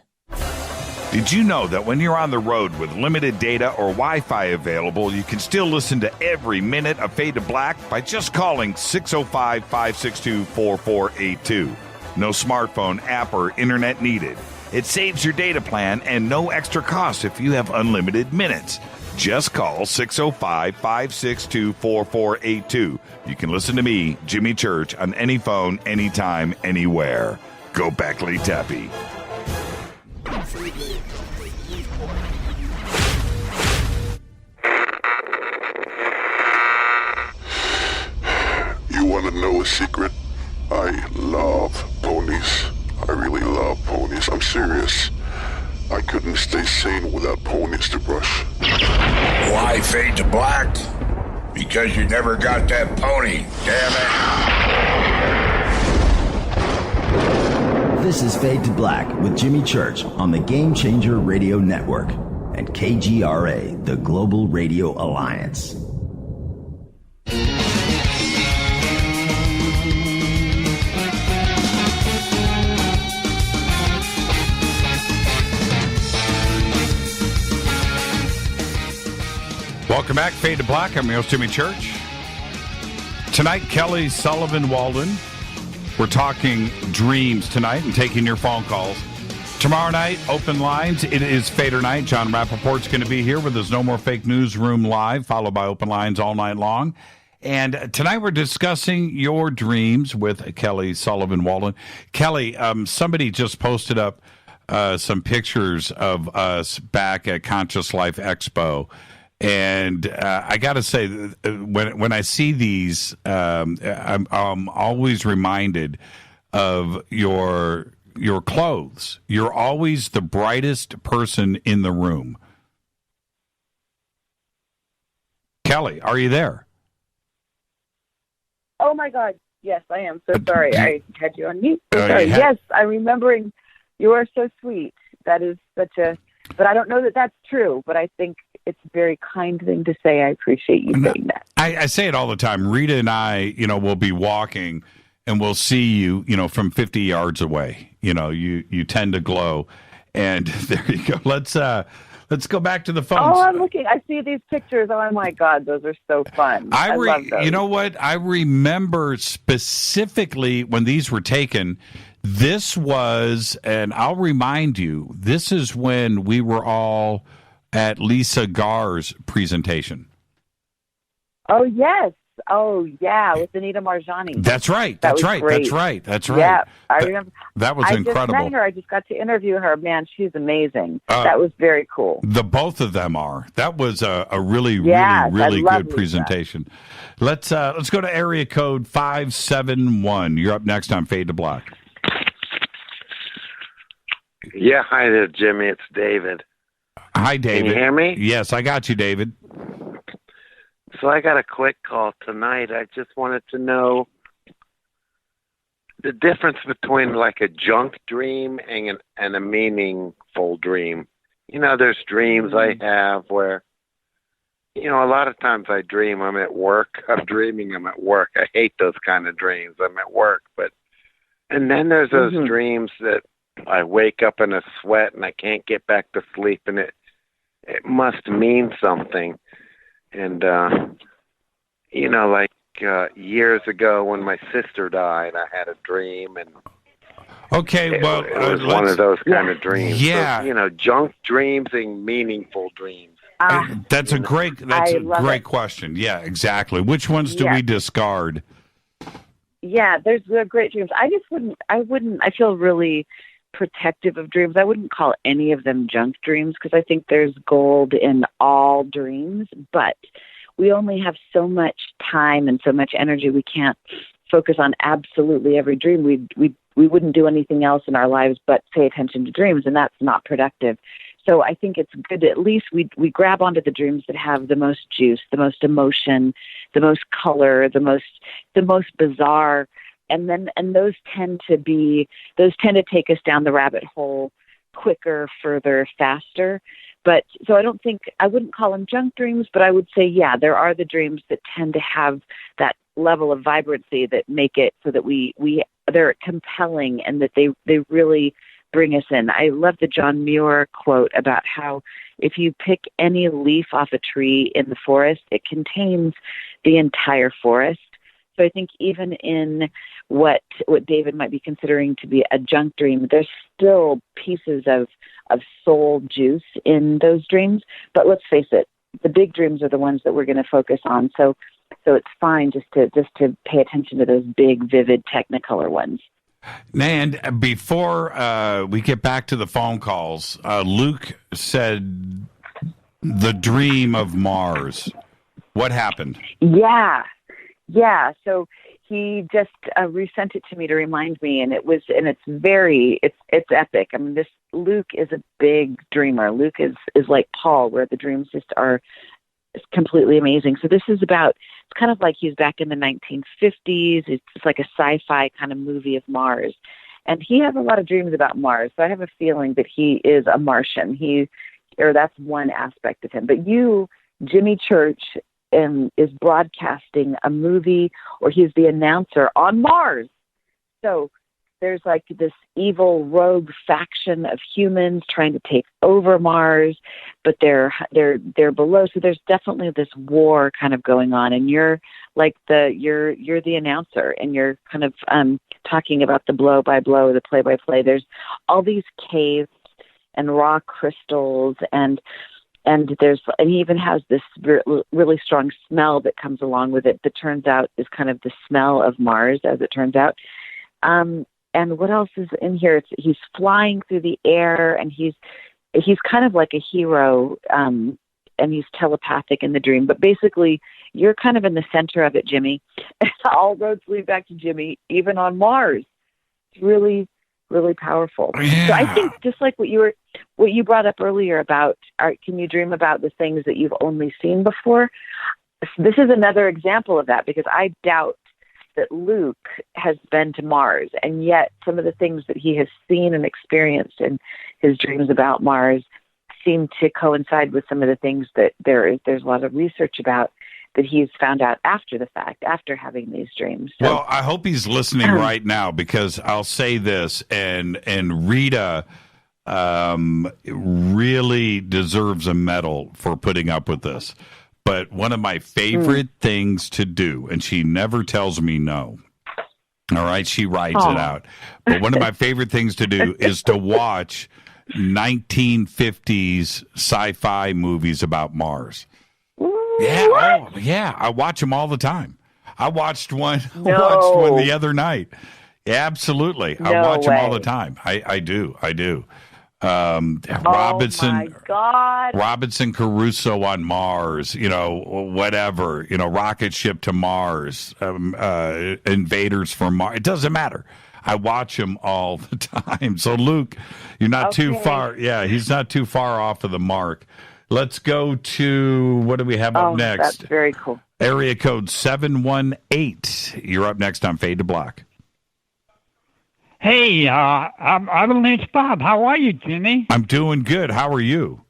Did you know that when you're on the road with limited data or Wi-Fi available, you can still listen to every minute of Fade to Black by just calling 605-562-4482. No smartphone, app, or internet needed. It saves your data plan and no extra cost if you have unlimited minutes. Just call 605-562-4482. You can listen to me, Jimmy Church, on any phone, anytime, anywhere. Go Beckley Tappy. You want to know a secret? I love ponies. I really love ponies. I'm serious. I couldn't stay sane without ponies to brush. Why fade to black? Because you never got that pony, damn it. This is Fade to Black with Jimmy Church on the Game Changer Radio Network and KGRA, the Global Radio Alliance. Welcome back, Fade to Black. I'm your host, Jimmy Church. Tonight, Kelly Sullivan Walden. We're talking dreams tonight and taking your phone calls. Tomorrow night, open lines. It is Fader night. John Rappaport's going to be here with his No More Fake Newsroom Live, followed by open lines all night long. And tonight we're discussing your dreams with Kelly Sullivan Walden. Kelly, somebody just posted up some pictures of us back at Conscious Life Expo. And I got to say, when I see these, I'm always reminded of your clothes. You're always the brightest person in the room. Kelly, are you there? Oh, my God. Yes, I am. So sorry. I had you on mute. So sorry. Yes, I'm remembering. You are so sweet. That is such a... But I don't know that that's true, but I think it's a very kind thing to say. I appreciate you saying that. I say it all the time. Rita and I, will be walking and we'll see you, from 50 yards away. You tend to glow. And there you go. Let's go back to the phones. Oh, I'm looking. I see these pictures. Oh, my God. Those are so fun. I love those. You know what? I remember specifically when these were taken. This was, and I'll remind you, this is when we were all at Lisa Gar's presentation. Oh, yes. Oh, yeah, with Anita Marjani. That's right. That's right. Great. That's right. That's right. Yeah, I remember. That was incredible. I just met her. I just got to interview her. Man, she's amazing. That was very cool. The both of them are. That was a really good presentation. Let's go to area code 571. You're up next on Fade to Black. Yeah, hi there, Jimmy. It's David. Hi, David. Can you hear me? Yes, I got you, David. So I got a quick call tonight. I just wanted to know the difference between like a junk dream and a meaningful dream. There's dreams I have where, a lot of times I dream I'm at work. I'm dreaming I'm at work. I hate those kind of dreams. I'm at work. And then there's those dreams that I wake up in a sweat and I can't get back to sleep, and it must mean something. And, years ago when my sister died, I had a dream, and it was one of those kind of dreams. Yeah. So, junk dreams and meaningful dreams. That's a great question. Yeah, exactly. Which ones do we discard? Yeah, there's great dreams. I feel really protective of dreams. I wouldn't call any of them junk dreams because I think there's gold in all dreams, but we only have so much time and so much energy. We can't focus on absolutely every dream. We wouldn't do anything else in our lives but pay attention to dreams, and that's not productive. So I think it's good to at least we grab onto the dreams that have the most juice, the most emotion, the most color, the most bizarre, and those tend to take us down the rabbit hole quicker, further, faster. But so I wouldn't call them junk dreams, but I would say, yeah, there are the dreams that tend to have that level of vibrancy that make it so that they're compelling and that they really bring us in. I love the John Muir quote about how if you pick any leaf off a tree in the forest, it contains the entire forest. So I think even in what David might be considering to be a junk dream, there's still pieces of soul juice in those dreams. But let's face it, the big dreams are the ones that we're going to focus on. So it's fine just to pay attention to those big, vivid Technicolor ones. And before we get back to the phone calls, Luke said the dream of Mars. What happened? Yeah. So he just resent it to me to remind me, and it's epic. I mean, this Luke is a big dreamer. Luke is like Paul, where the dreams just are completely amazing. So this is about, it's kind of like he's back in the 1950s. It's like a sci-fi kind of movie of Mars. And he has a lot of dreams about Mars. So I have a feeling that he is a Martian. That's one aspect of him. But Jimmy Church, is broadcasting a movie, or he's the announcer on Mars. So there's like this evil rogue faction of humans trying to take over Mars, but they're below. So there's definitely this war kind of going on, and you're like you're the announcer, and you're kind of talking about the blow by blow, the play by play. There's all these caves and raw crystals, and he even has this really strong smell that comes along with it that turns out is kind of the smell of Mars, as it turns out. And what else is in here? He's flying through the air, and he's kind of like a hero, and he's telepathic in the dream. But basically, you're kind of in the center of it, Jimmy. All roads lead back to Jimmy, even on Mars. It's really, really powerful. Yeah. So I think just like what you brought up earlier about, can you dream about the things that you've only seen before? This is another example of that, because I doubt that Luke has been to Mars, and yet some of the things that he has seen and experienced in his dreams about Mars seem to coincide with some of the things that there's a lot of research about that he's found out after the fact, after having these dreams. So, well, I hope he's listening right now, because I'll say this, and Rita really deserves a medal for putting up with this. But one of my favorite things to do, and she never tells me no. All right, she writes it out. But one of my favorite things to do is to watch 1950s sci-fi movies about Mars. Yeah, I watch them all the time. I watched one the other night. Yeah, absolutely. I watch them all the time. I do. Robinson Crusoe on Mars, whatever, rocket ship to Mars, invaders from Mars. It doesn't matter. I watch them all the time. So Luke, you're not too far. Yeah, he's not too far off of the mark. Let's go to, what do we have up next? That's very cool. Area code 718. You're up next on Fade to Black. Hey, I name's Bob. How are you, Jimmy? I'm doing good. How are you?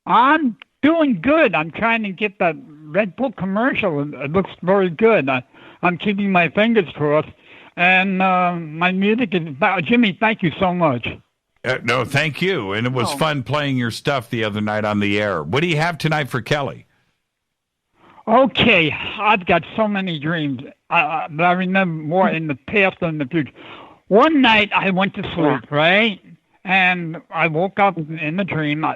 I'm doing good. I'm trying to get that Red Bull commercial. It looks very good. I'm keeping my fingers crossed. And my music is... Jimmy, thank you so much. No, thank you. And it was fun playing your stuff the other night on the air. What do you have tonight for Kelly? Okay, I've got so many dreams. I remember more in the past than the future. One night I went to sleep, right? And I woke up in the dream. I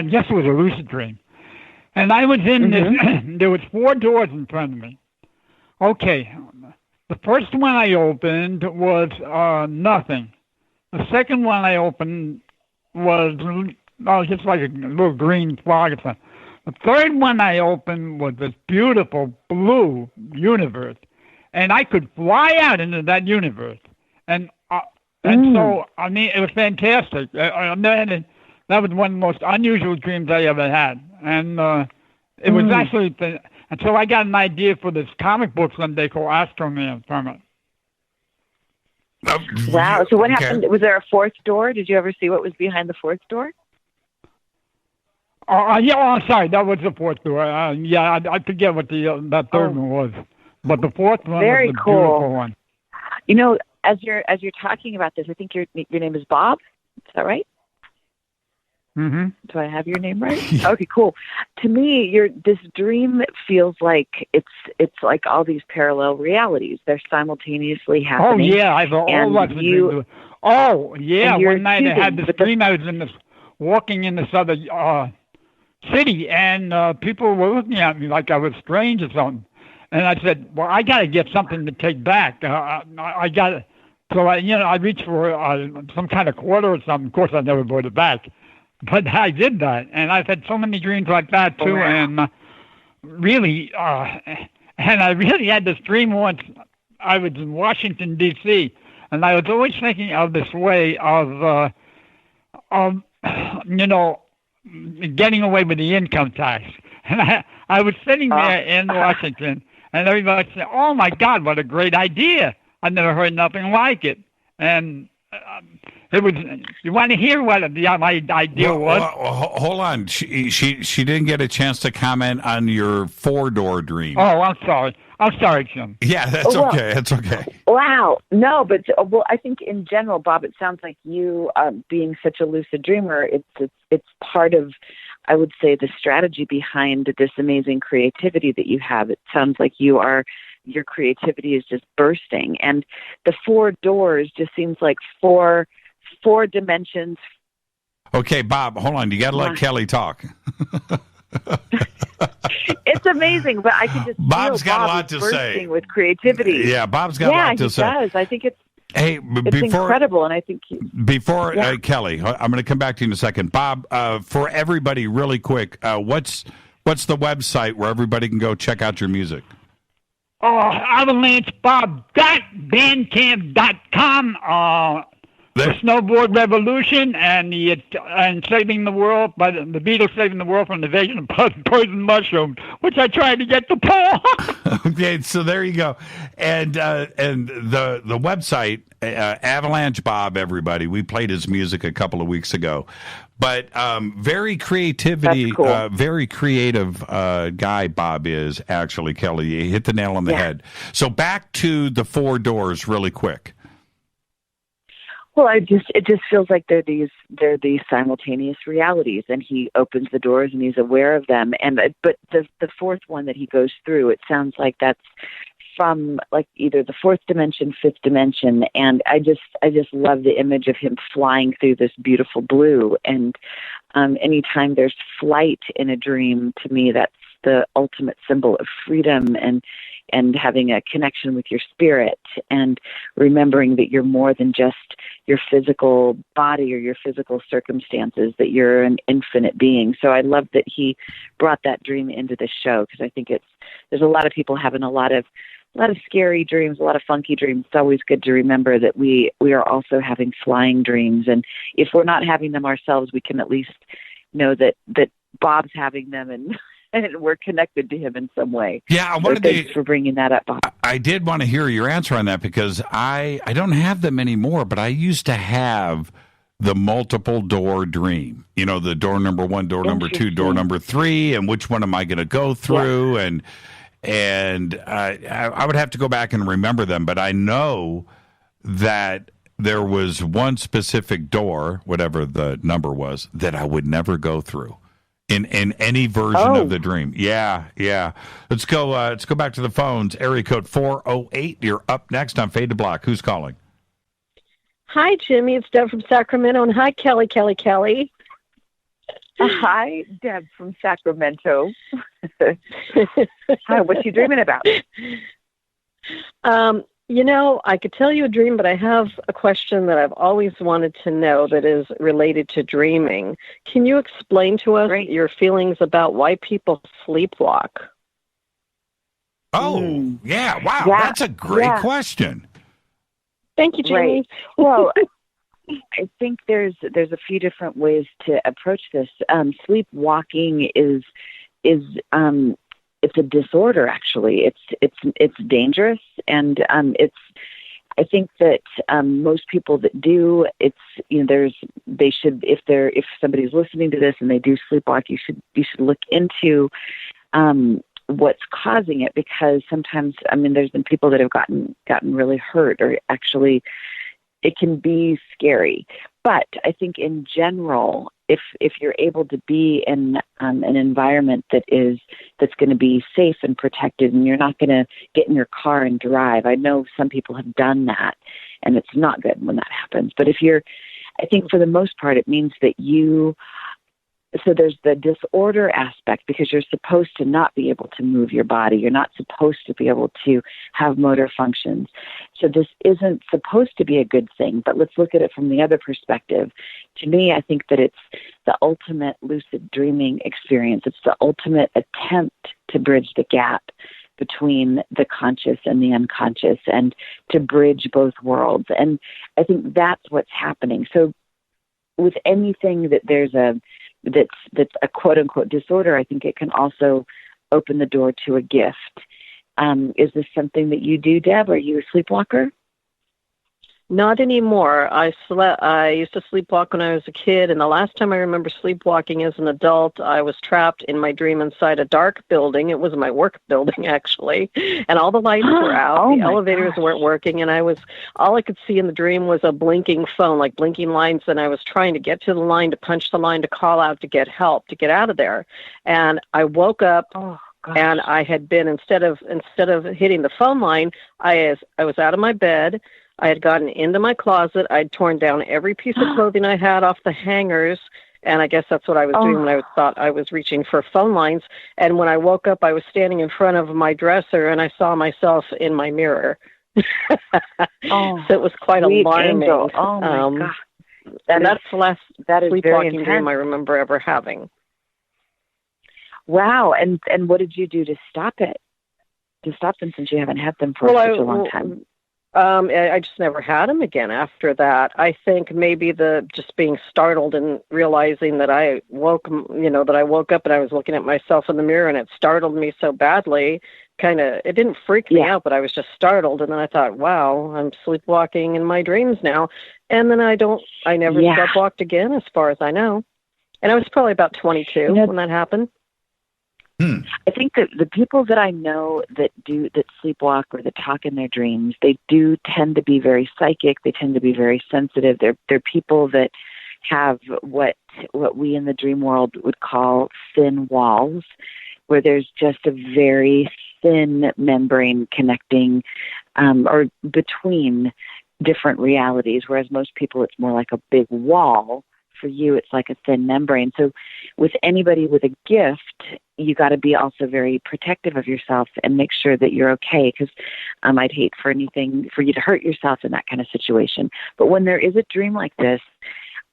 guess it was a lucid dream. And I was in this, there was 4 doors in front of me. Okay, the first one I opened was nothing. The second one I opened was just like a little green fog or something. The third one I opened was this beautiful blue universe. And I could fly out into that universe. And so, I mean, it was fantastic. And then that was one of the most unusual dreams I ever had. And it was actually, and so I got an idea for this comic book someday called Astroman from it. Wow. So what happened? Was there a fourth door? Did you ever see what was behind the fourth door? Yeah, I'm sorry. That was the fourth door. I forget what that third one was. But the fourth one Very was the cool. beautiful one. You know, as you're talking about this, I think your name is Bob. Is that right? Mm-hmm. Do I have your name right? Okay, cool. To me, this dream feels like it's like all these parallel realities. They're simultaneously happening. Oh yeah, I've always dreamed. Oh yeah, one night I had this dream. I was walking in this other city, and people were looking at me like I was strange or something. And I said, "Well, I got to get something to take back. I got to." So I reached for some kind of quarter or something. Of course, I never brought it back. But I did that, and I've had so many dreams like that too, and really, and I really had this dream once. I was in Washington D.C., and I was always thinking of this way of getting away with the income tax. And I was sitting there in Washington, and everybody said, "Oh my God, what a great idea! I've never heard nothing like it." And it was. You want to hear what my idea was? Hold on. She didn't get a chance to comment on your 4-door dream. Oh, I'm sorry. I'm sorry, Jim. Yeah, that's okay. That's okay. Wow. No, but I think in general, Bob, it sounds like you being such a lucid dreamer. It's part of, I would say, the strategy behind this amazing creativity that you have. It sounds like your creativity is just bursting, and the 4 doors just seems like four dimensions. Okay, Bob, hold on. You got to let Kelly talk. It's amazing, but I can just Bob's feel got Bob a lot to say with creativity. Yeah, Bob's got a lot to say. Yeah, he does. I think it's before, incredible, and I think before Kelly, I'm going to come back to you in a second. Bob, for everybody, really quick, what's the website where everybody can go check out your music? AvalancheBob.bandcamp.com. The Snowboard Revolution and saving the world by the Beatles saving the world from the invasion of poison mushrooms, which I tried to get to Paul. Okay, so there you go, and the website Avalanche Bob. Everybody, we played his music a couple of weeks ago, but very creative guy Bob is actually. Kelly, you hit the nail on the head. So back to the 4 doors, really quick. Well, it just feels like they're these simultaneous realities, and he opens the doors and he's aware of them. But the fourth one that he goes through, it sounds like that's from like either the 4th dimension, 5th dimension, and I just love the image of him flying through this beautiful blue. And anytime there's flight in a dream, to me, that's the ultimate symbol of freedom and having a connection with your spirit and remembering that you're more than just your physical body or your physical circumstances, that you're an infinite being. So I love that he brought that dream into the show, because I think there's a lot of people having a lot of scary dreams, a lot of funky dreams. It's always good to remember that we are also having flying dreams. And if we're not having them ourselves, we can at least know that Bob's having them and we're connected to him in some way. Yeah, thanks for bringing that up, Bob. I did want to hear your answer on that, because I don't have them anymore, but I used to have the multiple door dream. You know, the door number 1, door number 2, door number 3, and which one am I going to go through? Yeah. And I would have to go back and remember them, but I know that there was one specific door, whatever the number was, that I would never go through. In any version of the dream. Yeah. Let's go back to the phones. Area code 408. You're up next on Fade to Black. Who's calling? Hi, Jimmy. It's Deb from Sacramento. And hi, Kelly. Hi, Deb from Sacramento. Hi, what's you dreaming about? I could tell you a dream, but I have a question that I've always wanted to know that is related to dreaming. Can you explain to us your feelings about why people sleepwalk? Oh, yeah. Wow. That's a great question. Thank you, Jamie. Well, I think there's a few different ways to approach this. Sleepwalking is it's a disorder. Actually, it's dangerous, and I think that most people that do, if somebody's listening to this and they do sleepwalk, you should look into what's causing it, because sometimes, there's been people that have gotten really hurt, or actually it can be scary. But I think in general, if you're able to be in an environment that's going to be safe and protected, and you're not going to get in your car and drive. I know some people have done that, and it's not good when that happens. But I think for the most part, it means that so there's the disorder aspect, because you're supposed to not be able to move your body. You're not supposed to be able to have motor functions. So this isn't supposed to be a good thing, but let's look at it from the other perspective. To me, I think that it's the ultimate lucid dreaming experience. It's the ultimate attempt to bridge the gap between the conscious and the unconscious, and to bridge both worlds. And I think that's what's happening. So with anything that that's a quote unquote disorder, I think it can also open the door to a gift. Is this something that you do, Deb? Are you a sleepwalker? Not anymore. I used to sleepwalk when I was a kid, and the last time I remember sleepwalking as an adult, I was trapped in my dream inside a dark building. It was my work building, actually, and all the lights were out. The elevators weren't working, and all I could see in the dream was a blinking phone, like blinking lines, and I was trying to get to the line, to punch the line, to call out, to get help, to get out of there. And I woke up. And I had been, instead of hitting the phone line, I was out of my bed. I had gotten into my closet. I'd torn down every piece of clothing I had off the hangers, and I guess that's what I was doing when I thought I was reaching for phone lines. And when I woke up, I was standing in front of my dresser, and I saw myself in my mirror. So it was quite alarming. Angel. Oh my God! That's the last sleepwalking intense. dream I remember ever having. Wow! And what did you do to stop it? To stop them, since you haven't had them for such a long time. I just never had them again after that. I think maybe just being startled and realizing that I woke up and I was looking at myself in the mirror, and it startled me so badly. It didn't freak me out, but I was just startled. And then I thought, wow, I'm sleepwalking in my dreams now. And then I never sleepwalked again, as far as I know. And I was probably about 22 when that happened. I think that the people that I know that sleepwalk or that talk in their dreams, they do tend to be very psychic. They tend to be very sensitive. They're people that have what we in the dream world would call thin walls, where there's just a very thin membrane connecting or between different realities, whereas most people it's more like a big wall. For you, it's like a thin membrane. So with anybody with a gift, you got to be also very protective of yourself and make sure that you're okay, because I'd hate for you to hurt yourself in that kind of situation. But when there is a dream like this,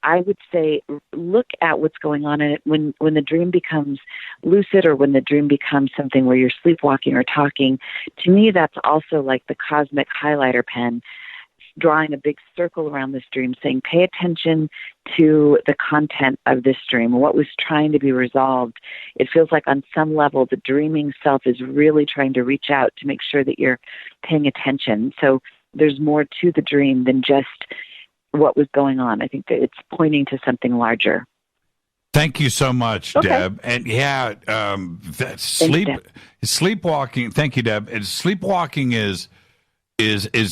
I would say look at what's going on in it. When the dream becomes lucid, or when the dream becomes something where you're sleepwalking or talking, to me that's also like the cosmic highlighter pen, drawing a big circle around this dream, saying, pay attention to the content of this dream, what was trying to be resolved. It feels like on some level, the dreaming self is really trying to reach out to make sure that you're paying attention. So there's more to the dream than just what was going on. I think that it's pointing to something larger. Thank you so much, Deb. And sleepwalking. Thank you, Deb. And sleepwalking is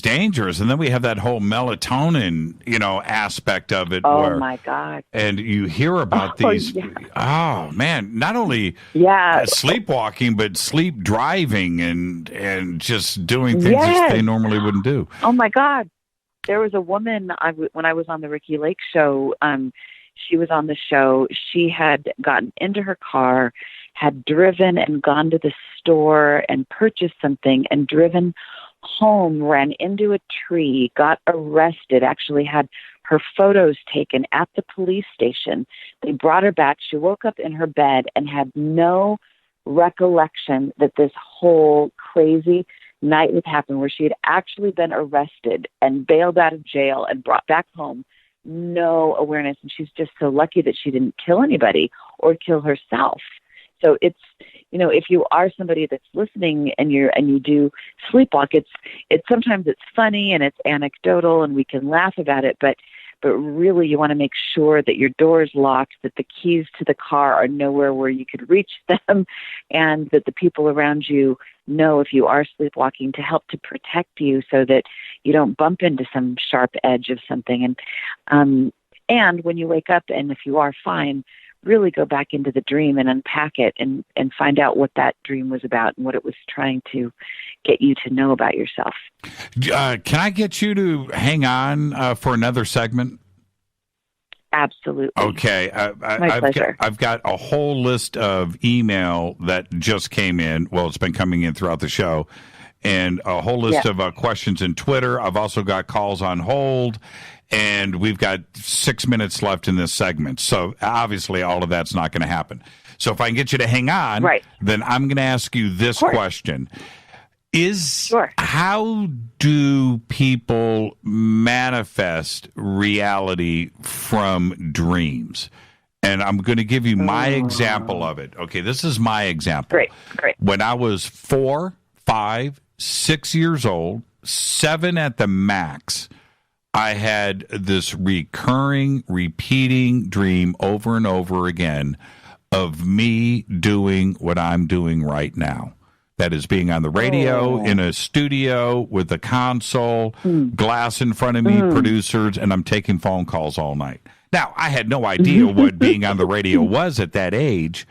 dangerous, and then we have that whole melatonin, aspect of it. Oh my God! And you hear about these. Yeah. Oh man! Not only sleepwalking, but sleep driving and just doing things that they normally wouldn't do. Oh my God! There was a woman when I was on the Ricki Lake show. She was on the show. She had gotten into her car, had driven and gone to the store and purchased something, and driven home, ran into a tree, got arrested, actually had her photos taken at the police station. They brought her back. She woke up in her bed and had no recollection that this whole crazy night had happened, where she had actually been arrested and bailed out of jail and brought back home. no awareness, and she's just so lucky that she didn't kill anybody or kill herself. So it's, if you are somebody that's listening and you do sleepwalk, it's sometimes it's funny and it's anecdotal and we can laugh about it, but really you want to make sure that your door is locked, that the keys to the car are nowhere where you could reach them, and that the people around you know if you are sleepwalking to help to protect you so that you don't bump into some sharp edge of something. And when you wake up, and if you are fine, really go back into the dream and unpack it and find out what that dream was about and what it was trying to get you to know about yourself. Can I get you to hang on for another segment? Absolutely. Okay. My pleasure. I've got a whole list of email that just came in. Well, it's been coming in throughout the show. And a whole list of questions in Twitter. I've also got calls on hold. And we've got 6 minutes left in this segment. So obviously all of that's not going to happen. So if I can get you to hang on, then I'm going to ask you this question. How do people manifest reality from dreams? And I'm going to give you my example of it. Okay, this is my example. Great. When I was 4, 5, 6 years old, 7 at the max, I had this recurring, repeating dream over and over again of me doing what I'm doing right now. That is being on the radio, in a studio with a console, glass in front of me, producers, and I'm taking phone calls all night. Now, I had no idea what being on the radio was at that age,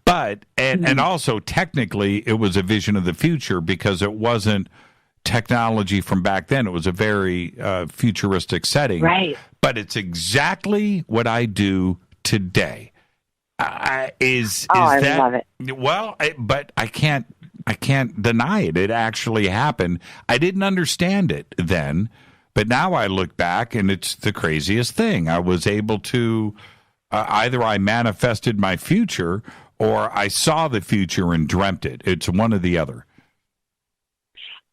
but, and also technically it was a vision of the future because it wasn't technology from back then. It was a very futuristic setting. Right. But it's exactly what I do today. I love it. Well, but I can't deny it. It actually happened. I didn't understand it then, but now I look back and it's the craziest thing. I was able to either I manifested my future or I saw the future and dreamt it. It's one or the other.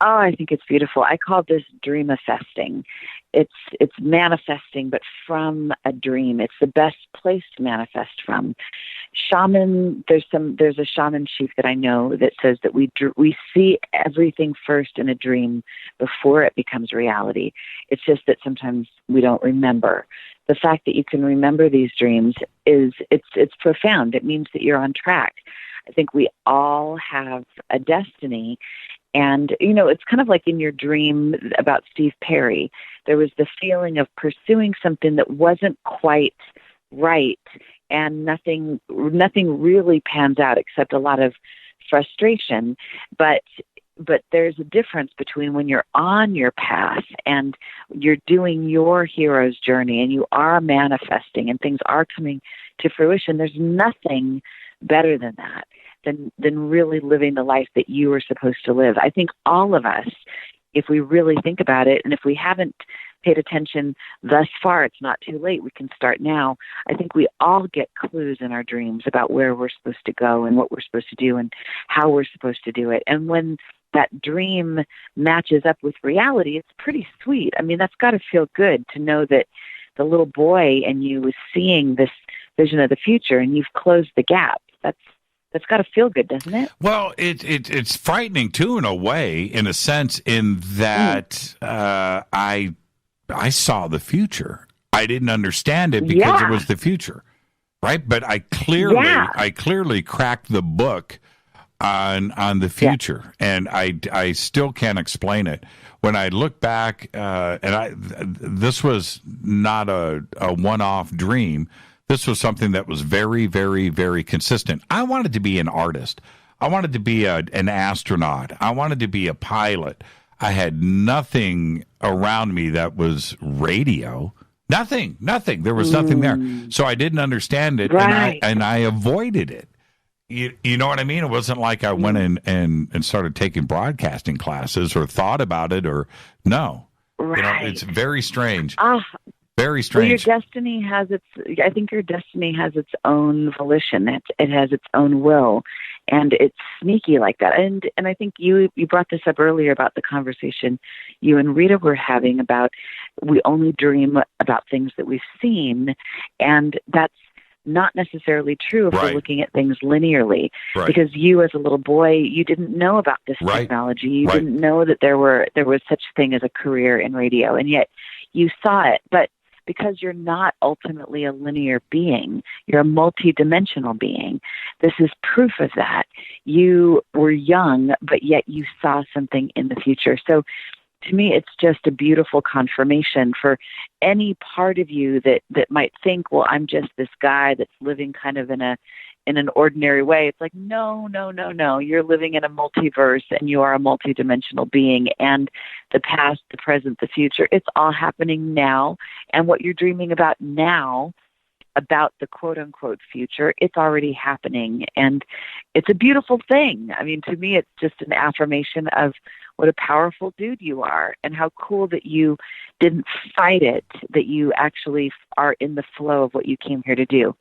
Oh, I think it's beautiful. I call this dreamifesting. It's manifesting, but from a dream. It's the best place to manifest from. Shaman, there's a shaman chief that I know that says that we see everything first in a dream before it becomes reality. It's just that sometimes we don't remember. The fact that you can remember these dreams it's profound. It means that you're on track. I think we all have a destiny. And, it's kind of like in your dream about Steve Perry. There was the feeling of pursuing something that wasn't quite right, and nothing really pans out except a lot of frustration. But there's a difference between when you're on your path and you're doing your hero's journey and you are manifesting and things are coming to fruition. There's nothing better than that. Than really living the life that you were supposed to live. I think all of us, if we really think about it, and if we haven't paid attention thus far, it's not too late. We can start now. I think we all get clues in our dreams about where we're supposed to go and what we're supposed to do and how we're supposed to do it. And when that dream matches up with reality, it's pretty sweet. I mean, that's got to feel good to know that the little boy and you was seeing this vision of the future and you've closed the gap. That's got to feel good, doesn't it? Well, it's frightening too, in a way, in a sense, in that I saw the future. I didn't understand it because it was the future, right? But I clearly cracked the book on the future, and I still can't explain it. When I look back, this was not a one-off dream. This was something that was very, very, very consistent. I wanted to be an artist. I wanted to be an astronaut. I wanted to be a pilot. I had nothing around me that was radio. Nothing. There was nothing there. So I didn't understand it, and I avoided it. You know what I mean? It wasn't like I went in and started taking broadcasting classes or thought about it or no. Right. It's very strange. Very Well, strange. your destiny has its own volition. It has its own will. And it's sneaky like that. And I think you brought this up earlier about the conversation you and Rita were having about we only dream about things that we've seen, and that's not necessarily true if we're looking at things linearly. Because you, as a little boy, you didn't know about this technology. You didn't know that there was such a thing as a career in radio, and yet you saw it. But because you're not ultimately a linear being, you're a multidimensional being. This is proof of that. You were young, but yet you saw something in the future. So to me, it's just a beautiful confirmation for any part of you that might think, well, I'm just this guy that's living kind of in an ordinary way. It's like, no. You're living in a multiverse, and you are a multidimensional being. And the past, the present, the future, it's all happening now. And what you're dreaming about now, about the quote-unquote future, it's already happening. And it's a beautiful thing. I mean, to me, it's just an affirmation of what a powerful dude you are, and how cool that you didn't fight it, that you actually are in the flow of what you came here to do.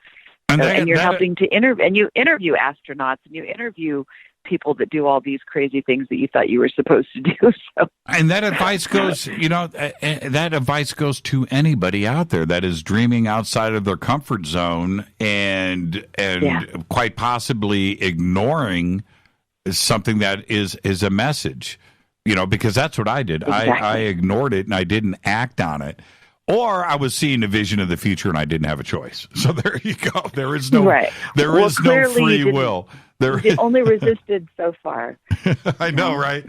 And you're helping to interview, and you interview astronauts, and you interview people that do all these crazy things that you thought you were supposed to do. So. And that advice goes, that advice goes to anybody out there that is dreaming outside of their comfort zone and quite possibly ignoring something that is a message, because that's what I did. Exactly. I ignored it and I didn't act on it. Or I was seeing a vision of the future and I didn't have a choice. So there you go. There is no no free will. You only resisted so far. I know, right?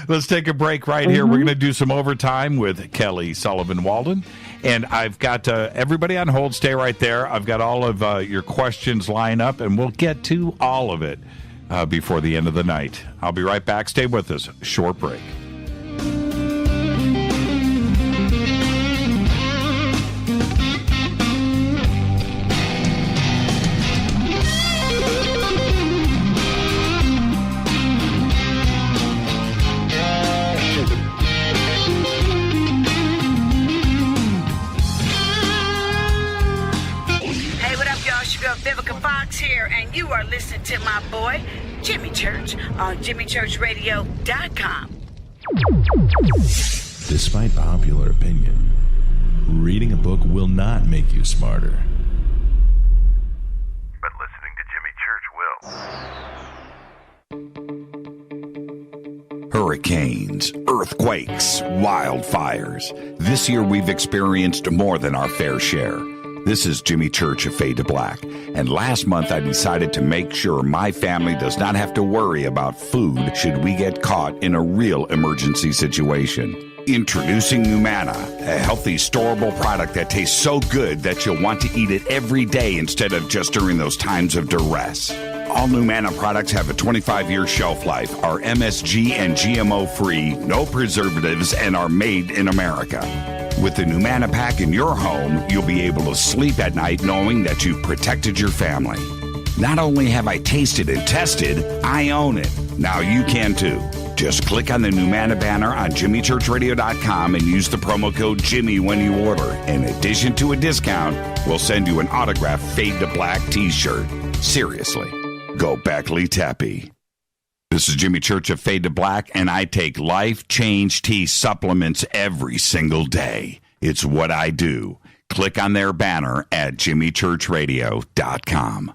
Let's take a break right here. We're going to do some overtime with Kelly Sullivan Walden. And I've got everybody on hold. Stay right there. I've got all of your questions lined up, and we'll get to all of it before the end of the night. I'll be right back. Stay with us. Short break. Here, and you are listening to my boy Jimmy Church on JimmyChurchRadio.com. Despite popular opinion, reading a book will not make you smarter, but listening to Jimmy Church will. Hurricanes, earthquakes, wildfires. This year we've experienced more than our fair share. This is Jimmy Church of Fade to Black, and last month I decided to make sure my family does not have to worry about food should we get caught in a real emergency situation. Introducing Numana, a healthy, storable product that tastes so good that you'll want to eat it every day instead of just during those times of duress. All Numana products have a 25-year shelf life, are MSG and GMO-free, no preservatives, and are made in America. With the Numana pack in your home, you'll be able to sleep at night knowing that you've protected your family. Not only have I tasted and tested, I own it. Now you can too. Just click on the Numana banner on JimmyChurchRadio.com and use the promo code Jimmy when you order. In addition to a discount, we'll send you an autographed Fade to Black t-shirt. Seriously, go Beckley Tappy. This is Jimmy Church of Fade to Black, and I take Life Change Tea supplements every single day. It's what I do. Click on their banner at JimmyChurchRadio.com.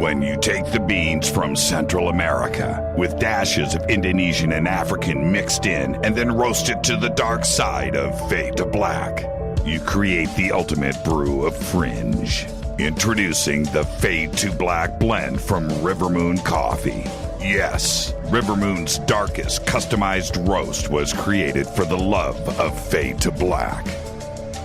When you take the beans from Central America with dashes of Indonesian and African mixed in and then roast it to the dark side of Fade to Black, you create the ultimate brew of fringe. Introducing the Fade to Black blend from Rivermoon Coffee. Yes, Rivermoon's darkest customized roast was created for the love of Fade to Black.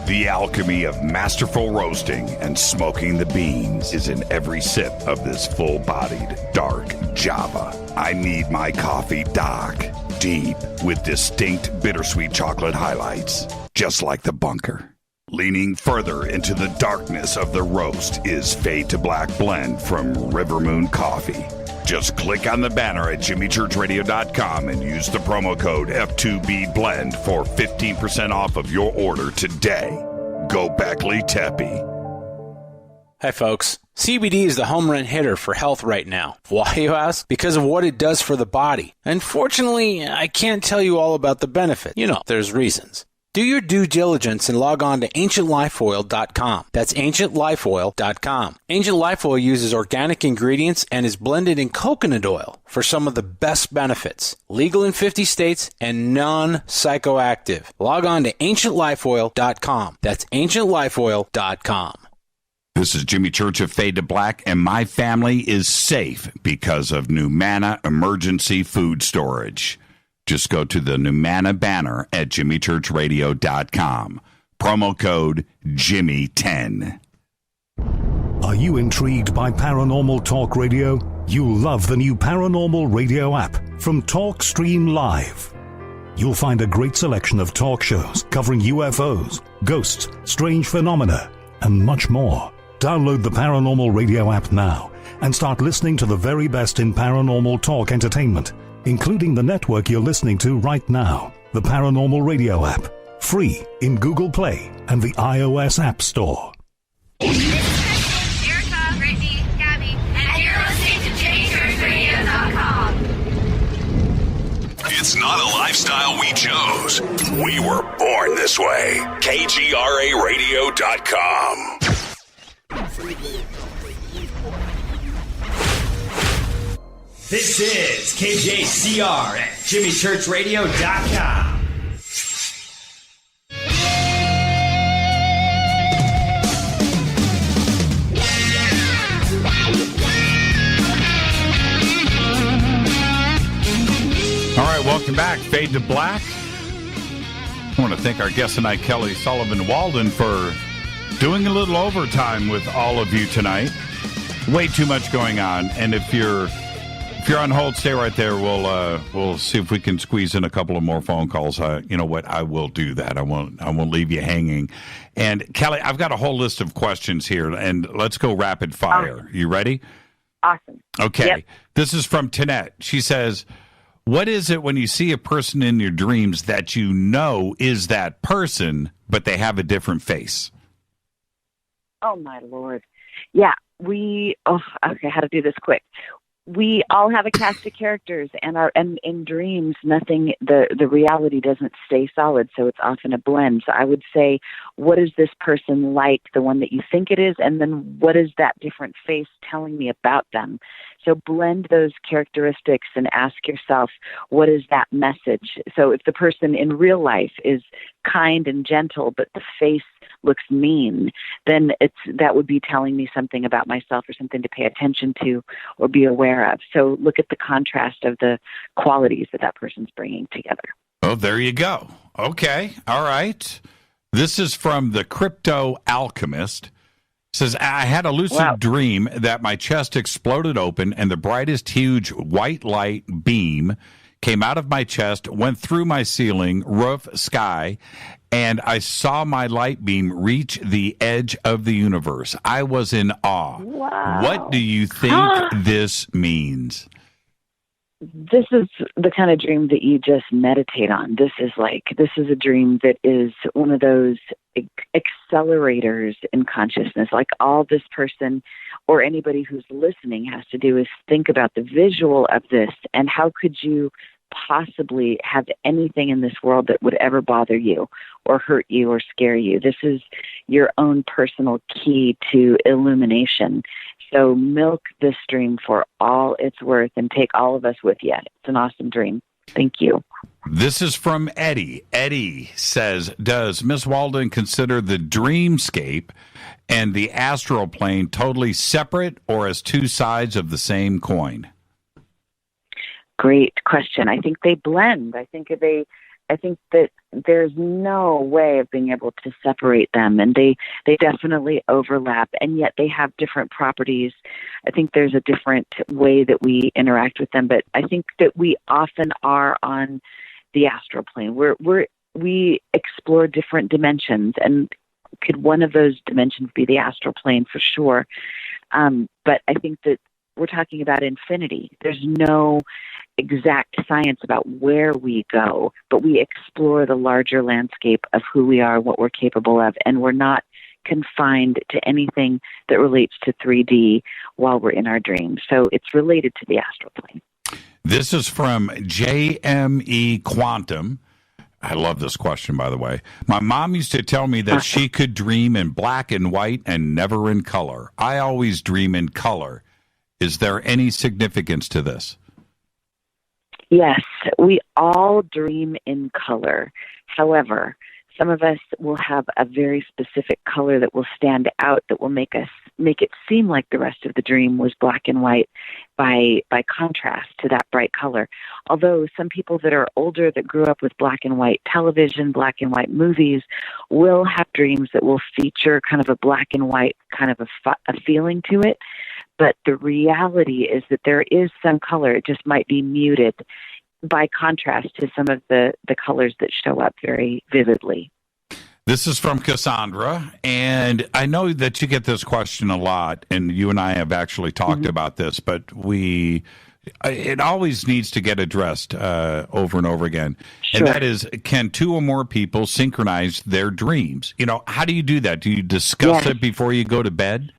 The alchemy of masterful roasting and smoking the beans is in every sip of this full-bodied, dark Java. I need my coffee dark, deep, with distinct bittersweet chocolate highlights, just like the bunker. Leaning further into the darkness of the roast is Fade to Black blend from Rivermoon Coffee. Just click on the banner at JimmyChurchRadio.com and use the promo code F2BBLEND for 15% off of your order today. Go Beckley Teppy. Hi, folks. CBD is the home run hitter for health right now. Why, you ask? Because of what it does for the body. Unfortunately, I can't tell you all about the benefit. You know, there's reasons. Do your due diligence and log on to ancientlifeoil.com. That's ancientlifeoil.com. Ancient Life Oil uses organic ingredients and is blended in coconut oil for some of the best benefits. Legal in 50 states and non-psychoactive. Log on to ancientlifeoil.com. That's ancientlifeoil.com. This is Jimmy Church of Fade to Black, and my family is safe because of Numana Emergency Food Storage. Just go to the Numana banner at jimmychurchradio.com. Promo code Jimmy10. Are you intrigued by Paranormal Talk Radio? You'll love the new Paranormal Radio app from TalkStream Live. You'll find a great selection of talk shows covering UFOs, ghosts, strange phenomena, and much more. Download the Paranormal Radio app now and start listening to the very best in paranormal talk entertainment, including the network you're listening to right now, the Paranormal Radio app, free in Google Play and the iOS App Store. Erica, Brittany, Gabby, and you're listening to JamieChurchRadio.com. It's not a lifestyle we chose. We were born this way. KGRARadio.com. This is KJCR at JimmyChurchRadio.com. All right, welcome back. Fade to Black. I want to thank our guest tonight, Kelly Sullivan Walden, for doing a little overtime with all of you tonight. Way too much going on, and if you're on hold, stay right there. We'll see if we can squeeze in a couple of more phone calls. You know what? I will do that. I won't leave you hanging. And Kelly, I've got a whole list of questions here, and let's go rapid fire. You ready? Awesome. Okay. Yep. This is from Tanette. She says, "What is it when you see a person in your dreams that you know is that person, but they have a different face?" Oh, my Lord. Yeah, okay, how to do this quick. We all have a cast of characters, and in dreams, the reality doesn't stay solid, so it's often a blend. So I would say, what is this person like, the one that you think it is, and then what is that different face telling me about them? So blend those characteristics and ask yourself, what is that message? So if the person in real life is kind and gentle, but the face looks mean, then that would be telling me something about myself or something to pay attention to or be aware of. So look at the contrast of the qualities that person's bringing together. Oh, there you go. Okay. All right. This is from the Crypto Alchemist. It says, I had a lucid dream that my chest exploded open and the brightest huge white light beam came out of my chest, went through my ceiling, roof, sky, and I saw my light beam reach the edge of the universe. I was in awe. Wow. What do you think this means? This is the kind of dream that you just meditate on. This is a dream that is one of those accelerators in consciousness. Like all this person or anybody who's listening has to do is think about the visual of this and how could you possibly have anything in this world that would ever bother you or hurt you or scare you. This is your own personal key to illumination. So milk this dream for all it's worth and take all of us with you. It's an awesome dream. Thank you. This is from Eddie. Eddie says, does Miss Walden consider the dreamscape and the astral plane totally separate or as two sides of the same coin? Great question. I think they blend. I think that there's no way of being able to separate them, and they definitely overlap, and yet they have different properties. I think there's a different way that we interact with them, but I think that we often are on the astral plane. We explore different dimensions, and could one of those dimensions be the astral plane? For sure. But I think that we're talking about infinity. There's no exact science about where we go, but we explore the larger landscape of who we are, what we're capable of, and we're not confined to anything that relates to 3D while we're in our dreams. So it's related to the astral plane. This is from JME Quantum. I love this question, by the way. My mom used to tell me that she could dream in black and white and never in color. I always dream in color. Is there any significance to this? Yes, we all dream in color. However, some of us will have a very specific color that will stand out, that will make it seem like the rest of the dream was black and white by contrast to that bright color. Although some people that are older, that grew up with black and white television, black and white movies, will have dreams that will feature kind of a black and white kind of a feeling to it. But the reality is that there is some color. It just might be muted by contrast to some of the colors that show up very vividly. This is from Cassandra, and I know that you get this question a lot, and you and I have actually talked about this, but it always needs to get addressed over and over again. Sure. And that is, can two or more people synchronize their dreams? You know, how do you do that? Do you discuss it before you go to bed?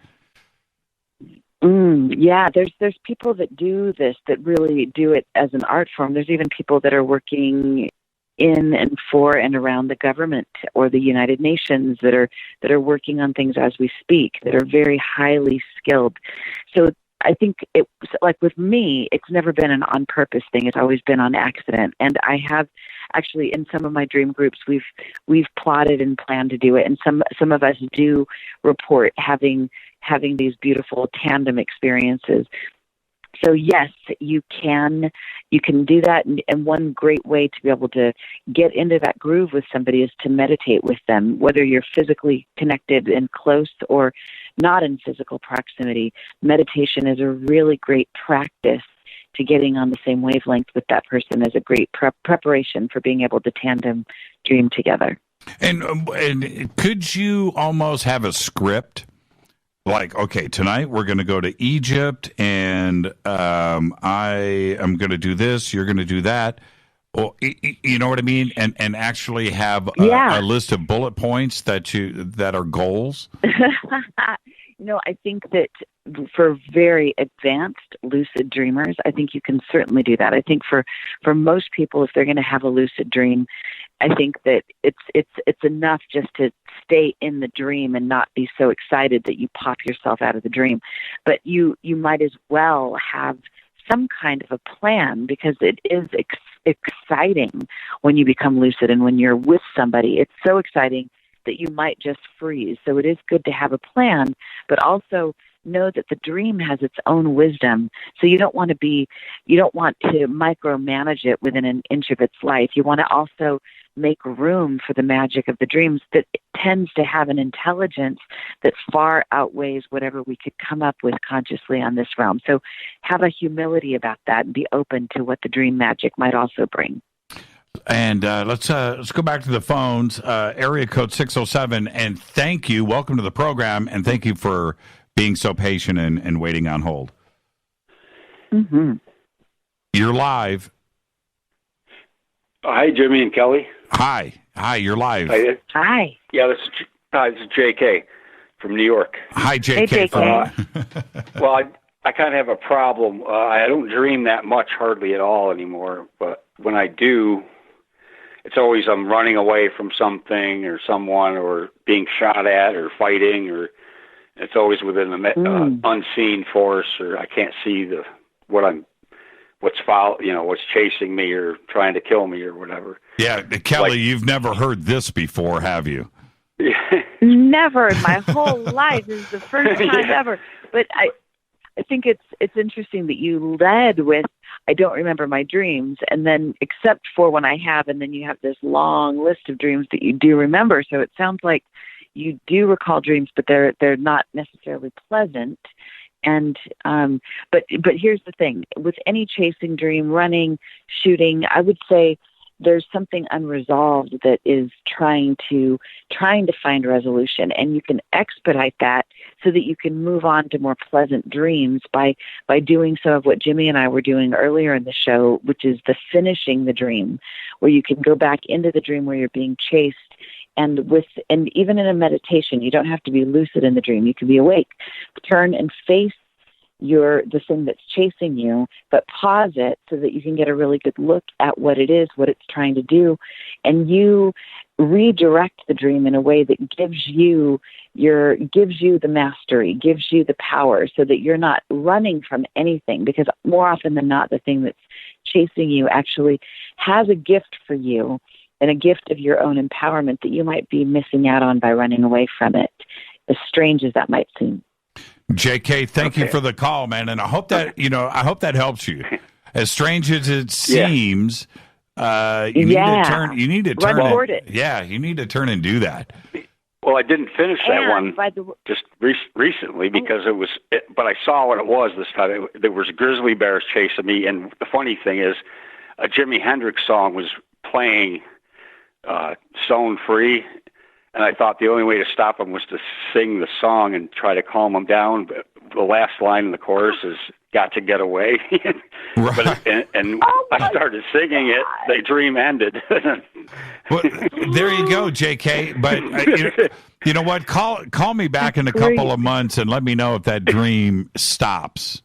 Yeah, there's people that do this, that really do it as an art form. There's even people that are working in and for and around the government or the United Nations that are working on things as we speak, that are very highly skilled. So I think it, like with me, it's never been an on purpose thing. It's always been on accident. And I have actually, in some of my dream groups, we've plotted and planned to do it. And some of us do report having these beautiful tandem experiences. So yes, you can do that. And one great way to be able to get into that groove with somebody is to meditate with them, whether you're physically connected and close or not in physical proximity. Meditation is a really great practice to getting on the same wavelength with that person, as a great preparation for being able to tandem dream together. And could you almost have a script? Like, okay, tonight we're going to go to Egypt, and I am going to do this, you're going to do that. Well, you know what I mean? And actually have a list of bullet points that are goals. I think that for very advanced lucid dreamers, I think you can certainly do that. I think for most people, if they're going to have a lucid dream, I think that it's enough just to stay in the dream and not be so excited that you pop yourself out of the dream. But you might as well have some kind of a plan, because it is exciting when you become lucid and when you're with somebody. It's so exciting that you might just freeze. So it is good to have a plan, but also know that the dream has its own wisdom. So you don't want to micromanage it within an inch of its life. You want to also make room for the magic of the dreams that tends to have an intelligence that far outweighs whatever we could come up with consciously on this realm. So have a humility about that and be open to what the dream magic might also bring. And let's go back to the phones. Area code 607, and thank you. Welcome to the program, and thank you for being so patient and waiting on hold. Mm-hmm. You're live. Hi, Jimmy and Kelly. Hi, you're live. Hi. Yeah, this is JK from New York. Hi, JK. Hey, JK. Well, I kind of have a problem. I don't dream that much, hardly at all anymore. But when I do, it's always I'm running away from something or someone, or being shot at, or fighting, or it's always within an unseen force, or I can't see what's chasing me or trying to kill me or whatever. Yeah, Kelly, you've never heard this before, have you? Never in my whole life. This is the first time ever. But I think it's interesting that you led with, I don't remember my dreams, and then except for when I have, and then you have this long list of dreams that you do remember. So it sounds like you do recall dreams, but they're not necessarily pleasant. And but here's the thing: with any chasing dream, running, shooting, I would say there's something unresolved that is trying to find resolution, and you can expedite that so that you can move on to more pleasant dreams by doing some of what Jimmy and I were doing earlier in the show, which is the finishing the dream, where you can go back into the dream where you're being chased. And even in a meditation, you don't have to be lucid in the dream. You can be awake. Turn and face the thing that's chasing you, but pause it so that you can get a really good look at what it is, what it's trying to do, and you redirect the dream in a way that gives you the mastery, gives you the power, so that you're not running from anything, because more often than not, the thing that's chasing you actually has a gift for you, and a gift of your own empowerment that you might be missing out on by running away from it, as strange as that might seem. JK, thank you for the call, man, and I hope that helps you. As strange as it seems, you need to turn Run toward it. Yeah, you need to turn and do that. Well, I didn't finish that one just recently because but I saw what it was this time. There was grizzly bears chasing me, and the funny thing is, a Jimi Hendrix song was playing, "Stone Free." And I thought the only way to stop him was to sing the song and try to calm him down. But the last line in the chorus is "Got to Get Away." Right. And I started singing it. The dream ended. Well, there you go, JK. But you know what? Call me back in a couple of months and let me know if that dream stops.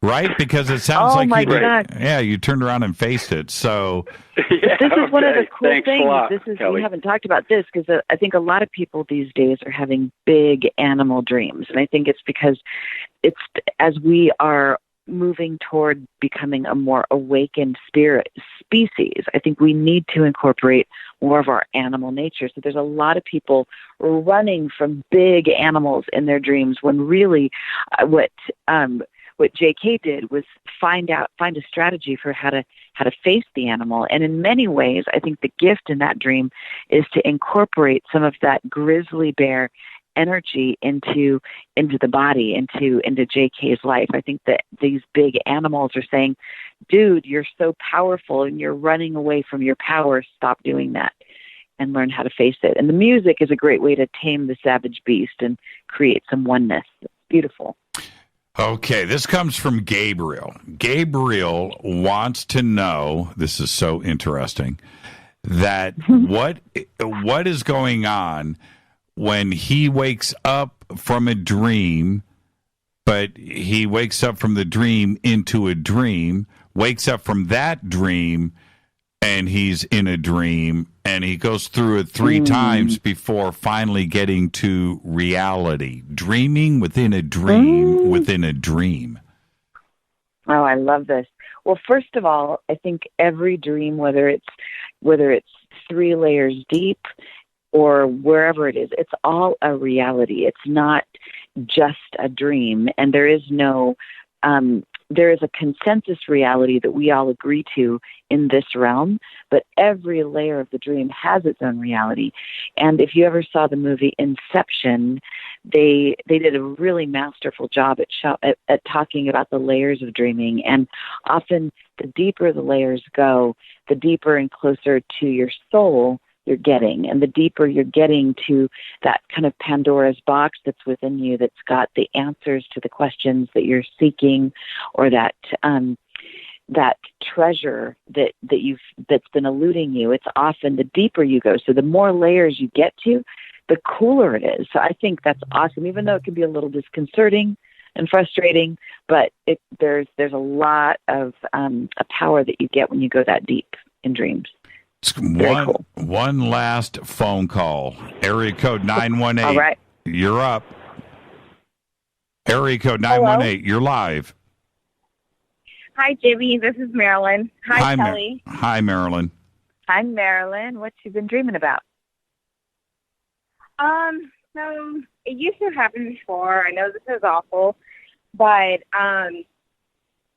Right? Because it sounds you turned around and faced it. So this is one of the cool things. We haven't talked about this because I think a lot of people these days are having big animal dreams. And I think it's because it's as we are moving toward becoming a more awakened species, I think we need to incorporate more of our animal nature. So there's a lot of people running from big animals in their dreams when really what JK did was find a strategy for how to face the animal. And in many ways, I think the gift in that dream is to incorporate some of that grizzly bear energy into the body, into JK's life. I think that these big animals are saying, dude, you're so powerful and you're running away from your power. Stop doing that and learn how to face it. And the music is a great way to tame the savage beast and create some oneness. It's beautiful. Okay, this comes from Gabriel. Gabriel wants to know, this is so interesting, that what is going on when he wakes up from a dream, but he wakes up from the dream into a dream, wakes up from that dream, and he's in a dream, and he goes through it 3 times before finally getting to reality. Dreaming within a dream within a dream. Oh, I love this. Well, first of all, I think every dream, whether it's 3 layers deep or wherever it is, it's all a reality. It's not just a dream, and there is a consensus reality that we all agree to in this realm, but every layer of the dream has its own reality. And if you ever saw the movie Inception, they did a really masterful job at talking about the layers of dreaming. And often the deeper the layers go, the deeper and closer to your soul you're getting, and the deeper you're getting to that kind of Pandora's box that's within you, that's got the answers to the questions that you're seeking, or that treasure that's been eluding you. It's often the deeper you go. So the more layers you get to, the cooler it is. So I think that's awesome, even though it can be a little disconcerting and frustrating, but there's a lot of a power that you get when you go that deep in dreams. One last phone call. Area code 918. All right. You're up. Area code 918. You're live. Hi, Jimmy. This is Marilyn. Hi, Kelly. Hi, Marilyn. Hi, Marilyn. What you been dreaming about? So it used to happen before. I know this is awful, but I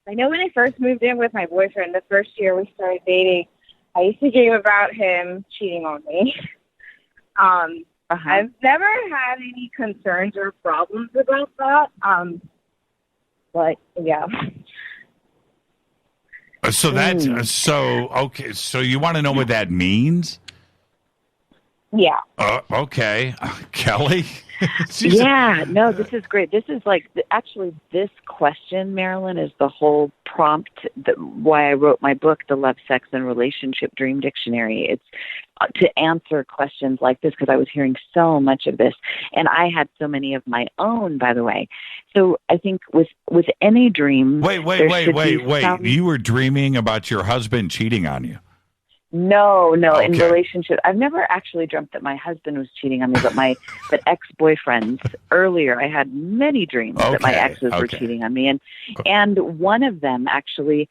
know when I first moved in with my boyfriend, the first year we started dating, I used to dream about him cheating on me. I've never had any concerns or problems about that. But yeah. So that's so okay. So you want to know what that means? Yeah. Okay, Kelly. No, this is great. This is like actually this question, Marilyn, is the whole prompt why I wrote my book, The Love, Sex, and Relationship Dream Dictionary. It's to answer questions like this because I was hearing so much of this, and I had so many of my own, by the way. So I think with any dream, wait. You were dreaming about your husband cheating on you. No, in relationship. I've never actually dreamt that my husband was cheating on me, but ex-boyfriends. Earlier, I had many dreams that my exes were cheating on me, and one of them actually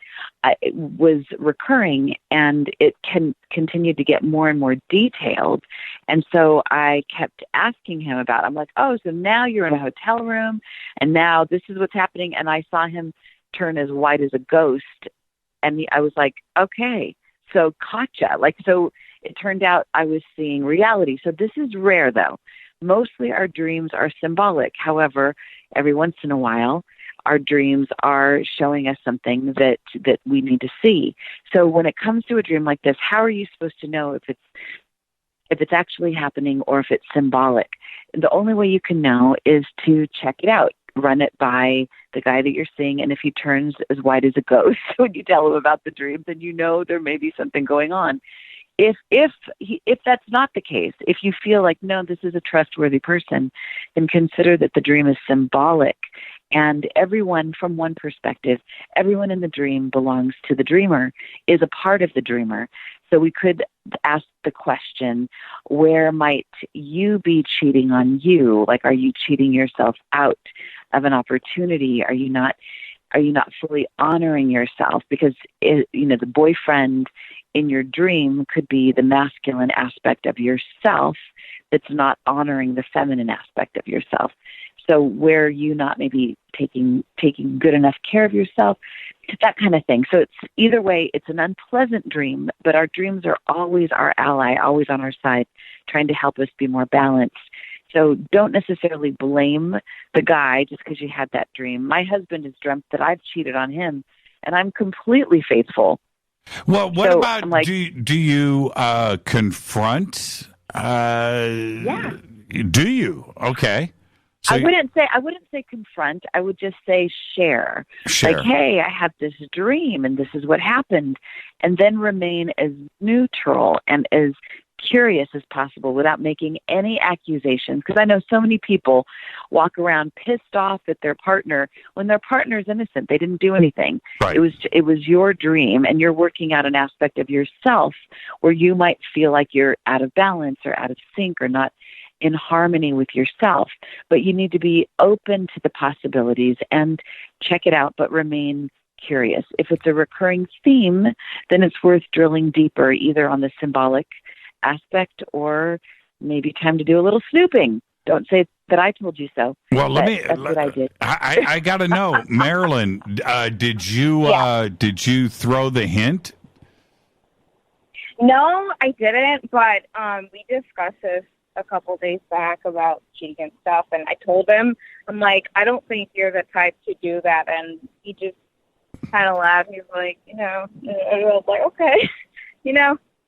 was recurring, and it continued to get more and more detailed. And so I kept asking him about it. I'm like, oh, so now you're in a hotel room, and now this is what's happening. And I saw him turn as white as a ghost, and I was like, okay. So gotcha. So it turned out I was seeing reality. So this is rare, though. Mostly our dreams are symbolic. However, every once in a while, our dreams are showing us something that we need to see. So when it comes to a dream like this, how are you supposed to know if it's actually happening or if it's symbolic? The only way you can know is to check it out. Run it by the guy that you're seeing, and if he turns as white as a ghost when you tell him about the dream, then you know there may be something going on. If that's not the case, if you feel like, no, this is a trustworthy person, then consider that the dream is symbolic. And everyone, from one perspective, everyone in the dream belongs to the dreamer, is a part of the dreamer. So we could ask the question, where might you be cheating on you? Like, are you cheating yourself out of an opportunity? Are you not fully honoring yourself? Because the boyfriend in your dream could be the masculine aspect of yourself that's not honoring the feminine aspect of yourself. So where you not maybe taking good enough care of yourself, that kind of thing. So it's either way, it's an unpleasant dream, but our dreams are always our ally, always on our side, trying to help us be more balanced. So don't necessarily blame the guy just because you had that dream. My husband has dreamt that I've cheated on him, and I'm completely faithful. Well, what about, do you confront? Yeah. Do you? Okay. So I wouldn't say confront. I would just say share. Like, hey, I had this dream and this is what happened, and then remain as neutral and as curious as possible without making any accusations. Because I know so many people walk around pissed off at their partner when their partner is innocent. They didn't do anything. Right. It was your dream, and you're working out an aspect of yourself where you might feel like you're out of balance or out of sync or not in harmony with yourself, but you need to be open to the possibilities and check it out, but remain curious. If it's a recurring theme, then it's worth drilling deeper, either on the symbolic aspect or maybe time to do a little snooping. Don't say that I told you so. Well, that's what I did. I got to know, Marilyn, did you throw the hint? No, I didn't, but we discussed this a couple days back about cheating and stuff, and I told him, I'm like, I don't think you're the type to do that, and he just kind of laughed. He's like, and I was like, okay,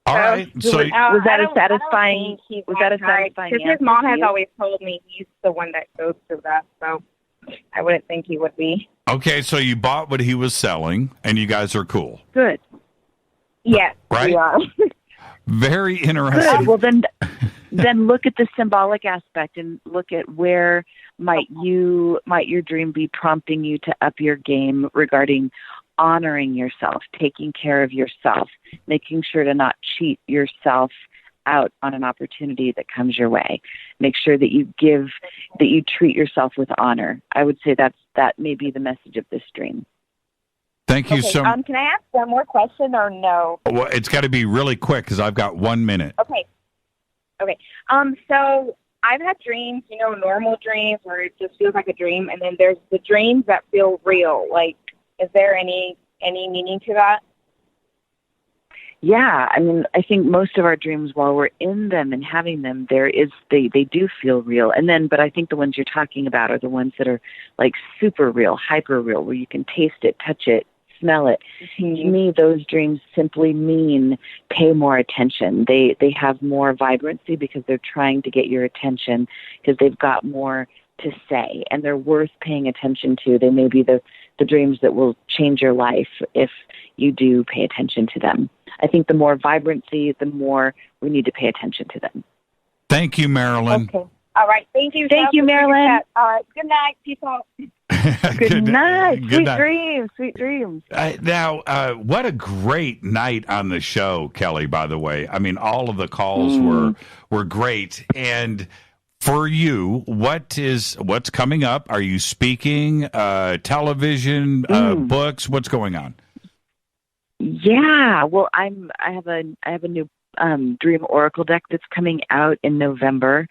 All right. So was that a satisfying? Was that a satisfying? Because his mom has always told me he's the one that goes through that, so I wouldn't think he would be. Okay, so you bought what he was selling, and you guys are cool. Good. Yes, right? we are. Very interesting. Good. Well, then look at the symbolic aspect and look at where might your dream be prompting you to up your game regarding honoring yourself, taking care of yourself, making sure to not cheat yourself out on an opportunity that comes your way. Make sure that you treat yourself with honor. I would say that may be the message of this dream. Thank you so much. Can I ask one more question or no? Well, it's got to be really quick because I've got 1 minute. Okay. So I've had dreams, normal dreams where it just feels like a dream, and then there's the dreams that feel real. Like, is there any meaning to that? Yeah, I mean, I think most of our dreams, while we're in them and having them, they do feel real. But I think the ones you're talking about are the ones that are like super real, hyper real, where you can taste it, touch it, smell it. To me, those dreams simply mean pay more attention. They have more vibrancy because they're trying to get your attention because they've got more to say, and they're worth paying attention to. They may be the dreams that will change your life if you do pay attention to them. I think the more vibrancy, the more we need to pay attention to them. Thank you, Marilyn. Okay. All right. Thank you. Thank you, Marilyn. All right. Good night, people. Good night. Good Sweet night. dreams. Sweet dreams. Now, what a great night on the show, Kelly, by the way. I mean, all of the calls were great. And for you, what's coming up? Are you speaking, television, books? What's going on? Yeah. Well, I have a new dream oracle deck that's coming out in November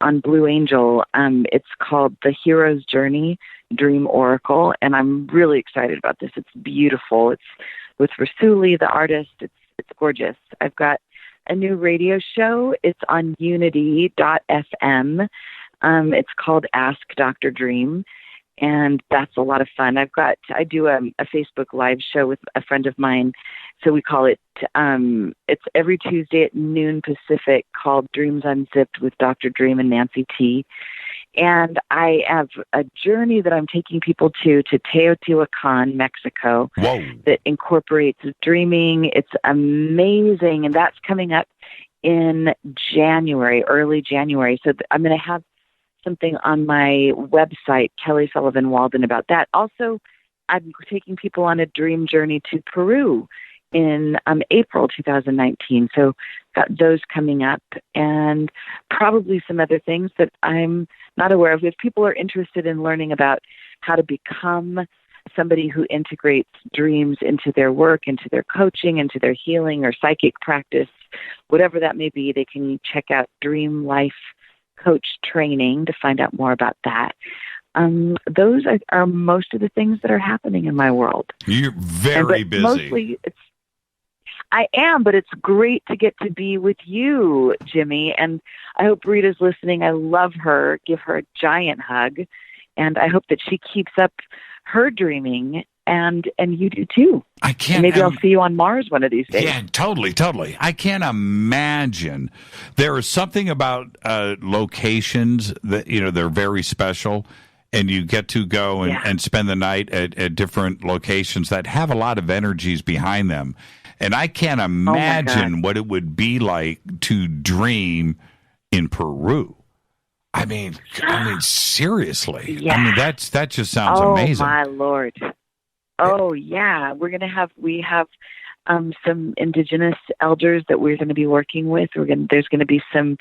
on Blue Angel. It's called The Hero's Journey Dream Oracle, and I'm really excited about this. It's beautiful. It's with Lucille, the artist. It's gorgeous. I've got a new radio show. It's on unity.fm. It's called Ask Dr. Dream, and that's a lot of fun. I do a Facebook Live show with a friend of mine, so we call it, it's every Tuesday at noon Pacific, called Dreams Unzipped with Dr. Dream and Nancy T. And I have a journey that I'm taking people to Teotihuacan, Mexico, that incorporates dreaming. It's amazing, and that's coming up in January, early January. So I'm going to have something on my website, Kelly Sullivan Walden, about that. Also, I'm taking people on a dream journey to Peru in April 2019. So got those coming up, and probably some other things that I'm not aware of. If people are interested in learning about how to become somebody who integrates dreams into their work, into their coaching, into their healing or psychic practice, whatever that may be, they can check out Dream Life Coach Training to find out more about that. Those are most of the things that are happening in my world. You're very busy. Mostly I am, but it's great to get to be with you, Jimmy. And I hope Rita's listening. I love her. Give her a giant hug. And I hope that she keeps up her dreaming, and you do too. I can't. And maybe I'll see you on Mars one of these days. Yeah, totally. I can't imagine. There is something about locations that, they're very special, and you get to go and spend the night at different locations that have a lot of energies behind them. And I can't imagine what it would be like to dream in Peru. I mean, seriously. Yeah. I mean, that just sounds amazing. Oh my Lord. Oh we have some indigenous elders that we're going to be working with. There's going to be some.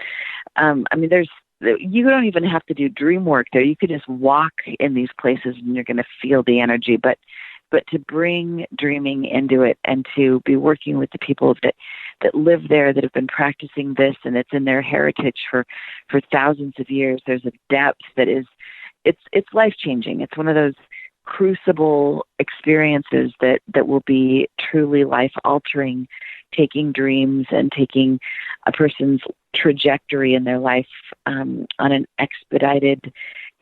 You don't even have to do dream work there. You could just walk in these places and you're going to feel the energy. But to bring dreaming into it and to be working with the people that live there, that have been practicing this, and it's in their heritage for thousands of years. There's a depth that is, it's life-changing. It's one of those crucible experiences that will be truly life-altering, taking dreams and taking a person's trajectory in their life on an expedited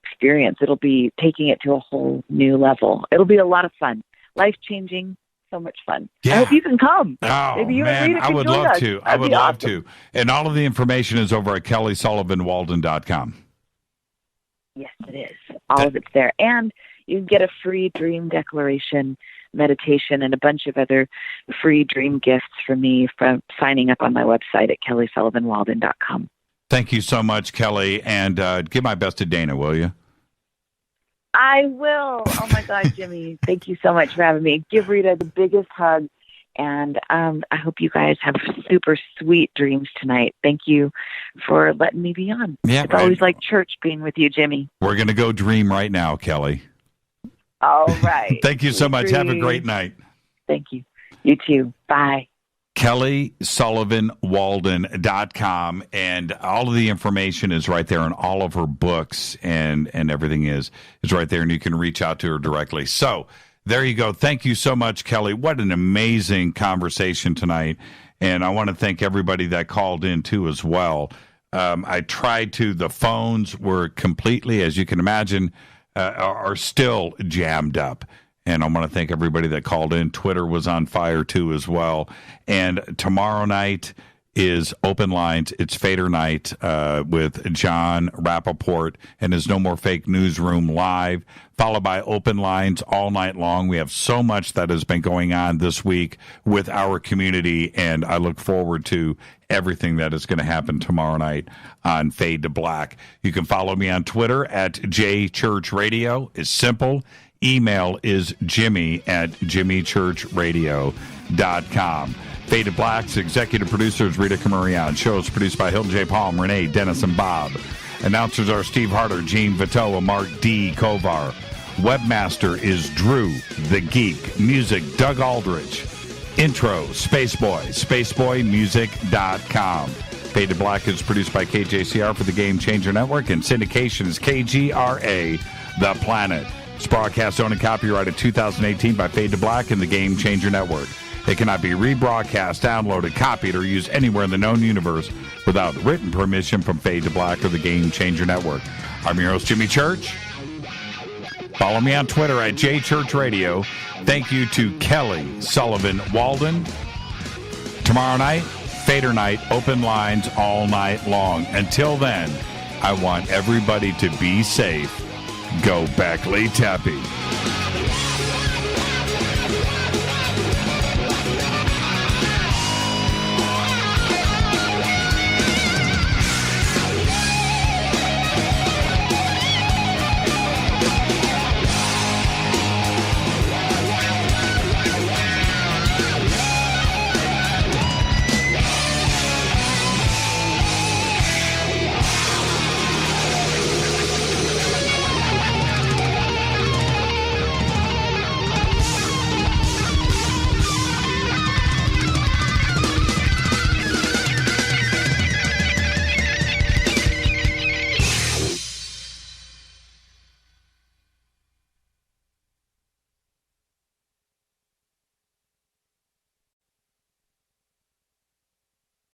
experience. It'll be taking it to a whole new level. It'll be a lot of fun, life-changing, so much fun. Yeah. I hope you can come. Oh, maybe you man, and Rita I can would join love us. to. I That'd would be love awesome. to. And all of the information is over at kellysullivanwalden.com. Yes, it is. All of it's there. And you can get a free dream declaration, meditation, and a bunch of other free dream gifts from me from signing up on my website at kellysullivanwalden.com. Thank you so much, Kelly. And give my best to Dana, will you? I will. Oh, my God, Jimmy. Thank you so much for having me. Give Rita the biggest hug. And I hope you guys have super sweet dreams tonight. Thank you for letting me be on. Yeah, it's always like church being with you, Jimmy. We're going to go dream right now, Kelly. All right. Thank you so much. Have a great night. Thank you. You too. Bye. KellySullivanWalden.com, and all of the information is right there, and all of her books and everything is right there, and you can reach out to her directly. So there you go. Thank you so much, Kelly. What an amazing conversation tonight, and I want to thank everybody that called in too as well. I tried to. The phones were completely, as you can imagine, are still jammed up. And I want to thank everybody that called in. Twitter was on fire, too, as well. And tomorrow night is Open Lines. It's Fader Night with John Rappaport and his No More Fake Newsroom live, followed by Open Lines all night long. We have so much that has been going on this week with our community, and I look forward to everything that is going to happen tomorrow night on Fade to Black. You can follow me on Twitter at JChurchRadio. It's simple. Email is jimmy@jimmychurchradio.com. Fade to Black's executive producer is Rita Camarion. Show is produced by Hilton J. Palm, Renee, Dennis, and Bob. Announcers are Steve Harder, Gene Vitoa, Mark D. Kovar. Webmaster is Drew the Geek. Music, Doug Aldrich. Intro, Spaceboy, spaceboymusic.com. Fade to Black is produced by KJCR for the Game Changer Network, and syndication is KGRA, The Planet. This broadcast owned and copyrighted 2018 by Fade to Black and the Game Changer Network. It cannot be rebroadcast, downloaded, copied, or used anywhere in the known universe without written permission from Fade to Black or the Game Changer Network. I'm your host, Jimmy Church. Follow me on Twitter at JChurchRadio. Thank you to Kelly Sullivan Walden. Tomorrow night, Fader Night, Open Lines all night long. Until then, I want everybody to be safe. Go Beckley Tepe.